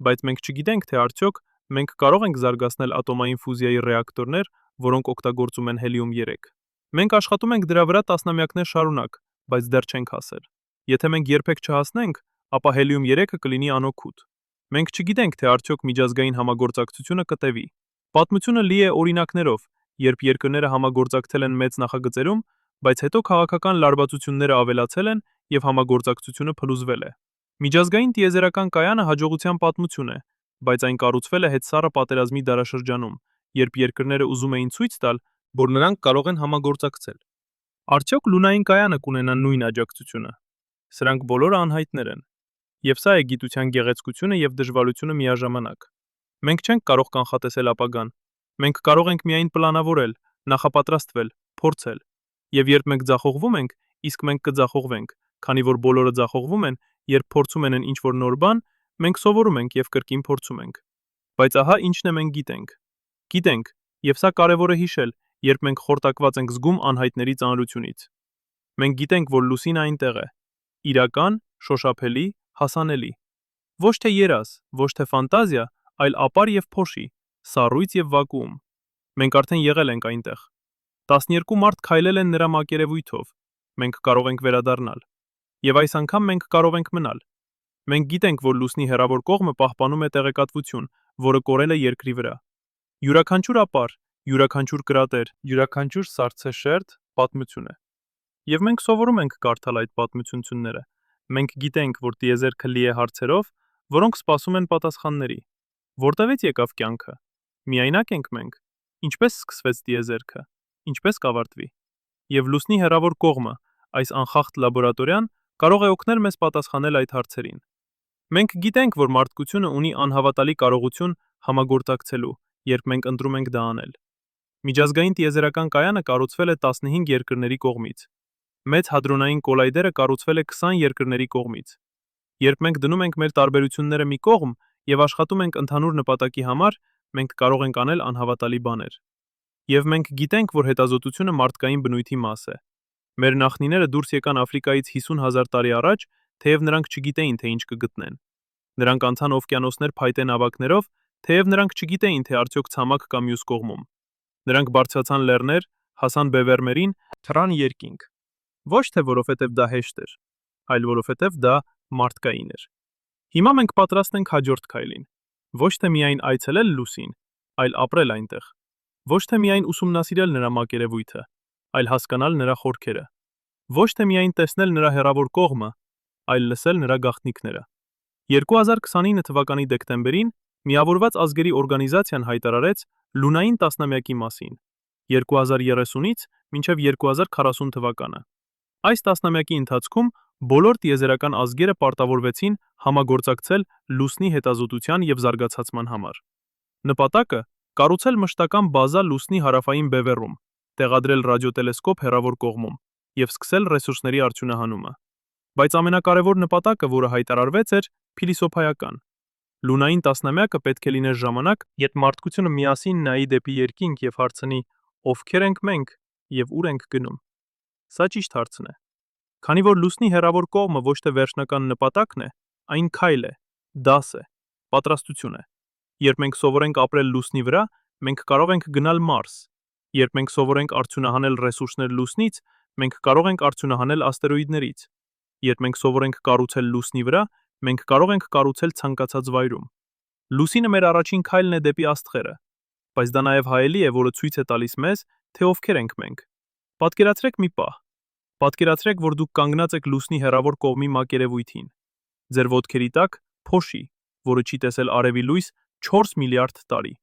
Speaker 1: բայց մենք չգիտենք, թե արդյոք մենք կարող ենք զարգացնել ատոմային ֆուզիայի ռեակտորներ, որոնք օգտագործում են հելիում 3։ Մենք աշխատում ենք դրա վրա տասնամյակներ շարունակ, բայց դեռ չենք հասել։ Եթե մենք երբեք չհասնենք, ապա հելիում 3-ը կլինի անօգուտ։ Մենք չգիտենք, թե արդյոք միջազգային համագործակցությունը կտևի։ Պատմությունը լի է օրինակներով, երբ երկրները համագործակցել են մեծ նախագծերում, բայց հետո քաղաքական լարվածությունները ավելացել են եւ համագործակցությունը փլուզվել է։ Միջազգային տիեզերական կայանը հաջողության պատմություն է, բայց այն կառուցվել է հետսառը պատերազմի դարաշրջանում, երբ երկրները ուզում էին ցույց տալ, որ նրանք կարող են համագործակցել։ Արդյոք լունային կայանը կունենա նույն աջակցությունը։ Սրանք բոլորը անհայտներ են։ Եվ սա է գիտության գեղեցկությունը եւ դժվարությունը միաժամանակ։ Մենք չենք կարող կանխատեսել ապագան։ Մենք կարող ենք միայն պլանավորել, նախապատրաստվել, փորձել։ Եվ երբ մենք ձախողվում ենք, իսկ մենք կձախողվենք, քանի որ բոլորը ձախողվում են, երբ փորձում են ինչ-որ նոր բան, մենք սովորում ենք եւ կրկին փորձում ենք։ Բայց ահա ինչն է մենք գիտենք։ Գիտենք, եւ սա կարեւոր է հիշել, երբ մենք խորտակված ենք զգում անհայտների ծանրությունից։ Մենք գիտենք, որ լուսինը այնտեղ է։ Իրական, շոշափելի, հասանելի։ Ոչ թե երազ, ոչ թե ֆանտազիա, այլ ապար եւ փոշի, սառույց եւ վակուում։ Մենք արդեն եղել ենք այնտեղ։ 12 մարդ քայլել են նրա մակերևույթով։ Մենք կարող ենք վերադառնալ։ Եվ այս անգամ մենք կարող ենք մնալ։ Մենք գիտենք, որ լուսնի հեռավոր կողմը պահպանում է տեղեկատվություն, որը կորել է երկրի վրա։ Յուրաքանչյուր ապար, յուրաքանչյուր կրատեր, յուրաքանչյուր սառցեշերտ պատմություն է։ Եվ մենք սովորում ենք կարդալ այդ պատմությունները։ Մենք գիտենք, որ տիեզերքը լի է հարցերով, որոնք սպասում են պատասխանների։ Որտեղից եկավ կյանքը։ Միայնակ ենք մենք։ Ինչպես սկսվեց տիեզերքը։ Ինչպես կավարտվի։ Եվ լուսնի հեռավոր կողմը, այս անխախտ լաբորատորիան, կարող է օգնել մեզ պատասխանել այդ հարցերին։ Մենք գիտենք, որ մարդկությունը ունի անհավատալի կարողություն համագործակցելու, երբ մենք ընտրում ենք դա անել։ Միջազգային տիեզերական կայանը կառուցվել է 15 երկրների կողմից։ Մեծ հադրոնային կոլայդերը կառուցվել է 20 երկրների կողմից։ Երբ մենք դնում ենք մեր տարբերությունները մի կողմ եւ աշխատում ենք ընդհանուր նպատակի համար, մենք կարող ենք անել անհավատալի բաներ։ Եվ մենք գիտենք, որ հետազոտությունը մարդկային բնույթի մաս է։ Մեր նախնիները դուրս եկան Աֆրիկայից 50,000 տարի առաջ, թեև նրանք չգիտեին, թե ինչ կգտնեն։ Նրանք անցան օվկիանոսներ փայտե նավակներով, թեև նրանք չգիտեին, թե արդյոք ցամաք կա մյուս կողմում։ Նրանք բարձրացան լեռներ, հասան բևեռներին, թռան երկինք։ Ոչ թե որովհետև դա հեշտ էր, այլ որովհետև դա մարդկային էր։ Հիմա մենք պատրաստ ենք հաջորդ քայլին։ Ոչ թե միայն այցելել լուսին, այլ ապրել այնտեղ։ Ոչ թե միայն ուսումնասիրել նրա մակերևույթը, այլ հասկանալ նրա խորքերը։ Ոչ թե միայն տեսնել նրա հեռավոր կողմը, այլ լսել նրա գաղտնիքները։ 2029 թվականի դեկտեմբերին Միավորված ազգերի օրգանիզացիան հայտարարեց լունային տասնամյակի մասին 2030-ից մինչև 2040 թվականը։ Այս տասնամյակի ընթացքում բոլոր տիեզերական ազգերը պարտավորվեցին համագործակցել լուսնի հետազոտության եւ զարգացածման համար։ Նպատակը կառուցել մշտական բազա լուսնի հարավային բևեռում, տեղադրել ռադիոտելեսկոպ հեռավոր կողմում եւ սկսել ռեսուրսների արդյունահանումը։ Բայց ամենակարևոր նպատակը, որը հայտարարվեց, էր փիլիսոփայական։ Լունային տասնամյակը պետք է լիներ ժամանակ, երբ մարդկությունը միասին նայի դեպի երկինք եւ հարցնի. ովքեր ենք մենք եւ ուր ենք գնում։ Սա ճիշտ հարցն է։ Քանի որ լուսնի հեռավոր կողմը ոչ թե վերջնական նպատակն է, այն քայլ է, դաս է, պատրաստություն է։ Երբ մենք սովորենք ապրել լուսնի վրա, մենք կարող ենք գնալ Մարս։ Երբ մենք սովորենք արդյունահանել ռեսուրսներ լուսնից, մենք կարող ենք արդյունահանել աստերոիդներից։ Երբ մենք սովորենք կառուցել լուսնի վրա, մենք կարող ենք կառուցել ցանկացած վայրում։ Լուսինը մեր առաջին քայլն է դեպի աստղերը, բայց դա նաև հայելի է, որը ցույց է տալիս մեզ, թե ովքեր ենք մենք։ Պատկերացրեք մի պահ։ Պատկերացրեք, որ դուք կանգնած եք լուսնի հեռավոր կողմի մակերևույթին։ Ձեր ոտքերի տակ փոշի, որը չի տեսել արևի լույս 4 միլիարդ տարի։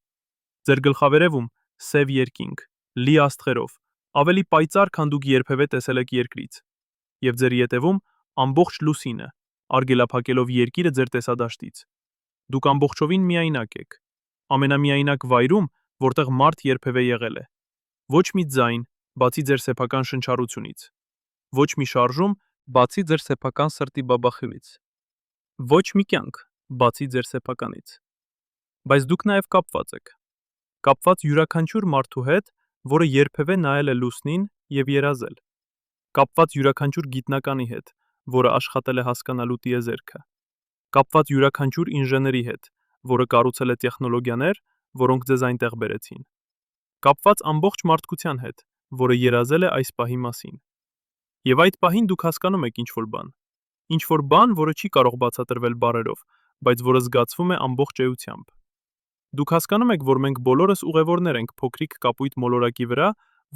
Speaker 1: Ձեր գլխավերևում սև երկինք, լի աստղերով, ավելի պայծառ, քան դուք երբևէ տեսել եք երկրից։ Եվ ձեր ետևում ամբողջ լուսինը, արգելափակելով երկիրը ձեր տեսադաշտից։ Դուք ամբողջովին միայնակ եք։ Ամենամիայնակ վայրում, որտեղ մարդ երբևէ եղել է։ Ոչ մի ձայն, բացի ձեր սեփական շնչառությունից։ Ոչ մի շարժում, բացի ձեր սեփական սրտի բաբախելից։ Ոչ մի կյանք, բացի ձեր սեփականից։ Բայց դուք նաև կապված եք։ Կապված յուրաքանչյուր մարդու հետ, որը երբևէ նայել է լուսնին եւ երազել։ Կապված յուրաքանչյուր գիտնականի հետ, որը աշխատել է հասկանալու տիեզերքը։ Կապված յուրաքանչյուր ինժեների հետ, որը կառուցել է տեխնոլոգիաներ, որոնք ձեզ այնտեղ բերեցին։ Կապված ամբողջ մարդկության հետ, որը երազել է այս պահի մասին։ Եվ այդ պահին դուք հասկանում եք ինչ-որ բան։ Ինչ-որ բան, որը չի կարող բացատրվել բառերով, բայց որը զգացվում է ամբողջ էությամբ։ Դուք հասկանում եք, որ մենք բոլորս ուղևորներ ենք փոքրիկ կապույտ մոլորակի վրա,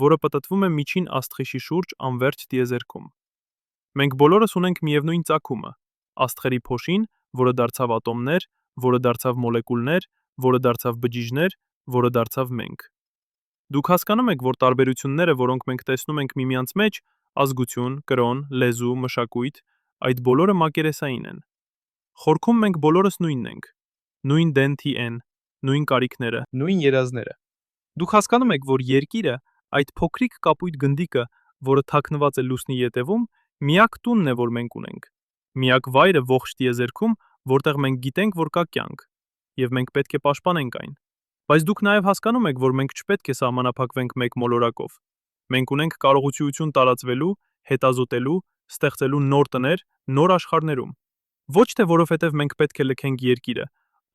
Speaker 1: որը պտտվում է միջին աստղիշի շուրջ անվերջ տիեզերքում։ Մենք բոլորս ունենք միևնույն ծագումը՝ աստղերի փոշին, որը դարձավ ատոմներ, որը դարձավ մոլեկուլներ, որը դարձավ բջիջներ, որը դարձավ մենք։ Դուք հասկանում եք, որ տարբերությունները, որոնք մենք տեսնում ենք միմյանց մեջ, ազգություն, կրոն, լեզու, մշակույթ, այդ բոլորը մակերեսային են։ Խորքում մենք բոլորս նույնն ենք։ Նույն դենթի են, նույն կարիքները, նույն երազները։ Դուք հասկանում եք, որ երկիրը, այդ փոքրիկ կապույտ գնդիկը, որը թաքնված է լուսնի ետևում, միակ տունն է, որ մենք ունենք։ Միակ վայրը ողջ տիեզերքում, որտեղ մենք գիտենք, որ կա կյանք, եւ մենք պետք է պաշտպանենք այն։ Բայց դուք նաև հասկանում եք, որ մենք չպետք է սահմանափակվենք մեկ մոլորակով։ Մենք ունենք կարողություն տարածվելու, հետազոտելու, ստեղծելու նոր տներ, նոր աշխարհներում։ Ոչ թե որովհետև մենք պետք է լքենք երկիրը,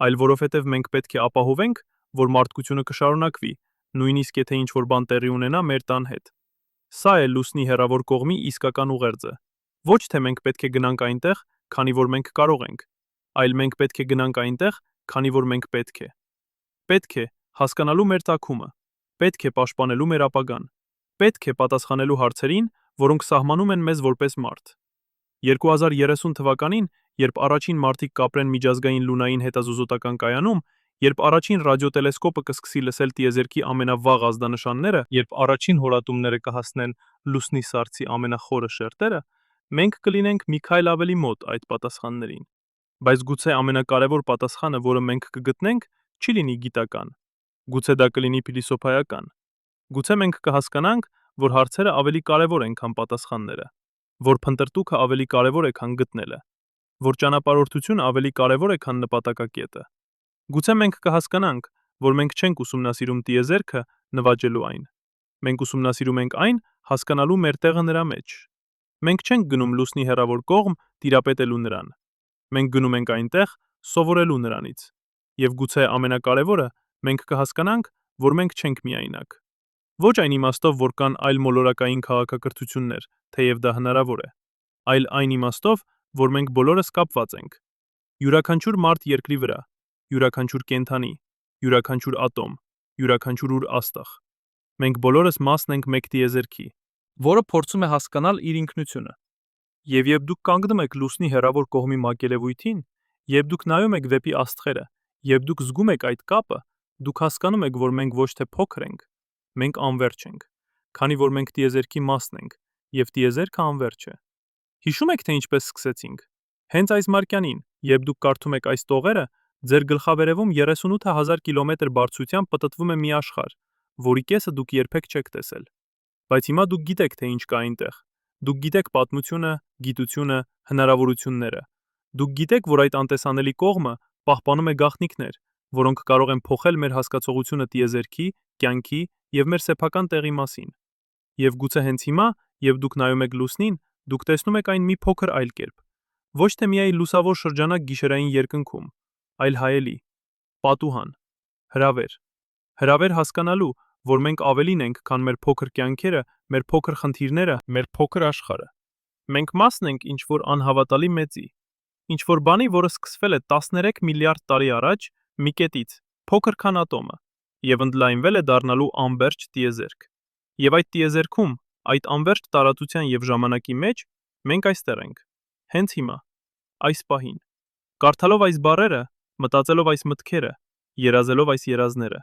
Speaker 1: այլ որովհետև մենք պետք է ապահովենք, որ մարդկությունը կշարունակվի, նույնիսկ եթե ինչ-որ բան տեղի ունենա մեր տան հետ։ Սա է լուսնի հեռավոր կողմի իսկական ուղերձը։ Ոչ թե մենք պետք է գնանք այնտեղ, քանի որ մենք կարող ենք, այլ մենք պետք է գնանք այնտեղ, քանի որ մենք պետք է։ Պետք է հասկանալու մեր ծագումը, պետք է պաշտպանելու մեր ապագան, պետք է պատասխանելու հարցերին, որոնք սահմանում են մեզ որպես մարդ։ 2030 թվականին, երբ առաջին մարդիկ կապրեն միջազգային լունային հետազոտական կայանում, երբ առաջին ռադիոտելեսկոպը կսկսի լսել տիեզերքի ամենավաղ ազդանշանները, երբ առաջին հորատումները կհասնեն լուսնի սառցի ամենախորը շերտերը, մենք կլինենք մի քայլ ավելի մոտ այդ պատասխաններին։ Բայց գուցե ամենակարևոր պատասխանը, որը մենք կգտնենք, չի լինի գիտական։ Գուցե դա կլինի փիլիսոփայական։ Գուցե մենք կհասկանանք, որ հարցերը ավելի կարևոր են, քան պատասխանները, որ փնտրտուքը ավելի կարևոր է, քան գտնելը, որ ճանապարհորդությունը ավելի կարևոր է, քան նպատակակետը։ Գուցե մենք կհասկանանք, որ մենք չենք ուսումնասիրում տիեզերքը նվաճելու այն։ Մենք ուսումնասիրում ենք այն հասկանալու մեր տեղը նրա մեջ։ Մենք չենք գնում լուսնի հեռավոր կողմ տիրապետելու նրան։ Մենք գնում ենք այնտեղ սովորելու նրանից։ Եվ գուցե ամենակարևորը, մենք կհասկանանք, որ մենք չենք միայնակ։ Ոչ այն իմաստով, որ կան այլ մոլորակային քաղաքակրթություններ, թեև դա հնարավոր է, այլ այն իմաստով, որ մենք բոլորս կապված ենք։ Յուրաքանչյուր մարդ երկրի վրա, յուրաքանչյուր կենդանի, յուրաքանչյուր ատոմ, յուրաքանչյուր ուր աստղ։ Մենք բոլորս մասն ենք մեկ տիեզերքի,
Speaker 2: որը փորձում է հասկանալ իր ինքնությունը։
Speaker 1: եւ երբ դուք կանգնում եք լուսնի հեռավոր կողմի մակերևույթին, երբ դուք նայում եք վեպի աստղերը, երբ դուք զգում եք այդ կապը, դուք հասկանում եք, որ մենք ոչ թե փոքր ենք, մենք անվերջ ենք, քանի որ մենք տիեզերքի մասն ենք, եւ տիեզերքը անվերջ է։ Հիշում եք, թե ինչպես սկսեցինք։ Հենց այս մարկյանին, երբ դուք կարդում եք այս տողերը, ձեր գլխավերևում 38000 կիլոմետր բարձրությամբ պտտվում է մի աշխարհ, որի կեսը դուք երբեք չեք տեսել։ Բայց հիմա դուք գիտեք, թե ինչ կա այնտեղ։ Դուք գիտեք պատմությունը, գիտությունը, հնարավորությունները։ Դուք գիտեք, որ այդ անտեսանելի կողմը պահպանում է գաղտնիքներ, որոնք կարող են փոխել մեր հասկացողությունը տիեզերքի, կյանքի եւ մեր սեփական տեղի մասին։ Եվ գուցե հենց հիմա, երբ դուք նայում եք լուսնին, դուք տեսնում եք այն մի փոքր այլ կերպ։ Ոչ թե միայն լուսավոր շրջանակ գիշերային երկնքում, այլ հայելի, պատուհան, հրավեր։ Հրավեր հասկանալու, որ մենք ավելին ենք, քան մեր փոքր կյանքերը, մեր փոքր խնդիրները, մեր փոքր աշխարհը։ Մենք մասն ենք ինչ-որ անհավատալի մեծի, ինչ-որ բանի, որը սկսվել է 13 միլիարդ տարի առաջ մի կետից, փոքր քան ատոմը, եւ ընդլայնվել է դառնալու անվերջ տիեզերք։ Եվ այդ տիեզերքում, այդ անվերջ տարածության եւ ժամանակի մեջ մենք այստեղ ենք, հենց հիմա, այս պահին։ Կարդալով այս բառերը, մտածելով այս մտքերը, երազելով այս երազները։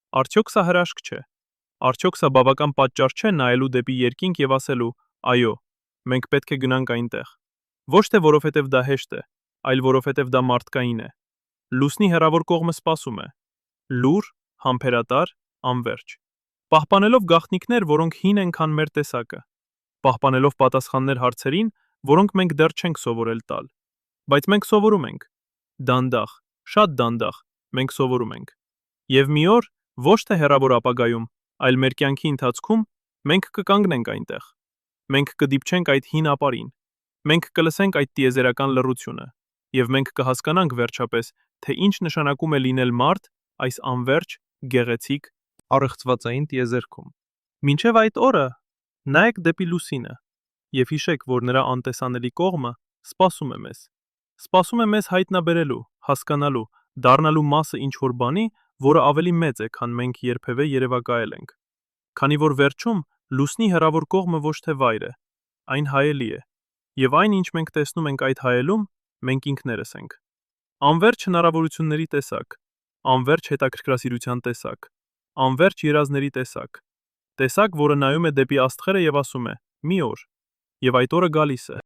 Speaker 1: Արդյոք սա հրաշք չէ։ Արդյոք սա բավական պատճառ չէ նայելու դեպի երկինք եւ ասելու. այո, մենք պետք է գնանք այնտեղ։ Ոչ թե որովհետեւ դա հեշտ է, այլ որովհետեւ դա մարդկային է։ Լուսնի հեռավոր կողմը սպասում է։ Լուր, համբերատար, անվերջ։ Պահպանելով գաղտնիքներ, որոնք հին են, քան մեր տեսակը։ Պահպանելով պատասխաններ հարցերին, որոնք մենք դեռ չենք սովորել տալ։ Բայց մենք սովորում ենք։ Դանդաղ, շատ դանդաղ, մենք սովորում ենք։ Եվ մի օր, ոչ թե հեռավոր ապագայում, այլ մեր կյանքի ընթացքում մենք կկանգնենք այնտեղ։ Մենք կդիպչենք այդ հին ապարին։ Մենք կլսենք այդ տիեզերական լռությունը, եւ մենք կհասկանանք վերջապես, թե ինչ նշանակում է լինել մարդ այս անվերջ, գեղեցիկ,
Speaker 2: Առեղծվածային տիեզերքում։
Speaker 1: մինչև այդ օրը նայեք դեպի լուսինը եւ հիշեք, որ նրա անտեսանելի կողմը սպասում է մեզ։ Սպասում է մեզ հայտնաբերելու, հասկանալու, դառնալու մասը ինչ-որ բանի, որը ավելի մեծ է, քան մենք երբևէ երևակայել ենք։ Քանի որ վերջում լուսնի հեռավոր կողմը ոչ թե վայր է, այն հայելի է, եւ այն, ինչ մենք տեսնում ենք այդ հայելում, մենք ինքներս ենք։ Անվերջ հնարավորությունների տեսակ, անվերջ հետաքրքրասիրության տեսակ, անվերջ երազների տեսակ, տեսակ, որը նայում է դեպի աստղերը եւ ասում է. մի օր, եւ այդ օրը գալիս է։